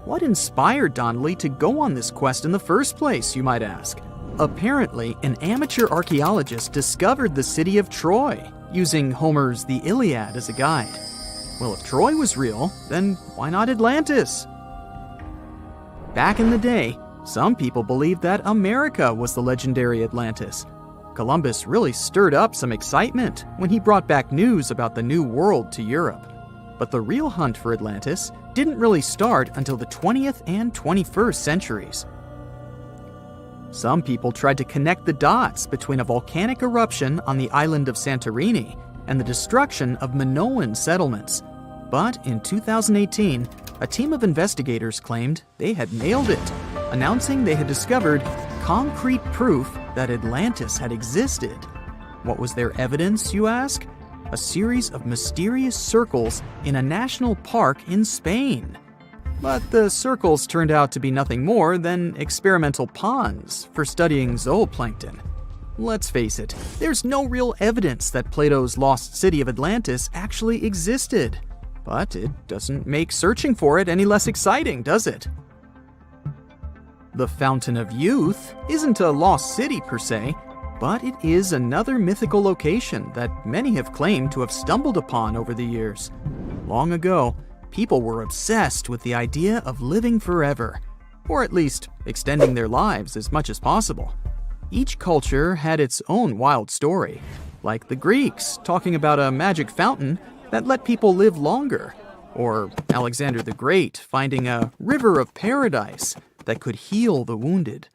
S2: What inspired Donnelly to go on this quest in the first place, you might ask? Apparently, an amateur archaeologist discovered the city of Troy, using Homer's The Iliad as a guide. Well, if Troy was real, then why not Atlantis? Back in the day, some people believed that America was the legendary Atlantis. Columbus really stirred up some excitement when he brought back news about the New World to Europe. But the real hunt for Atlantis didn't really start until the 20th and 21st centuries. Some people tried to connect the dots between a volcanic eruption on the island of Santorini and the destruction of Minoan settlements. But in 2018, a team of investigators claimed they had nailed it, announcing they had discovered concrete proof that Atlantis had existed. What was their evidence, you ask? A series of mysterious circles in a national park in Spain. But the circles turned out to be nothing more than experimental ponds for studying zooplankton. Let's face it, there's no real evidence that Plato's lost city of Atlantis actually existed. But it doesn't make searching for it any less exciting, does it? The Fountain of Youth isn't a lost city per se, but it is another mythical location that many have claimed to have stumbled upon over the years. Long ago, people were obsessed with the idea of living forever, or at least extending their lives as much as possible. Each culture had its own wild story, like the Greeks talking about a magic fountain that let people live longer, or Alexander the Great finding a river of paradise that could heal the wounded.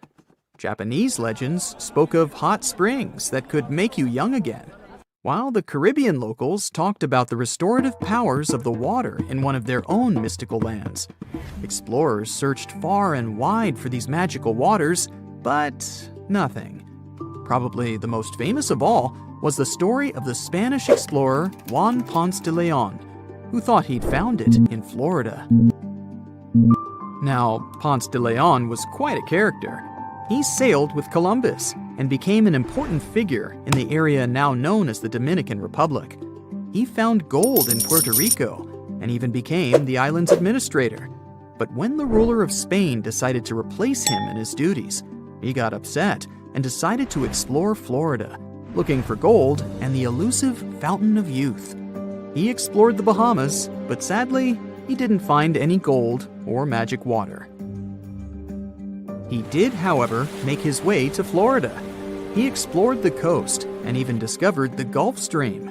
S2: Japanese legends spoke of hot springs that could make you young again, while the Caribbean locals talked about the restorative powers of the water in one of their own mystical lands. Explorers searched far and wide for these magical waters, but nothing. Probably the most famous of all was the story of the Spanish explorer Juan Ponce de Leon, who thought he'd found it in Florida. Now, Ponce de Leon was quite a character. He sailed with Columbus and became an important figure in the area now known as the Dominican Republic. He found gold in Puerto Rico and even became the island's administrator. But when the ruler of Spain decided to replace him in his duties, he got upset and decided to explore Florida, looking for gold and the elusive Fountain of Youth. He explored the Bahamas, but sadly, he didn't find any gold or magic water. He did, however, make his way to Florida. He explored the coast and even discovered the Gulf Stream.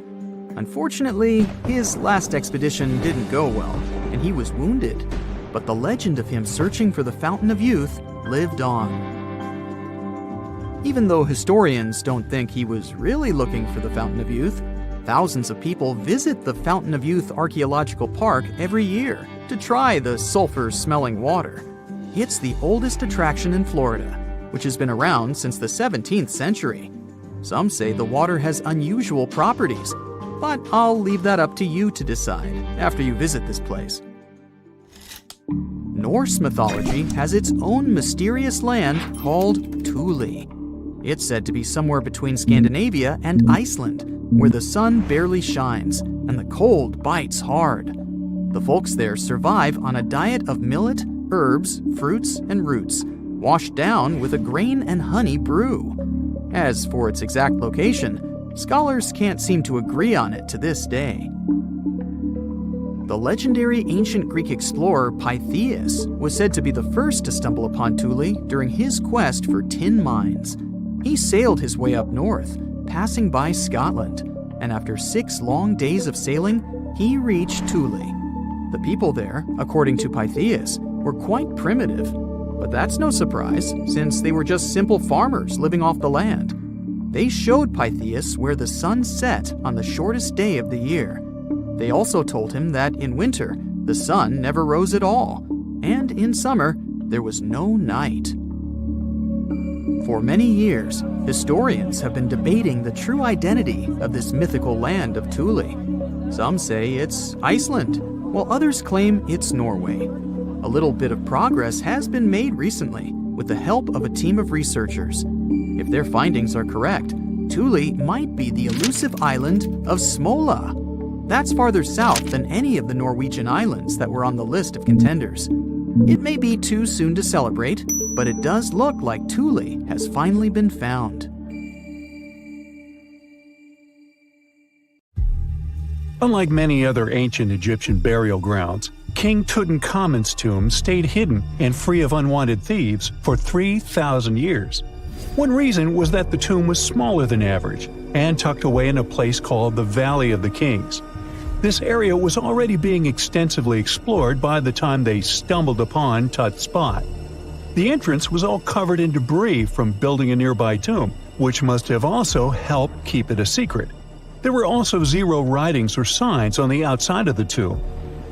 S2: Unfortunately, his last expedition didn't go well, and he was wounded. But the legend of him searching for the Fountain of Youth lived on. Even though historians don't think he was really looking for the Fountain of Youth, thousands of people visit the Fountain of Youth Archaeological Park every year to try the sulfur-smelling water. It's the oldest attraction in Florida, which has been around since the 17th century. Some say the water has unusual properties, but I'll leave that up to you to decide after you visit this place. Norse mythology has its own mysterious land called Thule. It's said to be somewhere between Scandinavia and Iceland, where the sun barely shines and the cold bites hard. The folks there survive on a diet of millet, herbs, fruits, and roots, washed down with a grain and honey brew. As for its exact location, scholars can't seem to agree on it to this day. The legendary ancient Greek explorer Pytheas was said to be the first to stumble upon Thule during his quest for tin mines. He sailed his way up north, passing by Scotland, and after 6 long days of sailing, he reached Thule. The people there, according to Pytheas, were quite primitive, but that's no surprise since they were just simple farmers living off the land. They showed Pytheas where the sun set on the shortest day of the year. They also told him that in winter, the sun never rose at all, and in summer, there was no night. For many years, historians have been debating the true identity of this mythical land of Thule. Some say it's Iceland, while others claim it's Norway. A little bit of progress has been made recently with the help of a team of researchers. If their findings are correct, Thule might be the elusive island of Smola. That's farther south than any of the Norwegian islands that were on the list of contenders. It may be too soon to celebrate, but it does look like Thule has finally been found.
S1: Unlike many other ancient Egyptian burial grounds, King Tutankhamun's tomb stayed hidden and free of unwanted thieves for 3,000 years. One reason was that the tomb was smaller than average and tucked away in a place called the Valley of the Kings. This area was already being extensively explored by the time they stumbled upon Tut's spot. The entrance was all covered in debris from building a nearby tomb, which must have also helped keep it a secret. There were also zero writings or signs on the outside of the tomb.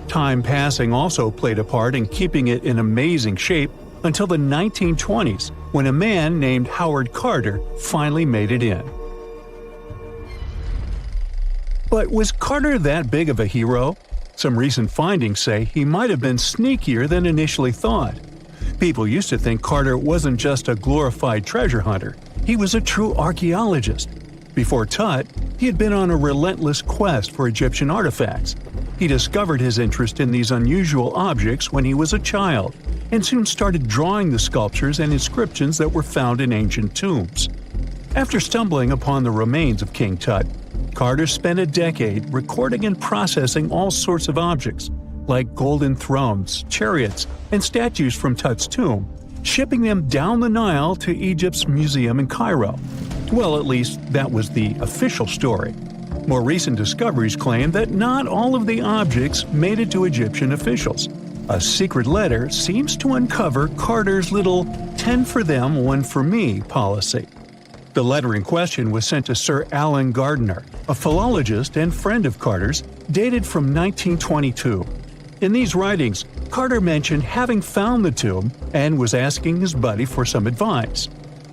S1: Time passing also played a part in keeping it in amazing shape until the 1920s, when a man named Howard Carter finally made it in. But was Carter that big of a hero? Some recent findings say he might have been sneakier than initially thought. People used to think Carter wasn't just a glorified treasure hunter, he was a true archaeologist. Before Tut, he had been on a relentless quest for Egyptian artifacts. He discovered his interest in these unusual objects when he was a child, and soon started drawing the sculptures and inscriptions that were found in ancient tombs. After stumbling upon the remains of King Tut, Carter spent a decade recording and processing all sorts of objects, like golden thrones, chariots, and statues from Tut's tomb, shipping them down the Nile to Egypt's museum in Cairo. Well, at least that was the official story. More recent discoveries claim that not all of the objects made it to Egyptian officials. A secret letter seems to uncover Carter's little 10 for them, 1 for me policy. The letter in question was sent to Sir Alan Gardiner, a philologist and friend of Carter's, dated from 1922. In these writings, Carter mentioned having found the tomb and was asking his buddy for some advice.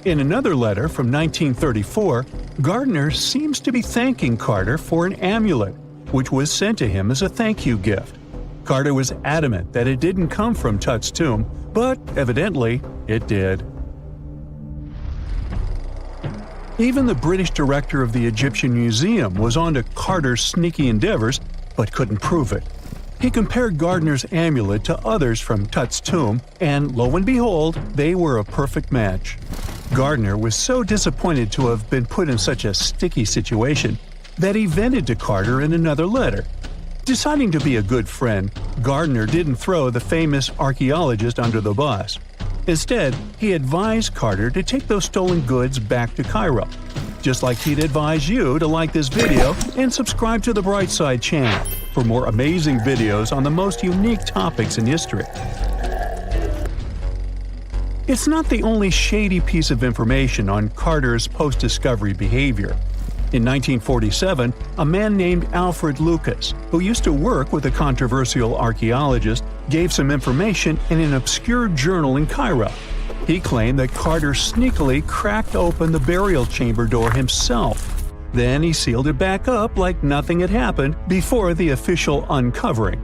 S1: In another letter from 1934, Gardiner seems to be thanking Carter for an amulet, which was sent to him as a thank you gift. Carter was adamant that it didn't come from Tut's tomb, but evidently it did. Even the British director of the Egyptian Museum was onto Carter's sneaky endeavors, but couldn't prove it. He compared Gardiner's amulet to others from Tut's tomb, and lo and behold, they were a perfect match. Gardiner was so disappointed to have been put in such a sticky situation that he vented to Carter in another letter. Deciding to be a good friend, Gardiner didn't throw the famous archaeologist under the bus. Instead, he advised Carter to take those stolen goods back to Cairo, just like he'd advise you to like this video and subscribe to the Brightside channel for more amazing videos on the most unique topics in history. It's not the only shady piece of information on Carter's post-discovery behavior. In 1947, a man named Alfred Lucas, who used to work with a controversial archaeologist, gave some information in an obscure journal in Cairo. He claimed that Carter sneakily cracked open the burial chamber door himself. Then he sealed it back up like nothing had happened before the official uncovering.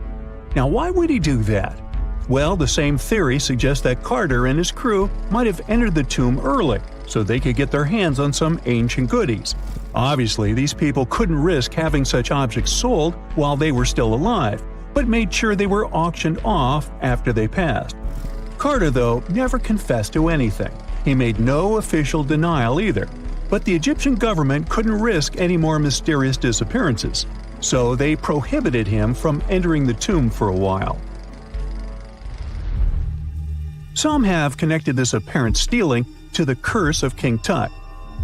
S1: Now, why would he do that? Well, the same theory suggests that Carter and his crew might have entered the tomb early so they could get their hands on some ancient goodies. Obviously, these people couldn't risk having such objects sold while they were still alive, but made sure they were auctioned off after they passed. Carter, though, never confessed to anything. He made no official denial either, but the Egyptian government couldn't risk any more mysterious disappearances, so they prohibited him from entering the tomb for a while. Some have connected this apparent stealing to the curse of King Tut.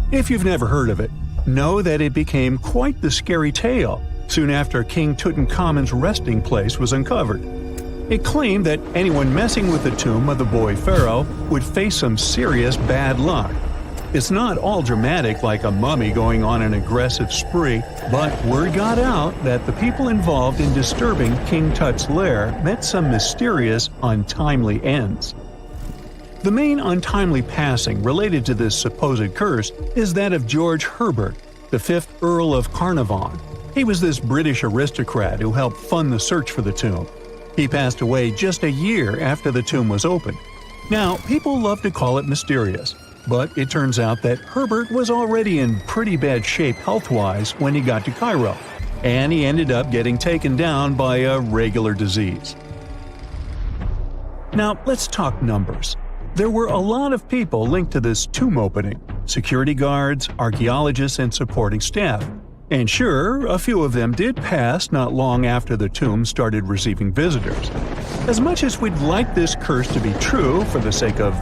S1: If you've never heard of it, know that it became quite the scary tale soon after King Tutankhamun's resting place was uncovered. It claimed that anyone messing with the tomb of the boy pharaoh would face some serious bad luck. It's not all dramatic like a mummy going on an aggressive spree, but word got out that the people involved in disturbing King Tut's lair met some mysterious, untimely ends. The main untimely passing related to this supposed curse is that of George Herbert, the 5th Earl of Carnarvon. He was this British aristocrat who helped fund the search for the tomb. He passed away just a year after the tomb was opened. Now, people love to call it mysterious, but it turns out that Herbert was already in pretty bad shape health-wise when he got to Cairo, and he ended up getting taken down by a regular disease. Now, let's talk numbers. There were a lot of people linked to this tomb opening: security guards, archaeologists, and supporting staff. And sure, a few of them did pass not long after the tomb started receiving visitors. As much as we'd like this curse to be true for the sake of,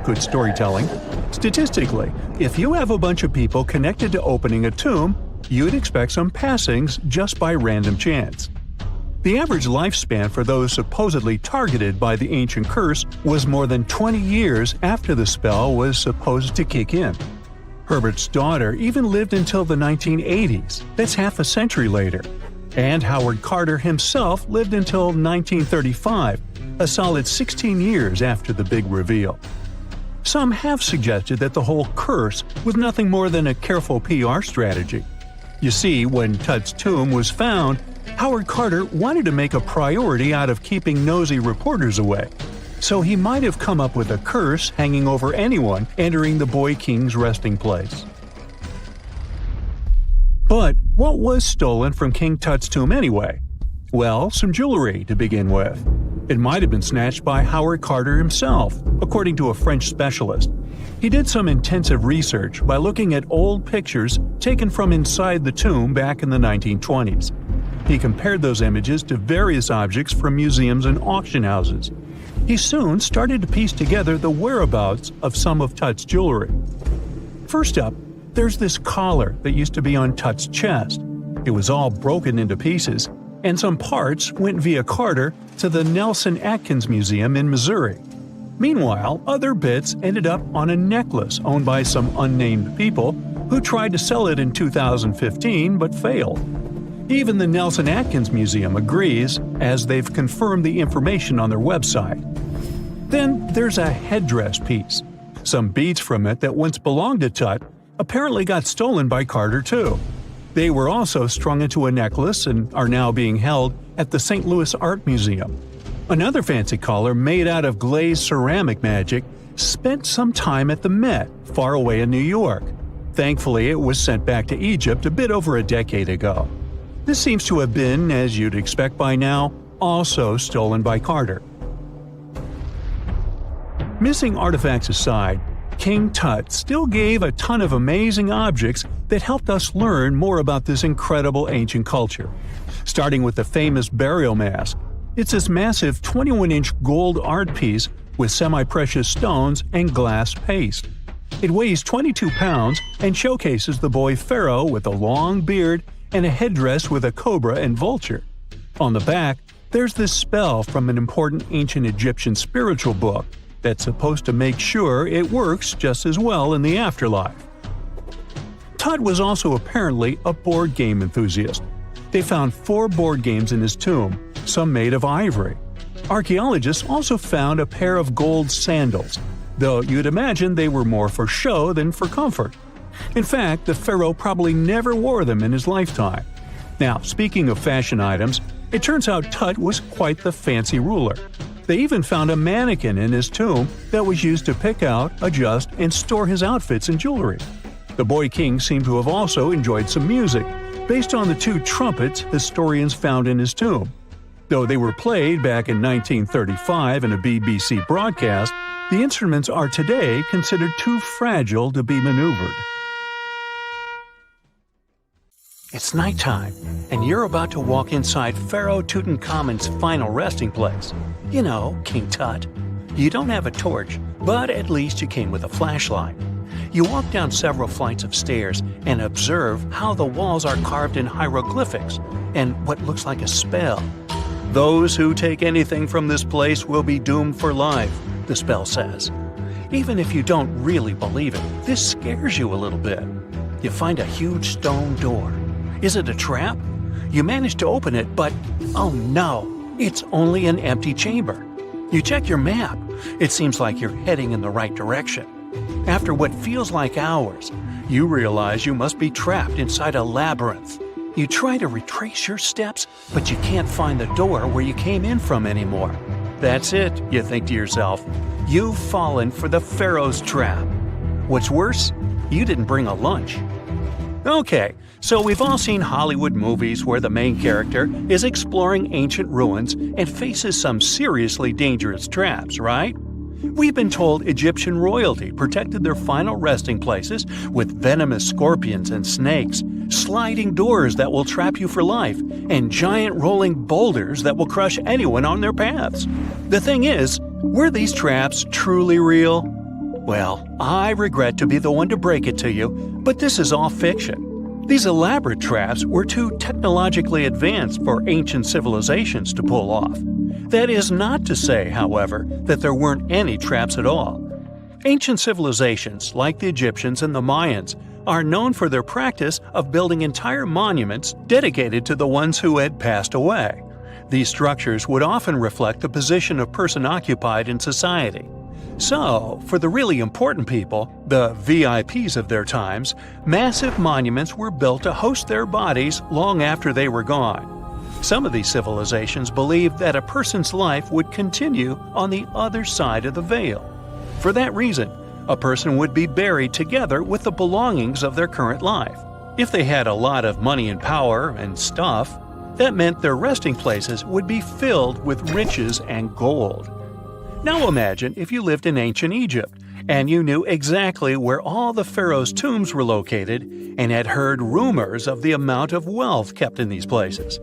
S1: good storytelling, statistically, if you have a bunch of people connected to opening a tomb, you'd expect some passings just by random chance. The average lifespan for those supposedly targeted by the ancient curse was more than 20 years after the spell was supposed to kick in. Herbert's daughter even lived until the 1980s, that's half a century later. And Howard Carter himself lived until 1935, a solid 16 years after the big reveal. Some have suggested that the whole curse was nothing more than a careful PR strategy. You see, when Tut's tomb was found, Howard Carter wanted to make a priority out of keeping nosy reporters away. So he might have come up with a curse hanging over anyone entering the Boy King's resting place. But what was stolen from King Tut's tomb anyway? Well, some jewelry to begin with. It might have been snatched by Howard Carter himself, according to a French specialist. He did some intensive research by looking at old pictures taken from inside the tomb back in the 1920s. He compared those images to various objects from museums and auction houses. He soon started to piece together the whereabouts of some of Tut's jewelry. First up, there's this collar that used to be on Tut's chest. It was all broken into pieces, and some parts went via Carter to the Nelson Atkins Museum in Missouri. Meanwhile, other bits ended up on a necklace owned by some unnamed people who tried to sell it in 2015 but failed. Even the Nelson Atkins Museum agrees, as they've confirmed the information on their website. Then there's a headdress piece. Some beads from it that once belonged to Tut apparently got stolen by Carter too. They were also strung into a necklace and are now being held at the St. Louis Art Museum. Another fancy collar made out of glazed ceramic magic spent some time at the Met, far away in New York. Thankfully, it was sent back to Egypt a bit over a decade ago. This seems to have been, as you'd expect by now, also stolen by Carter. Missing artifacts aside, King Tut still gave a ton of amazing objects that helped us learn more about this incredible ancient culture. Starting with the famous burial mask. It's this massive 21-inch gold art piece with semi-precious stones and glass paste. It weighs 22 pounds and showcases the boy pharaoh with a long beard and a headdress with a cobra and vulture. On the back, there's this spell from an important ancient Egyptian spiritual book that's supposed to make sure it works just as well in the afterlife. Tut was also apparently a board game enthusiast. They found 4 board games in his tomb, some made of ivory. Archaeologists also found a pair of gold sandals, though you'd imagine they were more for show than for comfort. In fact, the pharaoh probably never wore them in his lifetime. Now, speaking of fashion items, it turns out Tut was quite the fancy ruler. They even found a mannequin in his tomb that was used to pick out, adjust, and store his outfits and jewelry. The boy king seemed to have also enjoyed some music, based on the 2 trumpets historians found in his tomb. Though they were played back in 1935 in a BBC broadcast, the instruments are today considered too fragile to be maneuvered. It's nighttime, and you're about to walk inside Pharaoh Tutankhamun's final resting place. You know, King Tut. You don't have a torch, but at least you came with a flashlight. You walk down several flights of stairs and observe how the walls are carved in hieroglyphics and what looks like a spell. Those who take anything from this place will be doomed for life, the spell says. Even if you don't really believe it, this scares you a little bit. You find a huge stone door. Is it a trap? You manage to open it, but oh no, it's only an empty chamber. You check your map. It seems like you're heading in the right direction. After what feels like hours, you realize you must be trapped inside a labyrinth. You try to retrace your steps, but you can't find the door where you came in from anymore. That's it, you think to yourself. You've fallen for the pharaoh's trap. What's worse, you didn't bring a lunch. Okay, so we've all seen Hollywood movies where the main character is exploring ancient ruins and faces some seriously dangerous traps, right? We've been told Egyptian royalty protected their final resting places with venomous scorpions and snakes, sliding doors that will trap you for life, and giant rolling boulders that will crush anyone on their paths. The thing is, were these traps truly real? Well, I regret to be the one to break it to you, but this is all fiction. These elaborate traps were too technologically advanced for ancient civilizations to pull off. That is not to say, however, that there weren't any traps at all. Ancient civilizations, like the Egyptians and the Mayans, are known for their practice of building entire monuments dedicated to the ones who had passed away. These structures would often reflect the position of person occupied in society. So, for the really important people, the VIPs of their times, massive monuments were built to host their bodies long after they were gone. Some of these civilizations believed that a person's life would continue on the other side of the veil. For that reason, a person would be buried together with the belongings of their current life. If they had a lot of money and power and stuff, that meant their resting places would be filled with riches and gold. Now imagine if you lived in ancient Egypt and you knew exactly where all the pharaohs' tombs were located and had heard rumors of the amount of wealth kept in these places.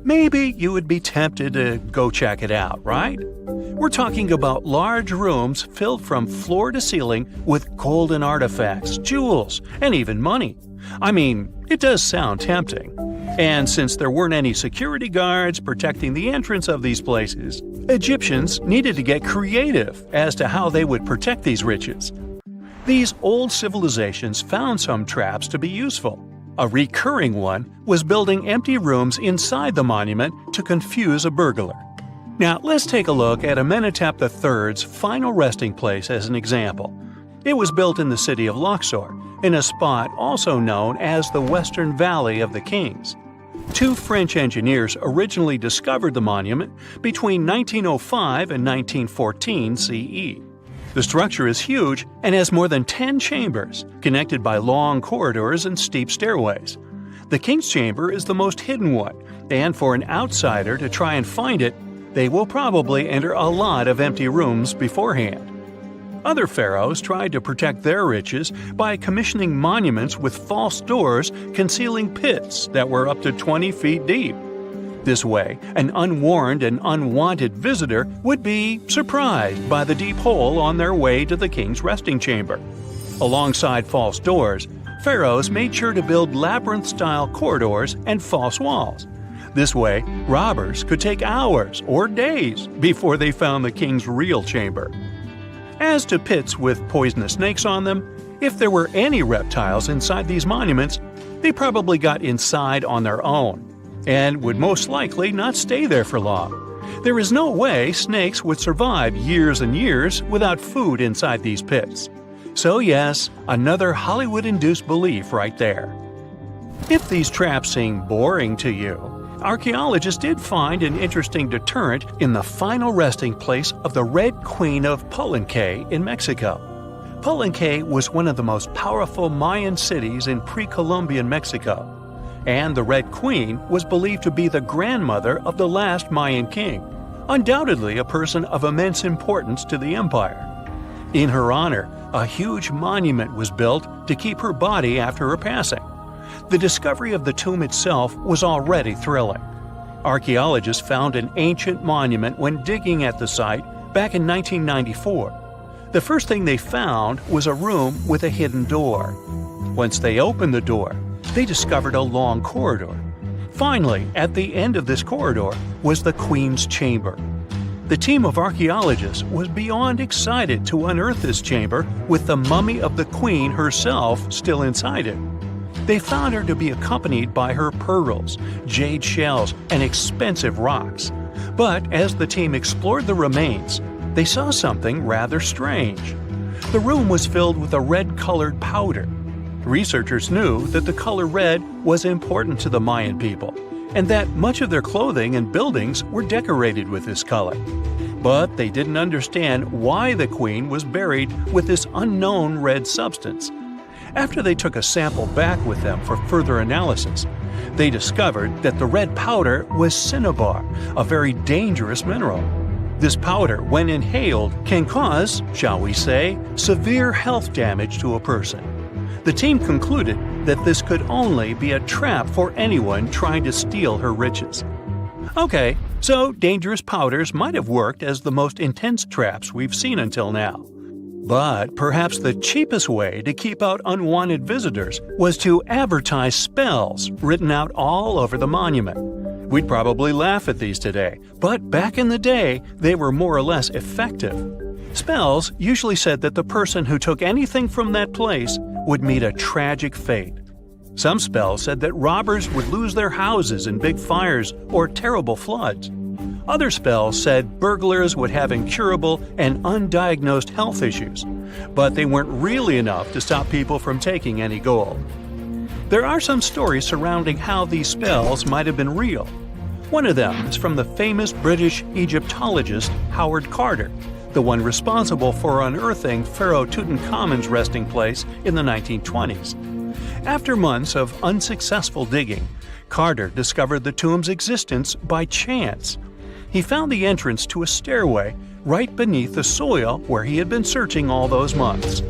S1: Maybe you would be tempted to go check it out, right? We're talking about large rooms filled from floor to ceiling with golden artifacts, jewels, and even money. I mean, it does sound tempting. And since there weren't any security guards protecting the entrance of these places, Egyptians needed to get creative as to how they would protect these riches. These old civilizations found some traps to be useful. A recurring one was building empty rooms inside the monument to confuse a burglar. Now, let's take a look at Amenhotep III's final resting place as an example. It was built in the city of Luxor, in a spot also known as the Western Valley of the Kings. Two French engineers originally discovered the monument between 1905 and 1914 CE. The structure is huge and has more than 10 chambers, connected by long corridors and steep stairways. The King's Chamber is the most hidden one, and for an outsider to try and find it, they will probably enter a lot of empty rooms beforehand. Other pharaohs tried to protect their riches by commissioning monuments with false doors concealing pits that were up to 20 feet deep. This way, an unwarned and unwanted visitor would be surprised by the deep hole on their way to the king's resting chamber. Alongside false doors, pharaohs made sure to build labyrinth-style corridors and false walls. This way, robbers could take hours or days before they found the king's real chamber. As to pits with poisonous snakes on them, if there were any reptiles inside these monuments, they probably got inside on their own and would most likely not stay there for long. There is no way snakes would survive years and years without food inside these pits. So yes, another Hollywood-induced belief right there. If these traps seem boring to you, archaeologists did find an interesting deterrent in the final resting place of the Red Queen of Palenque in Mexico. Palenque was one of the most powerful Mayan cities in pre-Columbian Mexico, and the Red Queen was believed to be the grandmother of the last Mayan king, undoubtedly a person of immense importance to the empire. In her honor, a huge monument was built to keep her body after her passing. The discovery of the tomb itself was already thrilling. Archaeologists found an ancient monument when digging at the site back in 1994. The first thing they found was a room with a hidden door. Once they opened the door, they discovered a long corridor. Finally, at the end of this corridor was the Queen's chamber. The team of archaeologists was beyond excited to unearth this chamber with the mummy of the Queen herself still inside it. They found her to be accompanied by her pearls, jade shells, and expensive rocks. But as the team explored the remains, they saw something rather strange. The room was filled with a red-colored powder. Researchers knew that the color red was important to the Mayan people, and that much of their clothing and buildings were decorated with this color. But they didn't understand why the queen was buried with this unknown red substance. After they took a sample back with them for further analysis, they discovered that the red powder was cinnabar, a very dangerous mineral. This powder, when inhaled, can cause, shall we say, severe health damage to a person. The team concluded that this could only be a trap for anyone trying to steal her riches. Okay, so dangerous powders might have worked as the most intense traps we've seen until now. But perhaps the cheapest way to keep out unwanted visitors was to advertise spells written out all over the monument. We'd probably laugh at these today, but back in the day, they were more or less effective. Spells usually said that the person who took anything from that place would meet a tragic fate. Some spells said that robbers would lose their houses in big fires or terrible floods. Other spells said burglars would have incurable and undiagnosed health issues, but they weren't really enough to stop people from taking any gold. There are some stories surrounding how these spells might have been real. One of them is from the famous British Egyptologist Howard Carter, the one responsible for unearthing Pharaoh Tutankhamun's resting place in the 1920s. After months of unsuccessful digging, Carter discovered the tomb's existence by chance. He found the entrance to a stairway right beneath the soil where he had been searching all those months.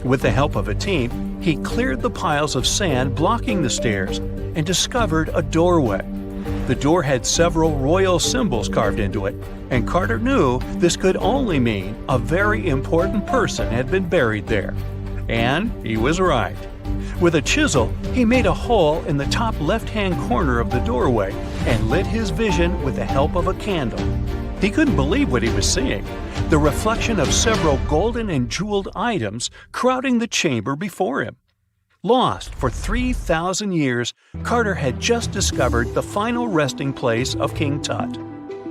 S1: With the help of a team, he cleared the piles of sand blocking the stairs and discovered a doorway. The door had several royal symbols carved into it, and Carter knew this could only mean a very important person had been buried there. And he was right. With a chisel, he made a hole in the top left-hand corner of the doorway and lit his vision with the help of a candle. He couldn't believe what he was seeing, the reflection of several golden and jeweled items crowding the chamber before him. Lost for 3,000 years, Carter had just discovered the final resting place of King Tut.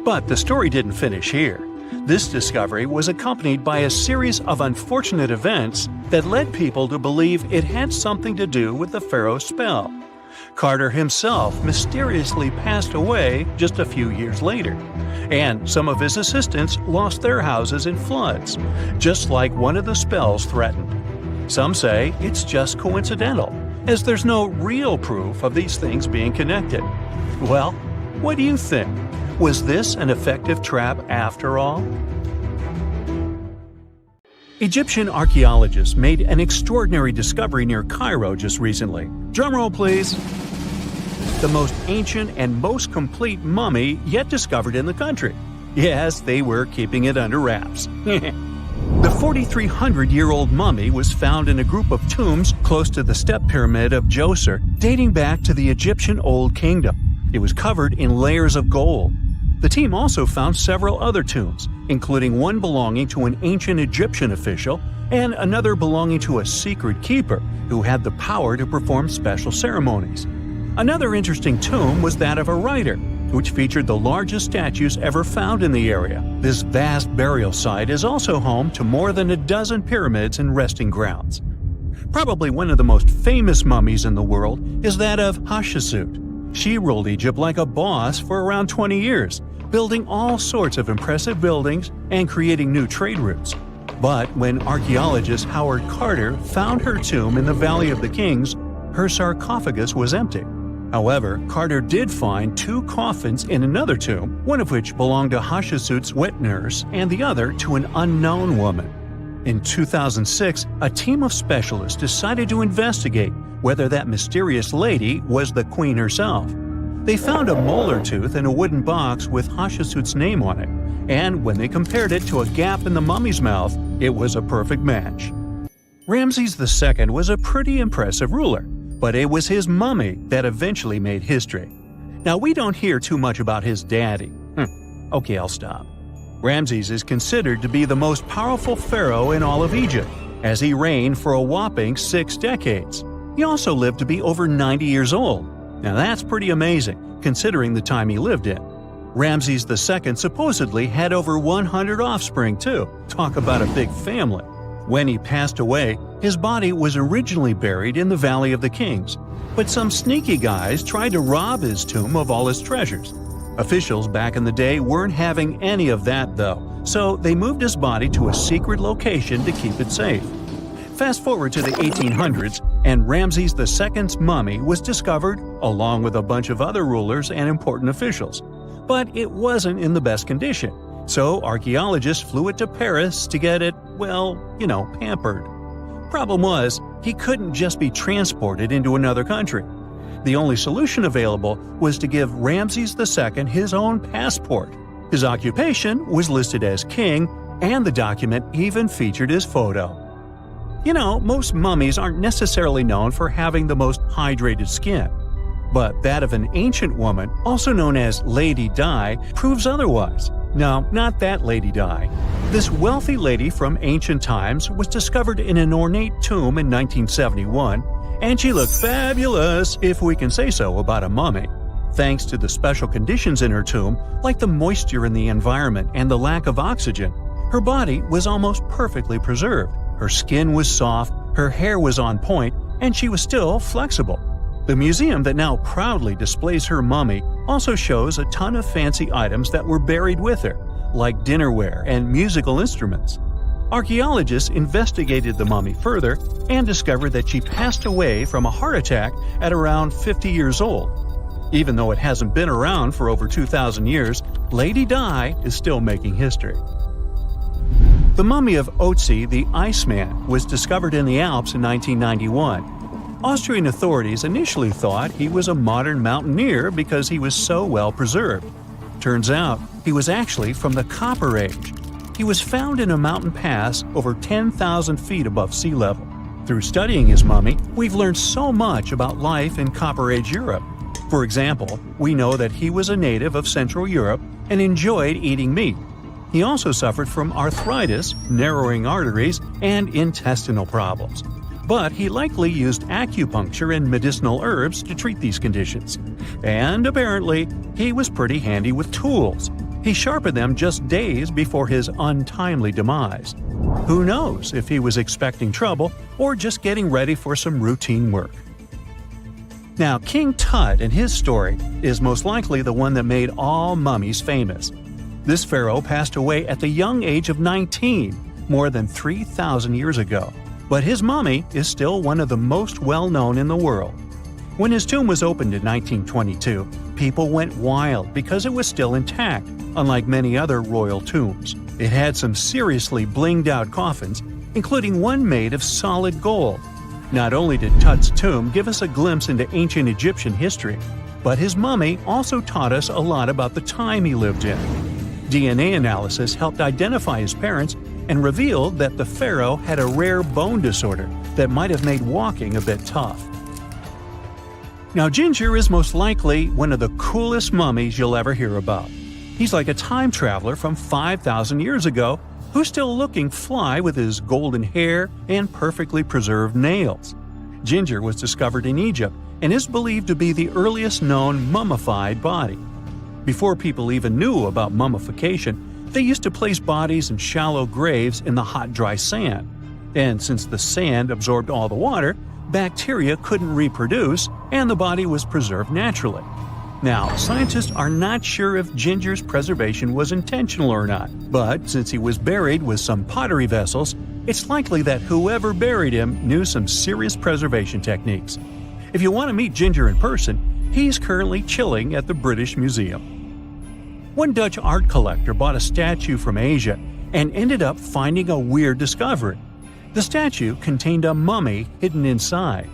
S1: But the story didn't finish here. This discovery was accompanied by a series of unfortunate events that led people to believe it had something to do with the pharaoh's spell. Carter himself mysteriously passed away just a few years later, and some of his assistants lost their houses in floods, just like one of the spells threatened. Some say it's just coincidental, as there's no real proof of these things being connected. Well, what do you think? Was this an effective trap after all? Egyptian archaeologists made an extraordinary discovery near Cairo just recently. Drumroll, please. The most ancient and most complete mummy yet discovered in the country. Yes, they were keeping it under wraps. The 4,300-year-old mummy was found in a group of tombs close to the step pyramid of Djoser, dating back to the Egyptian Old Kingdom. It was covered in layers of gold. The team also found several other tombs, including one belonging to an ancient Egyptian official and another belonging to a secret keeper who had the power to perform special ceremonies. Another interesting tomb was that of a writer, which featured the largest statues ever found in the area. This vast burial site is also home to more than a dozen pyramids and resting grounds. Probably one of the most famous mummies in the world is that of Hatshepsut. She ruled Egypt like a boss for around 20 years, building all sorts of impressive buildings and creating new trade routes. But when archaeologist Howard Carter found her tomb in the Valley of the Kings, her sarcophagus was empty. However, Carter did find two coffins in another tomb, one of which belonged to Hatshepsut's wet nurse and the other to an unknown woman. In 2006, a team of specialists decided to investigate whether that mysterious lady was the queen herself. They found a molar tooth in a wooden box with Hatshepsut's name on it, and when they compared it to a gap in the mummy's mouth, it was a perfect match. Ramses II was a pretty impressive ruler, but it was his mummy that eventually made history. Now, we don't hear too much about his daddy. Okay, I'll stop. Ramses is considered to be the most powerful pharaoh in all of Egypt, as he reigned for a whopping 6 decades. He also lived to be over 90 years old. Now that's pretty amazing, considering the time he lived in. Ramses II supposedly had over 100 offspring too. Talk about a big family. When he passed away, his body was originally buried in the Valley of the Kings, but some sneaky guys tried to rob his tomb of all his treasures. Officials back in the day weren't having any of that though, so they moved his body to a secret location to keep it safe. Fast forward to the 1800s, and Ramses II's mummy was discovered along with a bunch of other rulers and important officials. But it wasn't in the best condition, so archaeologists flew it to Paris to get it, pampered. Problem was, he couldn't just be transported into another country. The only solution available was to give Ramses II his own passport. His occupation was listed as king, and the document even featured his photo. Most mummies aren't necessarily known for having the most hydrated skin. But that of an ancient woman, also known as Lady Di, proves otherwise. No, not that Lady Di. This wealthy lady from ancient times was discovered in an ornate tomb in 1971, and she looked fabulous, if we can say so about a mummy. Thanks to the special conditions in her tomb, like the moisture in the environment and the lack of oxygen, her body was almost perfectly preserved. Her skin was soft, her hair was on point, and she was still flexible. The museum that now proudly displays her mummy also shows a ton of fancy items that were buried with her, like dinnerware and musical instruments. Archaeologists investigated the mummy further and discovered that she passed away from a heart attack at around 50 years old. Even though it hasn't been around for over 2,000 years, Lady Di is still making history. The mummy of Otzi the Iceman was discovered in the Alps in 1991. Austrian authorities initially thought he was a modern mountaineer because he was so well preserved. Turns out, he was actually from the Copper Age. He was found in a mountain pass over 10,000 feet above sea level. Through studying his mummy, we've learned so much about life in Copper Age Europe. For example, we know that he was a native of Central Europe and enjoyed eating meat. He also suffered from arthritis, narrowing arteries, and intestinal problems. But he likely used acupuncture and medicinal herbs to treat these conditions. And apparently, he was pretty handy with tools. He sharpened them just days before his untimely demise. Who knows if he was expecting trouble or just getting ready for some routine work. Now, King Tut and his story is most likely the one that made all mummies famous. This pharaoh passed away at the young age of 19, more than 3,000 years ago. But his mummy is still one of the most well-known in the world. When his tomb was opened in 1922, people went wild because it was still intact, unlike many other royal tombs. It had some seriously blinged-out coffins, including one made of solid gold. Not only did Tut's tomb give us a glimpse into ancient Egyptian history, but his mummy also taught us a lot about the time he lived in. DNA analysis helped identify his parents and revealed that the pharaoh had a rare bone disorder that might have made walking a bit tough. Now, Ginger is most likely one of the coolest mummies you'll ever hear about. He's like a time traveler from 5,000 years ago who's still looking fly with his golden hair and perfectly preserved nails. Ginger was discovered in Egypt and is believed to be the earliest known mummified body. Before people even knew about mummification, they used to place bodies in shallow graves in the hot, dry sand. And since the sand absorbed all the water, bacteria couldn't reproduce and the body was preserved naturally. Now, scientists are not sure if Ginger's preservation was intentional or not, but since he was buried with some pottery vessels, it's likely that whoever buried him knew some serious preservation techniques. If you want to meet Ginger in person, he's currently chilling at the British Museum. One Dutch art collector bought a statue from Asia and ended up finding a weird discovery. The statue contained a mummy hidden inside.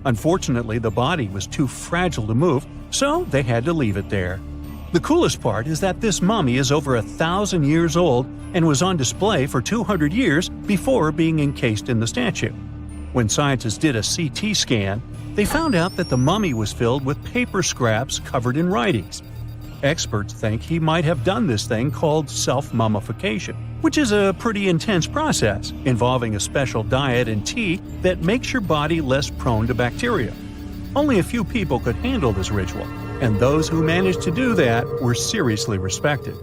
S1: Unfortunately, the body was too fragile to move, so they had to leave it there. The coolest part is that this mummy is over 1,000 years old and was on display for 200 years before being encased in the statue. When scientists did a CT scan, they found out that the mummy was filled with paper scraps covered in writings. Experts think he might have done this thing called self-mummification, which is a pretty intense process involving a special diet and tea that makes your body less prone to bacteria. Only a few people could handle this ritual, and those who managed to do that were seriously respected.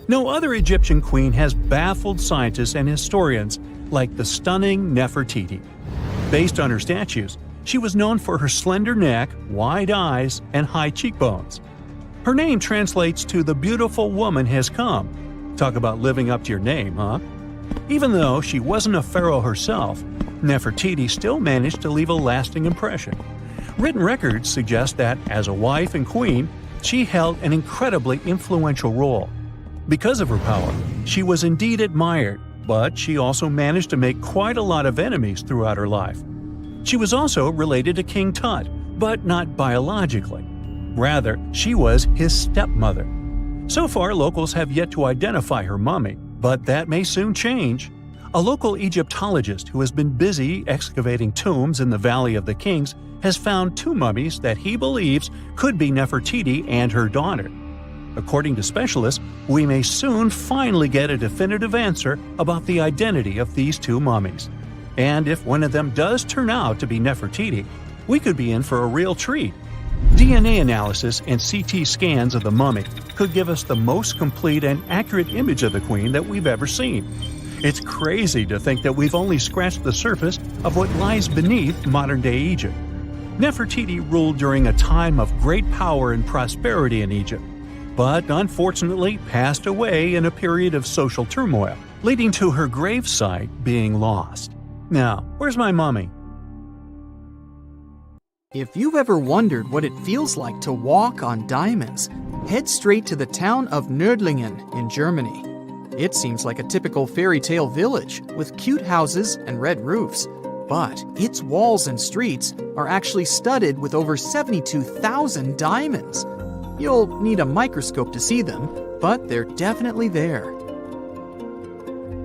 S1: No other Egyptian queen has baffled scientists and historians like the stunning Nefertiti. Based on her statues, she was known for her slender neck, wide eyes, and high cheekbones. Her name translates to "the beautiful woman has come." Talk about living up to your name, huh? Even though she wasn't a pharaoh herself, Nefertiti still managed to leave a lasting impression. Written records suggest that, as a wife and queen, she held an incredibly influential role. Because of her power, she was indeed admired, but she also managed to make quite a lot of enemies throughout her life. She was also related to King Tut, but not biologically. Rather, she was his stepmother. So far, locals have yet to identify her mummy, but that may soon change. A local Egyptologist who has been busy excavating tombs in the Valley of the Kings has found 2 mummies that he believes could be Nefertiti and her daughter. According to specialists, we may soon finally get a definitive answer about the identity of these 2 mummies. And if one of them does turn out to be Nefertiti, we could be in for a real treat. DNA analysis and CT scans of the mummy could give us the most complete and accurate image of the queen that we've ever seen. It's crazy to think that we've only scratched the surface of what lies beneath modern-day Egypt. Nefertiti ruled during a time of great power and prosperity in Egypt, but unfortunately passed away in a period of social turmoil, leading to her gravesite being lost. Now, where's my mummy?
S2: If you've ever wondered what it feels like to walk on diamonds, head straight to the town of Nördlingen in Germany. It seems like a typical fairy tale village with cute houses and red roofs, but its walls and streets are actually studded with over 72,000 diamonds. You'll need a microscope to see them, but they're definitely there.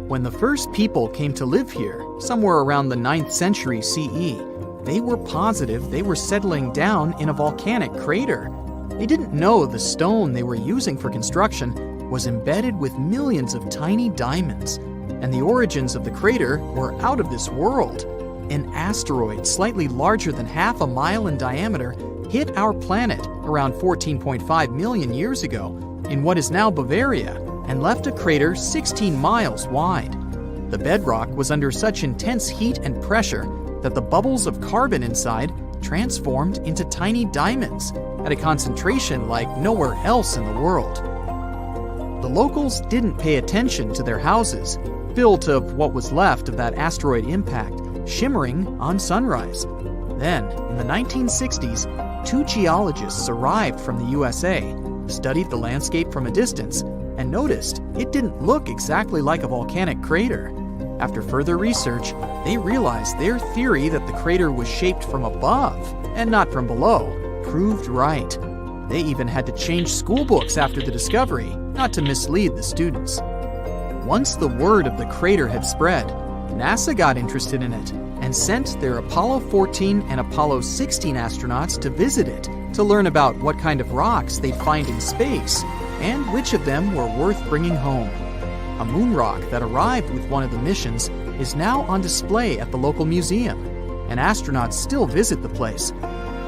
S2: When the first people came to live here, somewhere around the 9th century CE, they were positive they were settling down in a volcanic crater. They didn't know the stone they were using for construction was embedded with millions of tiny diamonds, and the origins of the crater were out of this world. An asteroid slightly larger than half a mile in diameter hit our planet around 14.5 million years ago in what is now Bavaria and left a crater 16 miles wide. The bedrock was under such intense heat and pressure that the bubbles of carbon inside transformed into tiny diamonds at a concentration like nowhere else in the world. The locals didn't pay attention to their houses, built of what was left of that asteroid impact, shimmering on sunrise. Then, in the 1960s, 2 geologists arrived from the USA, studied the landscape from a distance, and noticed it didn't look exactly like a volcanic crater. After further research, they realized their theory that the crater was shaped from above and not from below proved right. They even had to change school books after the discovery, not to mislead the students. Once the word of the crater had spread, NASA got interested in it and sent their Apollo 14 and Apollo 16 astronauts to visit it to learn about what kind of rocks they'd find in space and which of them were worth bringing home. A moon rock that arrived with one of the missions is now on display at the local museum, and astronauts still visit the place.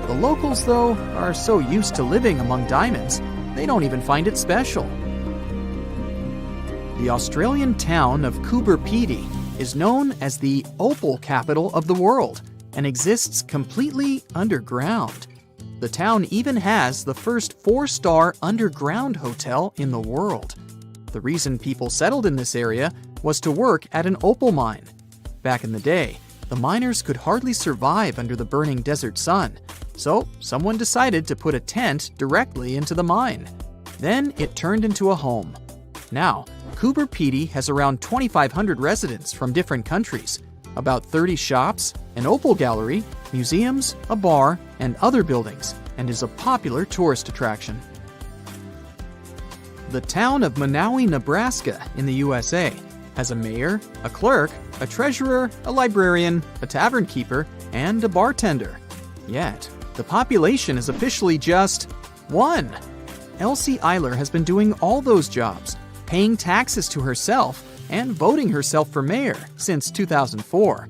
S2: The locals, though, are so used to living among diamonds, they don't even find it special. The Australian town of Coober Pedy is known as the opal capital of the world and exists completely underground. The town even has the first 4-star underground hotel in the world. The reason people settled in this area was to work at an opal mine. Back in the day, the miners could hardly survive under the burning desert sun, so someone decided to put a tent directly into the mine. Then it turned into a home. Now, Coober Pedy has around 2,500 residents from different countries, about 30 shops, an opal gallery, museums, a bar, and other buildings, and is a popular tourist attraction. The town of Manawi, Nebraska, in the USA, has a mayor, a clerk, a treasurer, a librarian, a tavern keeper, and a bartender. Yet, the population is officially just 1. Elsie Eiler has been doing all those jobs, paying taxes to herself, and voting herself for mayor since 2004.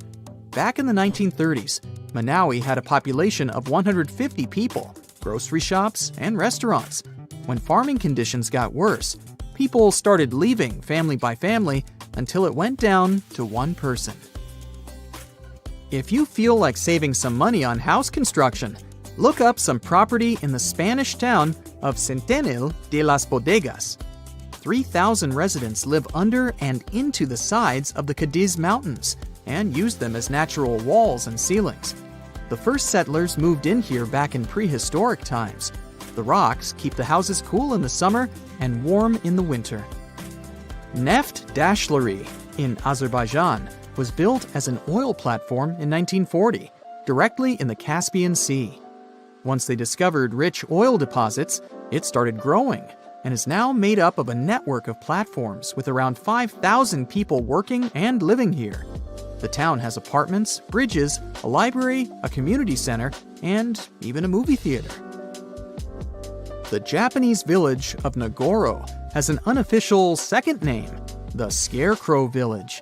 S2: Back in the 1930s, Manawi had a population of 150 people, grocery shops, and restaurants. When farming conditions got worse, people started leaving family by family until it went down to 1 person. If you feel like saving some money on house construction, look up some property in the Spanish town of Centenil de las Bodegas. 3,000 residents live under and into the sides of the Cadiz Mountains, and used them as natural walls and ceilings. The first settlers moved in here back in prehistoric times. The rocks keep the houses cool in the summer and warm in the winter. Neft Dashleri in Azerbaijan was built as an oil platform in 1940, directly in the Caspian Sea. Once they discovered rich oil deposits, it started growing and is now made up of a network of platforms with around 5,000 people working and living here. The town has apartments, bridges, a library, a community center, and even a movie theater. The Japanese village of Nagoro has an unofficial second name, the Scarecrow Village.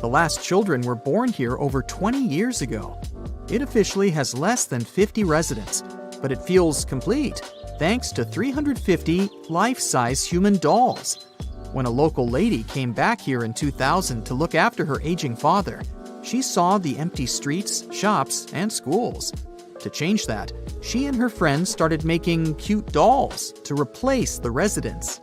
S2: The last children were born here over 20 years ago. It officially has less than 50 residents, but it feels complete thanks to 350 life-size human dolls. When a local lady came back here in 2000 to look after her aging father, she saw the empty streets, shops, and schools. To change that, she and her friends started making cute dolls to replace the residents.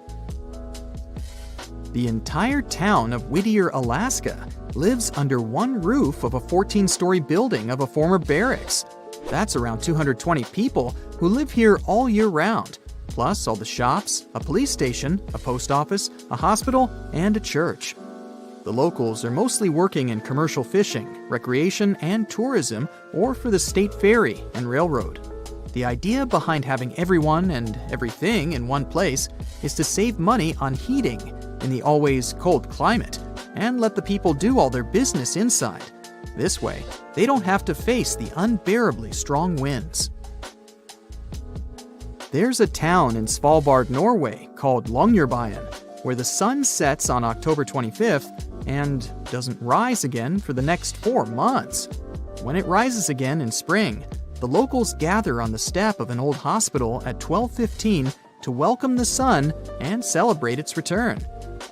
S2: The entire town of Whittier, Alaska, lives under one roof of a 14-story building of a former barracks. That's around 220 people who live here all year round, plus all the shops, a police station, a post office, a hospital, and a church. The locals are mostly working in commercial fishing, recreation, and tourism, or for the state ferry and railroad. The idea behind having everyone and everything in one place is to save money on heating in the always cold climate and let the people do all their business inside. This way, they don't have to face the unbearably strong winds. There's a town in Svalbard, Norway called Longyearbyen, where the sun sets on October 25th and doesn't rise again for the next 4 months. When it rises again in spring, the locals gather on the step of an old hospital at 12:15 to welcome the sun and celebrate its return.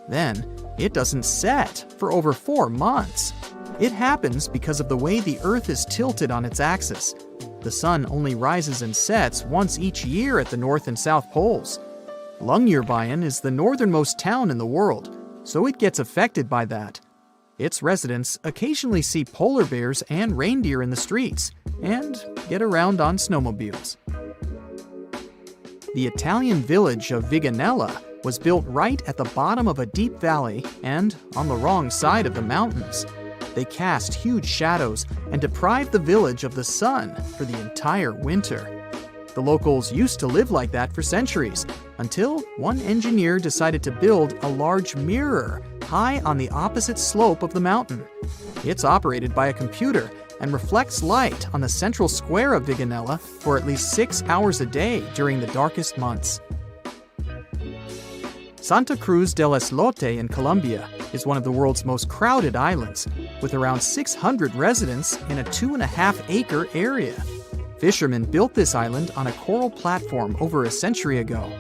S2: Then, it doesn't set for over 4 months. It happens because of the way the Earth is tilted on its axis. The sun only rises and sets once each year at the North and South Poles. Longyearbyen is the northernmost town in the world, so it gets affected by that. Its residents occasionally see polar bears and reindeer in the streets and get around on snowmobiles. The Italian village of Viganella was built right at the bottom of a deep valley and on the wrong side of the mountains. They cast huge shadows and deprived the village of the sun for the entire winter. The locals used to live like that for centuries, until one engineer decided to build a large mirror high on the opposite slope of the mountain. It's operated by a computer and reflects light on the central square of Viganella for at least 6 hours a day during the darkest months. Santa Cruz del Islote in Colombia is one of the world's most crowded islands, with around 600 residents in a 2.5-acre area. Fishermen built this island on a coral platform over a century ago.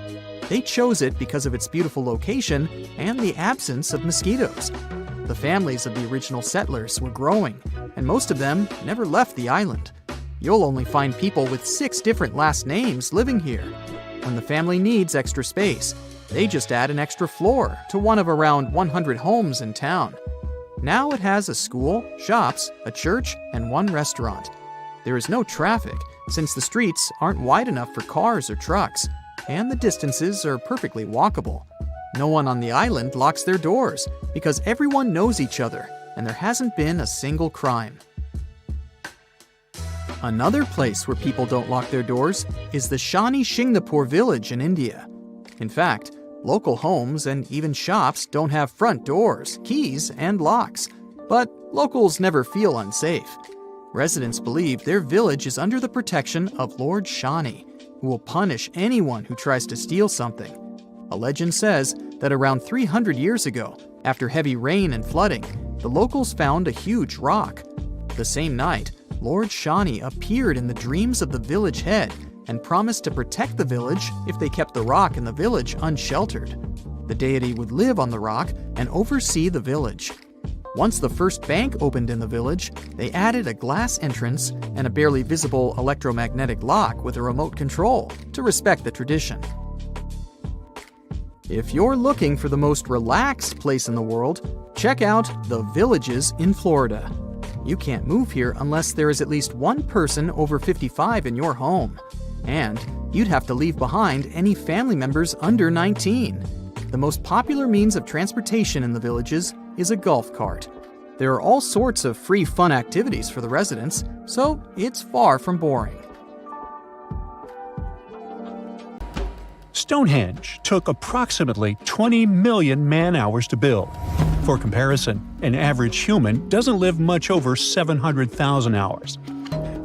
S2: They chose it because of its beautiful location and the absence of mosquitoes. The families of the original settlers were growing, and most of them never left the island. You'll only find people with 6 different last names living here. When the family needs extra space, they just add an extra floor to one of around 100 homes in town. Now it has a school, shops, a church, and 1 restaurant. There is no traffic, since the streets aren't wide enough for cars or trucks, and the distances are perfectly walkable. No one on the island locks their doors, because everyone knows each other, and there hasn't been a single crime. Another place where people don't lock their doors is the Shani Shingnapur village in India. In fact, local homes and even shops don't have front doors, keys, and locks, but locals never feel unsafe. Residents believe their village is under the protection of Lord Shani, who will punish anyone who tries to steal something. A legend says that around 300 years ago, after heavy rain and flooding, the locals found a huge rock. The same night, Lord Shani appeared in the dreams of the village head and promised to protect the village if they kept the rock and the village unsheltered. The deity would live on the rock and oversee the village. Once the first bank opened in the village, they added a glass entrance and a barely visible electromagnetic lock with a remote control to respect the tradition. If you're looking for the most relaxed place in the world, check out The Villages in Florida. You can't move here unless there is at least one person over 55 in your home. And you'd have to leave behind any family members under 19. The most popular means of transportation in the villages is a golf cart. There are all sorts of free fun activities for the residents, so it's far from boring.
S1: Stonehenge took approximately 20 million man-hours to build. For comparison, an average human doesn't live much over 700,000 hours.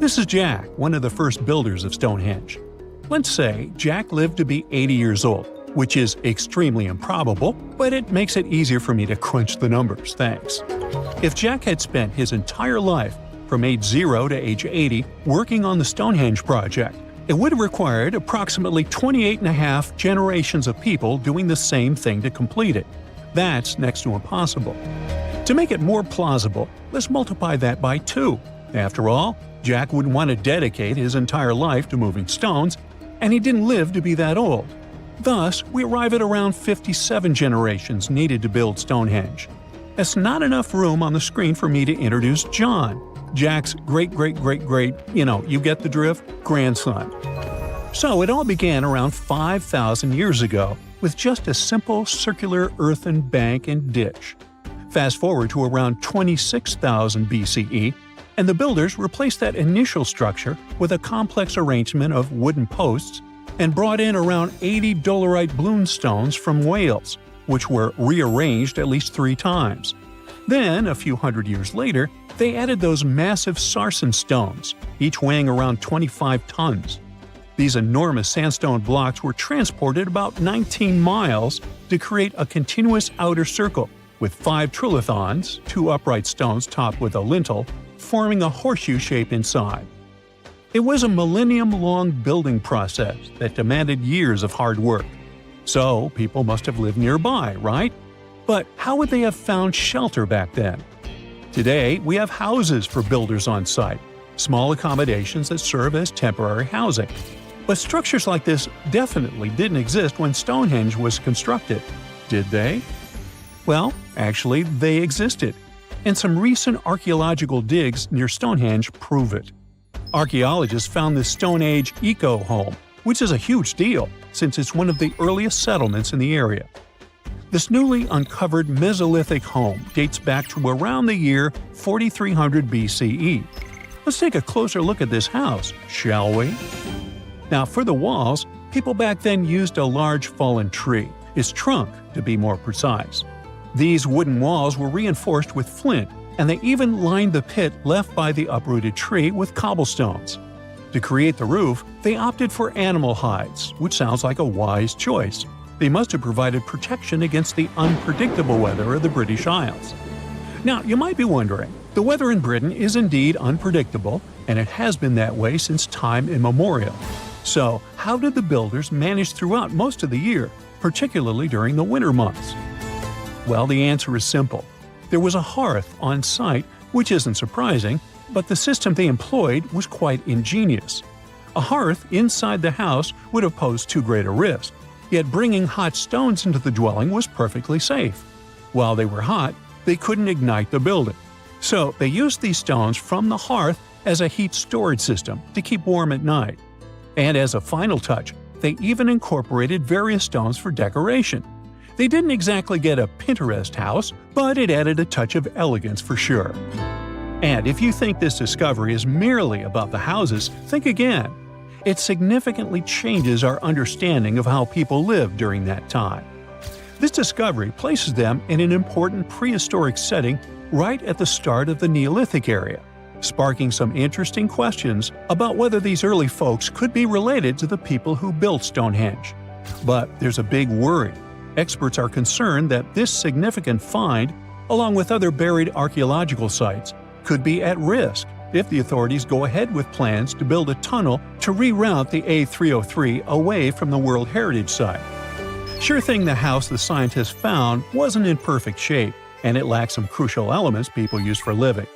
S1: This is Jack, one of the first builders of Stonehenge. Let's say Jack lived to be 80 years old, which is extremely improbable, but it makes it easier for me to crunch the numbers, thanks. If Jack had spent his entire life, from age 0 to age 80, working on the Stonehenge project, it would have required approximately 28.5 generations of people doing the same thing to complete it. That's next to impossible. To make it more plausible, let's multiply that by 2. After all, Jack wouldn't want to dedicate his entire life to moving stones, and he didn't live to be that old. Thus, we arrive at around 57 generations needed to build Stonehenge. That's not enough room on the screen for me to introduce John, Jack's great-great-great-great, you get the drift, grandson. So it all began around 5,000 years ago with just a simple circular earthen bank and ditch. Fast forward to around 26,000 BCE, and the builders replaced that initial structure with a complex arrangement of wooden posts and brought in around 80 dolerite bloom stones from Wales, which were rearranged at least 3 times. Then, a few hundred years later, they added those massive sarsen stones, each weighing around 25 tons. These enormous sandstone blocks were transported about 19 miles to create a continuous outer circle, with 5 trilithons, 2 upright stones topped with a lintel, forming a horseshoe shape inside. It was a millennium-long building process that demanded years of hard work. So, people must have lived nearby, right? But how would they have found shelter back then? Today, we have houses for builders on site, small accommodations that serve as temporary housing. But structures like this definitely didn't exist when Stonehenge was constructed, did they? Well, actually, they existed, and some recent archaeological digs near Stonehenge prove it. Archaeologists found this Stone Age eco-home, which is a huge deal since it's one of the earliest settlements in the area. This newly uncovered Mesolithic home dates back to around the year 4300 BCE. Let's take a closer look at this house, shall we? Now, for the walls, people back then used a large fallen tree, its trunk to be more precise. These wooden walls were reinforced with flint, and they even lined the pit left by the uprooted tree with cobblestones. To create the roof, they opted for animal hides, which sounds like a wise choice. They must have provided protection against the unpredictable weather of the British Isles. Now, you might be wondering, the weather in Britain is indeed unpredictable, and it has been that way since time immemorial. So, how did the builders manage throughout most of the year, particularly during the winter months? Well, the answer is simple. There was a hearth on site, which isn't surprising, but the system they employed was quite ingenious. A hearth inside the house would have posed too great a risk, yet bringing hot stones into the dwelling was perfectly safe. While they were hot, they couldn't ignite the building. So they used these stones from the hearth as a heat storage system to keep warm at night. And as a final touch, they even incorporated various stones for decoration. They didn't exactly get a Pinterest house, but it added a touch of elegance for sure. And if you think this discovery is merely about the houses, think again. It significantly changes our understanding of how people lived during that time. This discovery places them in an important prehistoric setting right at the start of the Neolithic area, sparking some interesting questions about whether these early folks could be related to the people who built Stonehenge. But there's a big worry. Experts are concerned that this significant find, along with other buried archaeological sites, could be at risk if the authorities go ahead with plans to build a tunnel to reroute the A303 away from the World Heritage Site. Sure thing the house the scientists found wasn't in perfect shape, and it lacked some crucial elements people use for living.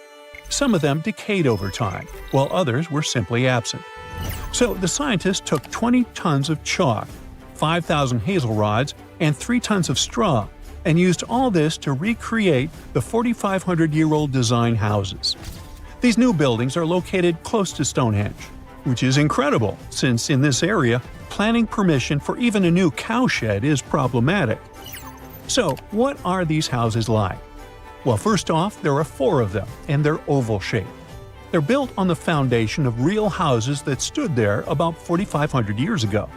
S1: Some of them decayed over time, while others were simply absent. So the scientists took 20 tons of chalk, 5,000 hazel rods, and 3 tons of straw, and used all this to recreate the 4,500-year-old design houses. These new buildings are located close to Stonehenge, which is incredible since in this area, planning permission for even a new cowshed is problematic. So, what are these houses like? Well, first off, there are 4 of them, and they're oval-shaped. They're built on the foundation of real houses that stood there about 4,500 years ago,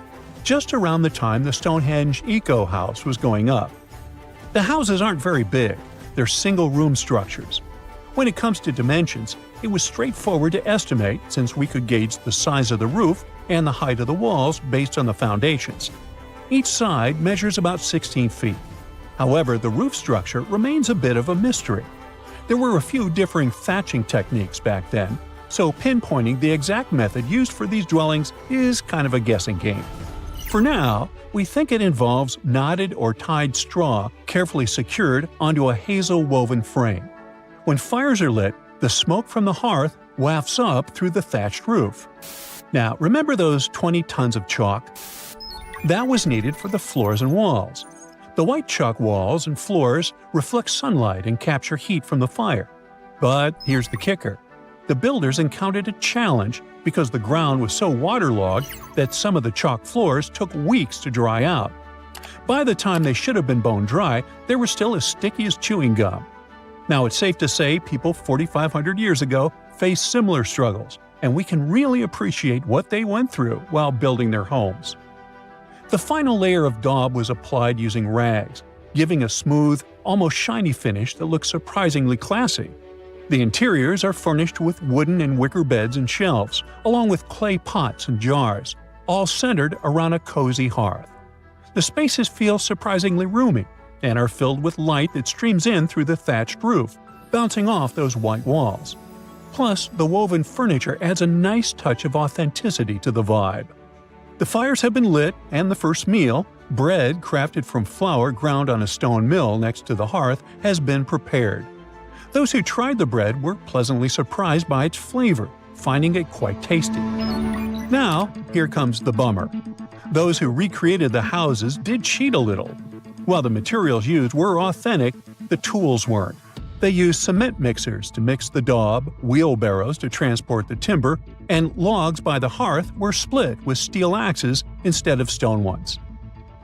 S1: just around the time the Stonehenge Eco House was going up. The houses aren't very big, they're single-room structures. When it comes to dimensions, it was straightforward to estimate since we could gauge the size of the roof and the height of the walls based on the foundations. Each side measures about 16 feet. However, the roof structure remains a bit of a mystery. There were a few differing thatching techniques back then, so pinpointing the exact method used for these dwellings is kind of a guessing game. For now, we think it involves knotted or tied straw carefully secured onto a hazel-woven frame. When fires are lit, the smoke from the hearth wafts up through the thatched roof. Now, remember those 20 tons of chalk? That was needed for the floors and walls. The white chalk walls and floors reflect sunlight and capture heat from the fire. But here's the kicker. The builders encountered a challenge because the ground was so waterlogged that some of the chalk floors took weeks to dry out. By the time they should have been bone dry, they were still as sticky as chewing gum. Now, it's safe to say people 4,500 years ago faced similar struggles, and we can really appreciate what they went through while building their homes. The final layer of daub was applied using rags, giving a smooth, almost shiny finish that looks surprisingly classy. The interiors are furnished with wooden and wicker beds and shelves, along with clay pots and jars, all centered around a cozy hearth. The spaces feel surprisingly roomy and are filled with light that streams in through the thatched roof, bouncing off those white walls. Plus, the woven furniture adds a nice touch of authenticity to the vibe. The fires have been lit, and the first meal, bread crafted from flour ground on a stone mill next to the hearth, has been prepared. Those who tried the bread were pleasantly surprised by its flavor, finding it quite tasty. Now, here comes the bummer. Those who recreated the houses did cheat a little. While the materials used were authentic, the tools weren't. They used cement mixers to mix the daub, wheelbarrows to transport the timber, and logs by the hearth were split with steel axes instead of stone ones.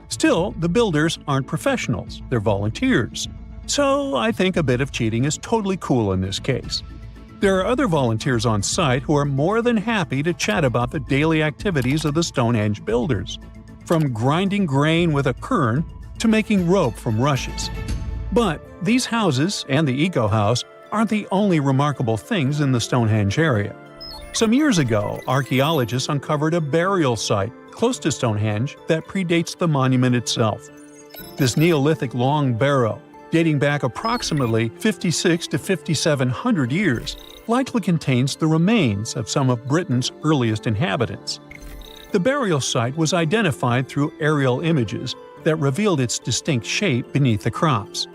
S1: Still, the builders aren't professionals, they're volunteers. So I think a bit of cheating is totally cool in this case. There are other volunteers on site who are more than happy to chat about the daily activities of the Stonehenge builders, from grinding grain with a quern to making rope from rushes. But these houses and the Eco House aren't the only remarkable things in the Stonehenge area. Some years ago, archaeologists uncovered a burial site close to Stonehenge that predates the monument itself. This Neolithic long barrow, dating back approximately 56 to 5,700 years, likely contains the remains of some of Britain's earliest inhabitants. The burial site was identified through aerial images that revealed its distinct shape beneath the crops.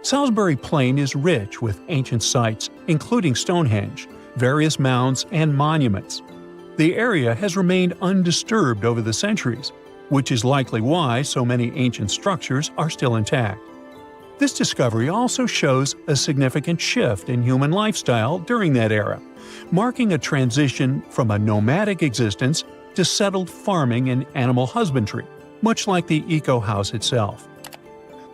S1: Salisbury Plain is rich with ancient sites, including Stonehenge, various mounds, and monuments. The area has remained undisturbed over the centuries, which is likely why so many ancient structures are still intact. This discovery also shows a significant shift in human lifestyle during that era, marking a transition from a nomadic existence to settled farming and animal husbandry, much like the Eco House itself.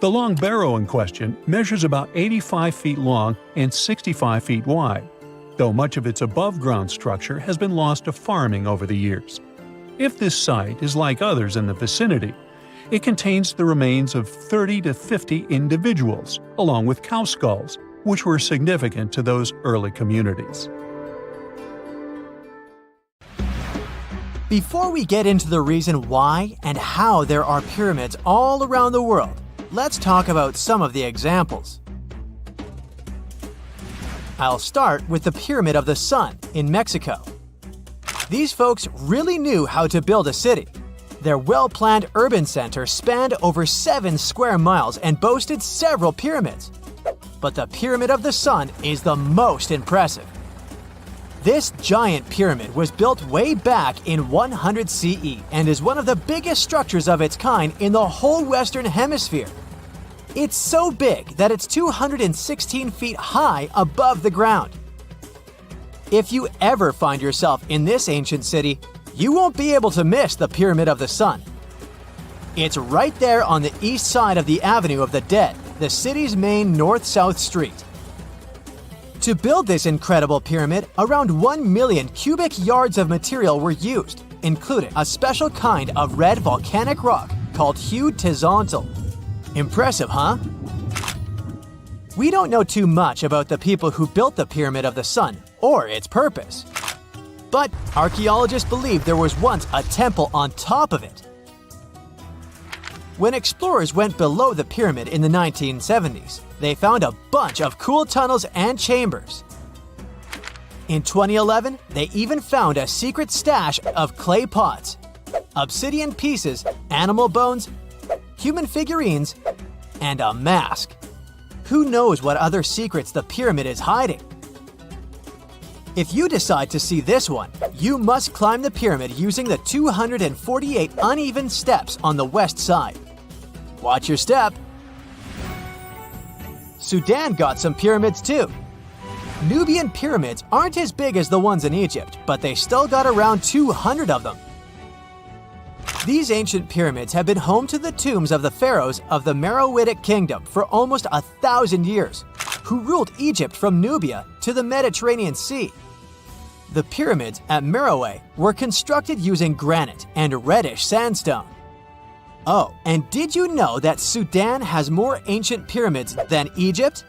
S1: The long barrow in question measures about 85 feet long and 65 feet wide, though much of its above-ground structure has been lost to farming over the years. If this site is like others in the vicinity, it contains the remains of 30 to 50 individuals, along with cow skulls, which were significant to those early communities.
S4: Before we get into the reason why and how there are pyramids all around the world, let's talk about some of the examples. I'll start with the Pyramid of the Sun in Mexico. These folks really knew how to build a city. Their well-planned urban center spanned over 7 square miles and boasted several pyramids. But the Pyramid of the Sun is the most impressive. This giant pyramid was built way back in 100 CE and is one of the biggest structures of its kind in the whole Western Hemisphere. It's so big that it's 216 feet high above the ground. If you ever find yourself in this ancient city, you won't be able to miss the Pyramid of the Sun. It's right there on the east side of the Avenue of the Dead, the city's main north-south street. To build this incredible pyramid, around 1 million cubic yards of material were used, including a special kind of red volcanic rock called hued tizontal. Impressive, huh? We don't know too much about the people who built the Pyramid of the Sun or its purpose. But archaeologists believe there was once a temple on top of it. When explorers went below the pyramid in the 1970s, they found a bunch of cool tunnels and chambers. In 2011, they even found a secret stash of clay pots, obsidian pieces, animal bones, human figurines, and a mask. Who knows what other secrets the pyramid is hiding? If you decide to see this one, you must climb the pyramid using the 248 uneven steps on the west side. Watch your step. Sudan got some pyramids too. Nubian pyramids aren't as big as the ones in Egypt, but they still got around 200 of them. These ancient pyramids have been home to the tombs of the pharaohs of the Meroitic Kingdom for almost 1,000 years, who ruled Egypt from Nubia to the Mediterranean Sea. The pyramids at Meroe were constructed using granite and reddish sandstone. Oh, and did you know that Sudan has more ancient pyramids than Egypt?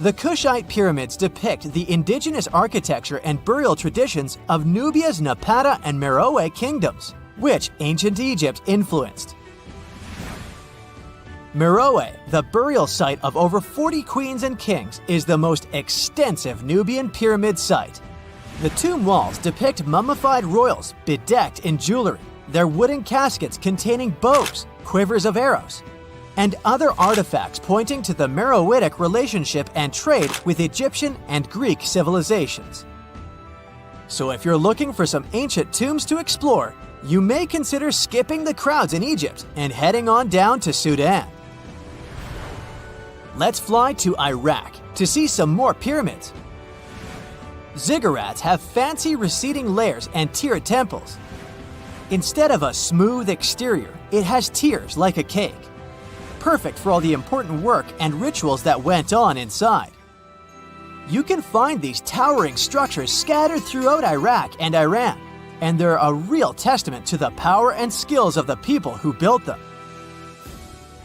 S4: The Kushite pyramids depict the indigenous architecture and burial traditions of Nubia's Napata and Meroe kingdoms, which ancient Egypt influenced. Meroe, the burial site of over 40 queens and kings, is the most extensive Nubian pyramid site. The tomb walls depict mummified royals bedecked in jewelry, their wooden caskets containing bows, quivers of arrows, and other artifacts pointing to the Meroitic relationship and trade with Egyptian and Greek civilizations. So if you're looking for some ancient tombs to explore, you may consider skipping the crowds in Egypt and heading on down to Sudan. Let's fly to Iraq to see some more pyramids. Ziggurats have fancy receding layers and tiered temples. Instead of a smooth exterior, it has tiers like a cake. Perfect for all the important work and rituals that went on inside. You can find these towering structures scattered throughout Iraq and Iran, and they're a real testament to the power and skills of the people who built them.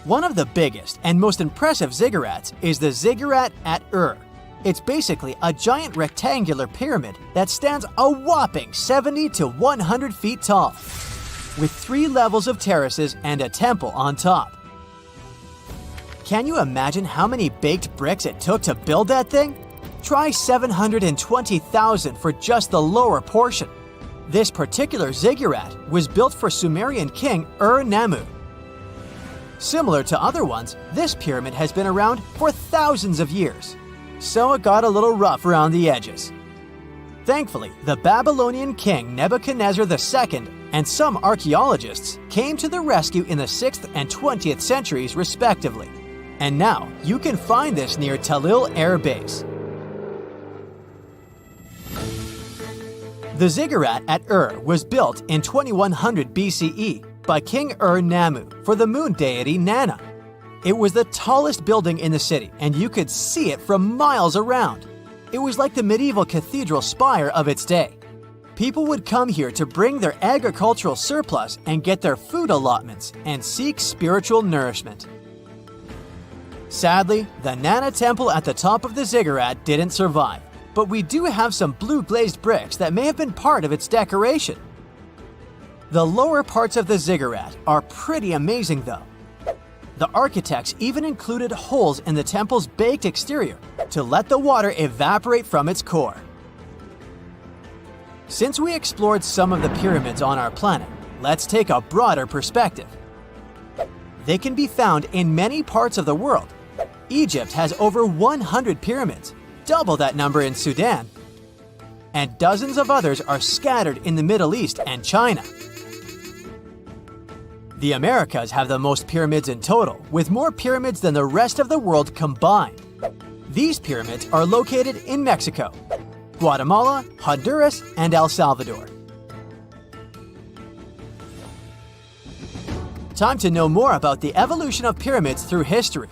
S4: One of the biggest and most impressive ziggurats is the ziggurat at Ur. It's basically a giant rectangular pyramid that stands a whopping 70 to 100 feet tall, with 3 levels of terraces and a temple on top. Can you imagine how many baked bricks it took to build that thing? Try 720,000 for just the lower portion. This particular ziggurat was built for Sumerian king Ur-Nammu. Similar to other ones, this pyramid has been around for thousands of years, so it got a little rough around the edges. Thankfully, the Babylonian king Nebuchadnezzar II and some archaeologists came to the rescue in the 6th and 20th centuries respectively. And now, you can find this near Talil Air Base. The ziggurat at Ur was built in 2100 BCE by King Ur-Nammu for the moon deity Nana. It was the tallest building in the city, and you could see it from miles around. It was like the medieval cathedral spire of its day. People would come here to bring their agricultural surplus and get their food allotments and seek spiritual nourishment. Sadly, the Nana temple at the top of the ziggurat didn't survive, but we do have some blue glazed bricks that may have been part of its decoration. The lower parts of the ziggurat are pretty amazing though. The architects even included holes in the temple's baked exterior to let the water evaporate from its core. Since we explored some of the pyramids on our planet, let's take a broader perspective. They can be found in many parts of the world. Egypt has over 100 pyramids, double that number in Sudan, and dozens of others are scattered in the Middle East and China. The Americas have the most pyramids in total, with more pyramids than the rest of the world combined. These pyramids are located in Mexico, Guatemala, Honduras, and El Salvador. Time to know more about the evolution of pyramids through history.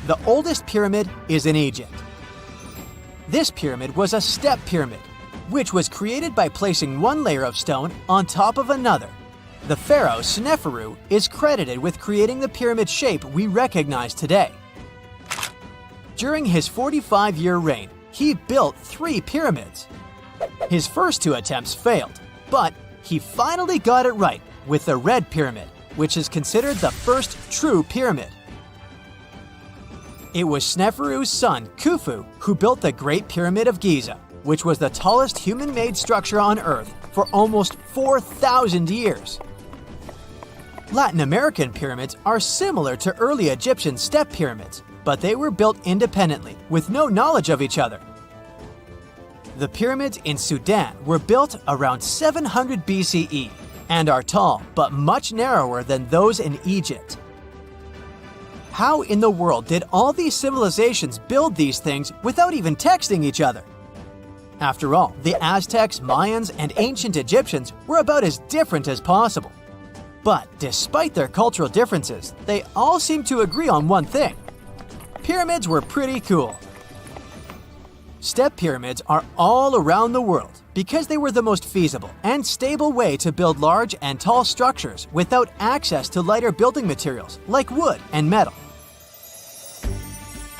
S4: The oldest pyramid is in Egypt. This pyramid was a step pyramid, which was created by placing one layer of stone on top of another. The pharaoh Sneferu is credited with creating the pyramid shape we recognize today. During his 45-year reign, he built 3 pyramids. His first 2 attempts failed, but he finally got it right with the Red Pyramid, which is considered the first true pyramid. It was Sneferu's son, Khufu, who built the Great Pyramid of Giza, which was the tallest human-made structure on Earth for almost 4,000 years. Latin American pyramids are similar to early Egyptian step pyramids, but they were built independently, with no knowledge of each other. The pyramids in Sudan were built around 700 BCE and are tall but much narrower than those in Egypt. How in the world did all these civilizations build these things without even texting each other? After all, the Aztecs, Mayans, and ancient Egyptians were about as different as possible. But despite their cultural differences, they all seem to agree on one thing: pyramids were pretty cool. Step pyramids are all around the world because they were the most feasible and stable way to build large and tall structures without access to lighter building materials like wood and metal.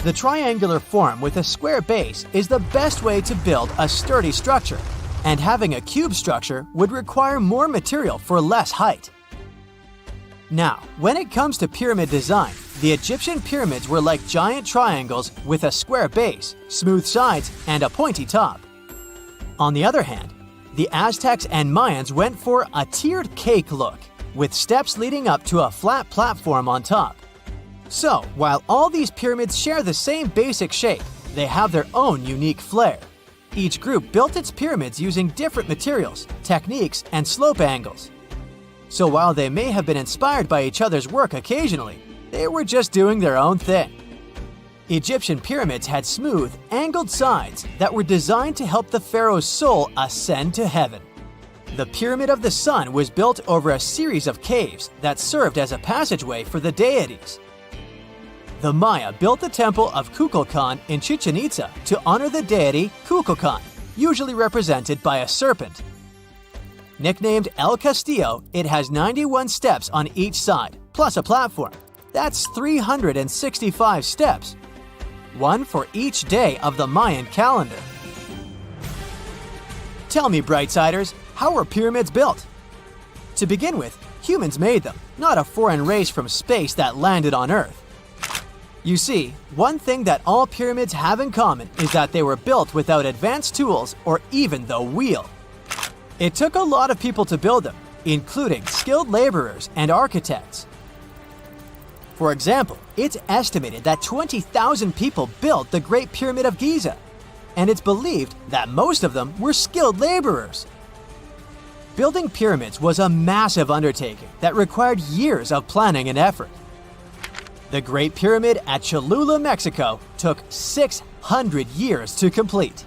S4: The triangular form with a square base is the best way to build a sturdy structure, and having a cube structure would require more material for less height. Now, when it comes to pyramid design, the Egyptian pyramids were like giant triangles with a square base, smooth sides, and a pointy top. On the other hand, the Aztecs and Mayans went for a tiered cake look, with steps leading up to a flat platform on top. So, while all these pyramids share the same basic shape, they have their own unique flair. Each group built its pyramids using different materials, techniques, and slope angles. So while they may have been inspired by each other's work occasionally, they were just doing their own thing. Egyptian pyramids had smooth, angled sides that were designed to help the pharaoh's soul ascend to heaven. The Pyramid of the Sun was built over a series of caves that served as a passageway for the deities. The Maya built the temple of Kukulkan in Chichen Itza to honor the deity Kukulkan, usually represented by a serpent. Nicknamed El Castillo, it has 91 steps on each side, plus a platform. That's 365 steps, one for each day of the Mayan calendar. Tell me, Brightsiders, how were pyramids built? To begin with, humans made them, not a foreign race from space that landed on Earth. You see, one thing that all pyramids have in common is that they were built without advanced tools or even the wheel. It took a lot of people to build them, including skilled laborers and architects. For example, it's estimated that 20,000 people built the Great Pyramid of Giza, and it's believed that most of them were skilled laborers. Building pyramids was a massive undertaking that required years of planning and effort. The Great Pyramid at Cholula, Mexico, took 600 years to complete.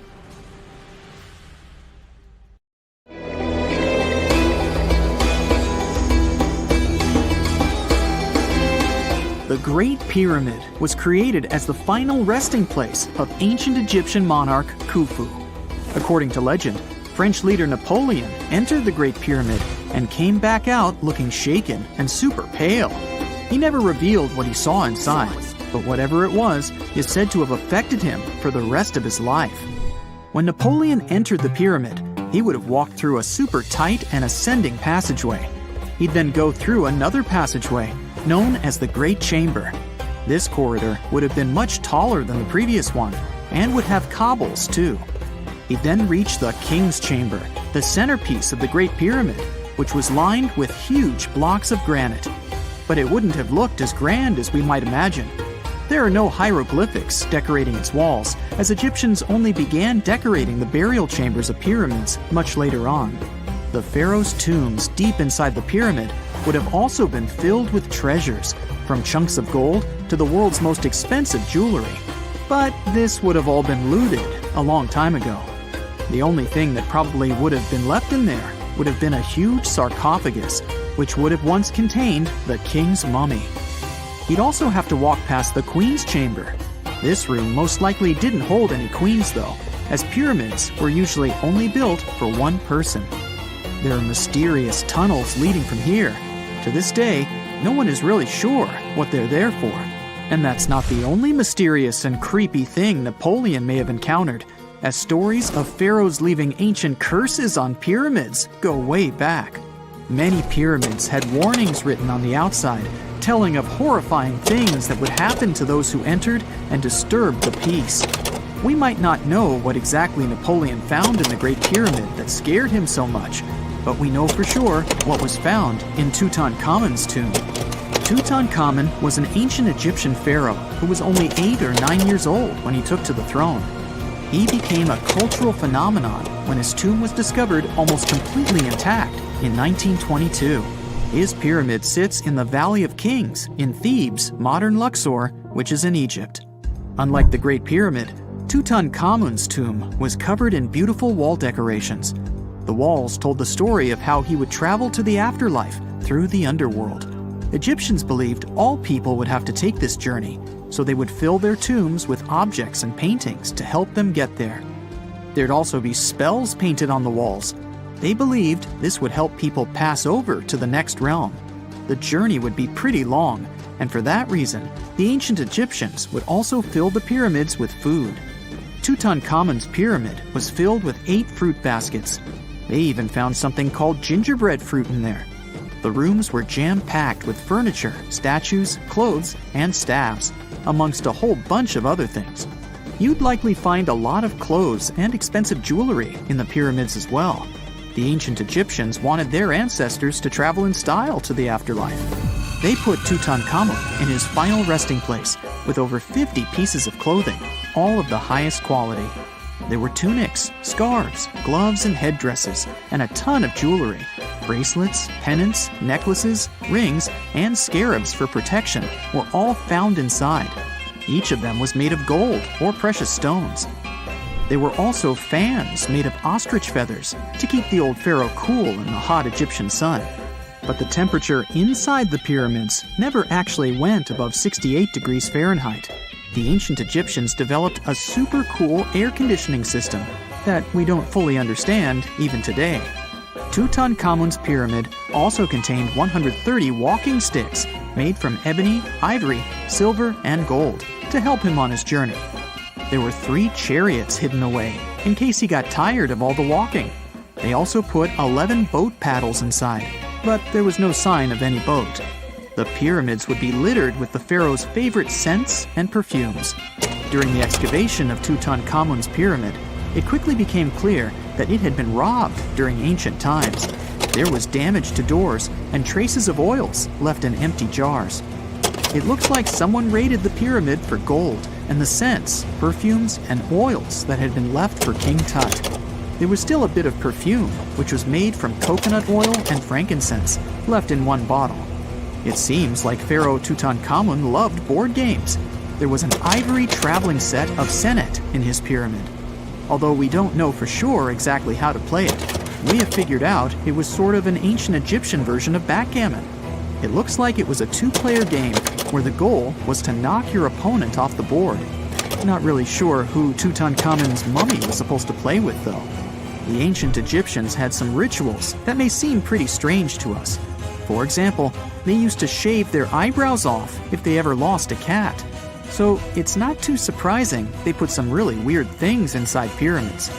S2: The Great Pyramid was created as the final resting place of ancient Egyptian monarch Khufu. According to legend, French leader Napoleon entered the Great Pyramid and came back out looking shaken and super pale. He never revealed what he saw inside, but whatever it was is said to have affected him for the rest of his life. When Napoleon entered the pyramid, he would have walked through a super tight and ascending passageway. He'd then go through another passageway, known as the Great Chamber. This corridor would have been much taller than the previous one, and would have cobbles too. He'd then reach the King's Chamber, the centerpiece of the Great Pyramid, which was lined with huge blocks of granite. But it wouldn't have looked as grand as we might imagine. There are no hieroglyphics decorating its walls, as Egyptians only began decorating the burial chambers of pyramids much later on. The pharaoh's tombs deep inside the pyramid would have also been filled with treasures, from chunks of gold to the world's most expensive jewelry. But this would have all been looted a long time ago. The only thing that probably would have been left in there would have been a huge sarcophagus, which would have once contained the king's mummy. He'd also have to walk past the queen's chamber. This room most likely didn't hold any queens though, as pyramids were usually only built for one person. There are mysterious tunnels leading from here. To this day, no one is really sure what they're there for. And that's not the only mysterious and creepy thing Napoleon may have encountered, as stories of pharaohs leaving ancient curses on pyramids go way back. Many pyramids had warnings written on the outside, telling of horrifying things that would happen to those who entered and disturbed the peace. We might not know what exactly Napoleon found in the Great Pyramid that scared him so much, but we know for sure what was found in Tutankhamun's tomb. Tutankhamun was an ancient Egyptian pharaoh who was only 8 or 9 years old when he took to the throne. He became a cultural phenomenon when his tomb was discovered almost completely intact in 1922. His pyramid sits in the Valley of Kings in Thebes, modern Luxor, which is in Egypt. Unlike the Great Pyramid, Tutankhamun's tomb was covered in beautiful wall decorations. The walls told the story of how he would travel to the afterlife through the underworld. Egyptians believed all people would have to take this journey, so they would fill their tombs with objects and paintings to help them get there. There'd also be spells painted on the walls. They believed this would help people pass over to the next realm. The journey would be pretty long, and for that reason, the ancient Egyptians would also fill the pyramids with food. Tutankhamun's pyramid was filled with 8 fruit baskets. They even found something called gingerbread fruit in there. The rooms were jam-packed with furniture, statues, clothes, and staffs, amongst a whole bunch of other things. You'd likely find a lot of clothes and expensive jewelry in the pyramids as well. The ancient Egyptians wanted their ancestors to travel in style to the afterlife. They put Tutankhamun in his final resting place with over 50 pieces of clothing, all of the highest quality. There were tunics, scarves, gloves, and headdresses, and a ton of jewelry. Bracelets, pendants, necklaces, rings, and scarabs for protection were all found inside. Each of them was made of gold or precious stones. There were also fans made of ostrich feathers to keep the old pharaoh cool in the hot Egyptian sun. But the temperature inside the pyramids never actually went above 68 degrees Fahrenheit. The ancient Egyptians developed a super cool air conditioning system that we don't fully understand even today. Tutankhamun's pyramid also contained 130 walking sticks made from ebony, ivory, silver, and gold to help him on his journey. There were 3 chariots hidden away in case he got tired of all the walking. They also put 11 boat paddles inside, but there was no sign of any boat. The pyramids would be littered with the pharaoh's favorite scents and perfumes. During the excavation of Tutankhamun's pyramid, it quickly became clear that it had been robbed during ancient times. There was damage to doors and traces of oils left in empty jars. It looks like someone raided the pyramid for gold and the scents, perfumes, and oils that had been left for King Tut. There was still a bit of perfume, which was made from coconut oil and frankincense, left in one bottle. It seems like Pharaoh Tutankhamun loved board games. There was an ivory traveling set of senet in his pyramid. Although we don't know for sure exactly how to play it, we have figured out it was sort of an ancient Egyptian version of backgammon. It looks like it was a 2-player game where the goal was to knock your opponent off the board. Not really sure who Tutankhamun's mummy was supposed to play with though. The ancient Egyptians had some rituals that may seem pretty strange to us. For example, they used to shave their eyebrows off if they ever lost a cat. So it's not too surprising they put some really weird things inside pyramids.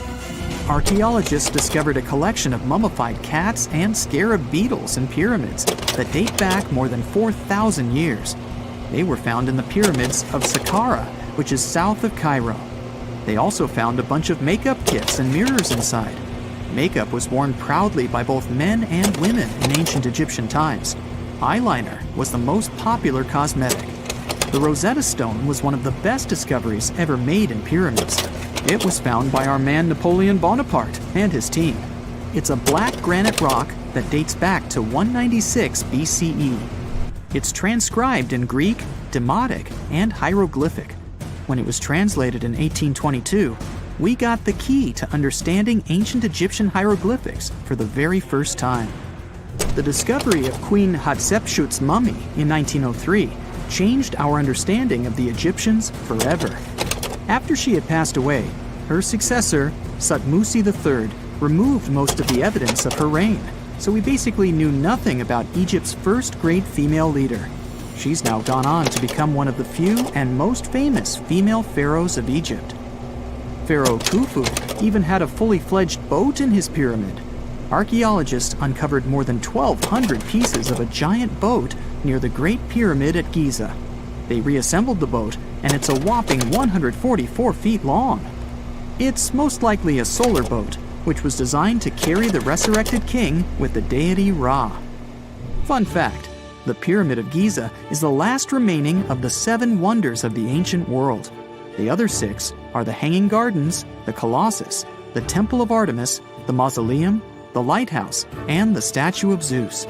S2: Archaeologists discovered a collection of mummified cats and scarab beetles in pyramids that date back more than 4,000 years. They were found in the pyramids of Saqqara, which is south of Cairo. They also found a bunch of makeup kits and mirrors inside. Makeup was worn proudly by both men and women in ancient Egyptian times. Eyeliner was the most popular cosmetic. The Rosetta Stone was one of the best discoveries ever made in pyramids. It was found by our man Napoleon Bonaparte and his team. It's a black granite rock that dates back to 196 BCE. It's transcribed in Greek, Demotic, and hieroglyphic. when it was translated in 1822, we got the key to understanding ancient Egyptian hieroglyphics for the very first time. The discovery of Queen Hatshepsut's mummy in 1903 changed our understanding of the Egyptians forever. After she had passed away, her successor, Thutmose III, removed most of the evidence of her reign, so we basically knew nothing about Egypt's first great female leader. She's now gone on to become one of the few and most famous female pharaohs of Egypt. Pharaoh Khufu even had a fully fledged boat in his pyramid. Archaeologists uncovered more than 1,200 pieces of a giant boat near the Great Pyramid at Giza. They reassembled the boat, and it's a whopping 144 feet long. It's most likely a solar boat, which was designed to carry the resurrected king with the deity Ra. Fun fact, the Pyramid of Giza is the last remaining of the 7 wonders of the ancient world. The other 6 are the Hanging Gardens, the Colossus, the Temple of Artemis, the Mausoleum, the Lighthouse, and the Statue of Zeus.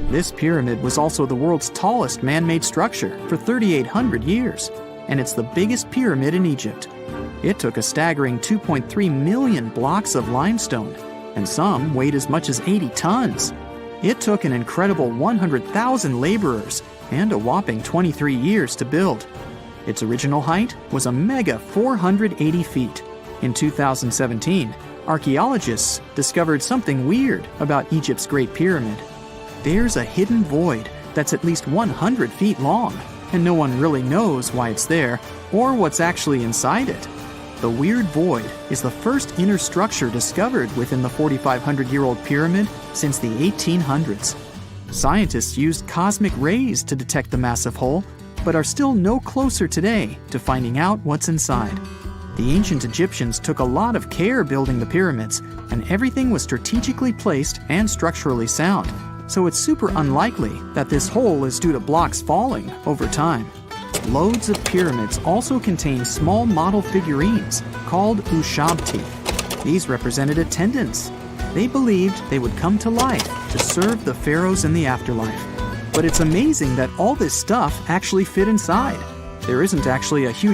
S2: This pyramid was also the world's tallest man-made structure for 3,800 years, and it's the biggest pyramid in Egypt. It took a staggering 2.3 million blocks of limestone, and some weighed as much as 80 tons. It took an incredible 100,000 laborers and a whopping 23 years to build. Its original height was a mega 480 feet. In 2017, archaeologists discovered something weird about Egypt's Great Pyramid. There's a hidden void that's at least 100 feet long, and no one really knows why it's there or what's actually inside it. The weird void is the first inner structure discovered within the 4,500-year-old pyramid since the 1800s. Scientists used cosmic rays to detect the massive hole, but are still no closer today to finding out what's inside. The ancient Egyptians took a lot of care building the pyramids, and everything was strategically placed and structurally sound, so it's super unlikely that this hole is due to blocks falling over time. Loads of pyramids also contain small model figurines called ushabti. These represented attendants. They believed they would come to life to serve the pharaohs in the afterlife. But it's amazing that all this stuff actually fit inside. There isn't actually a huge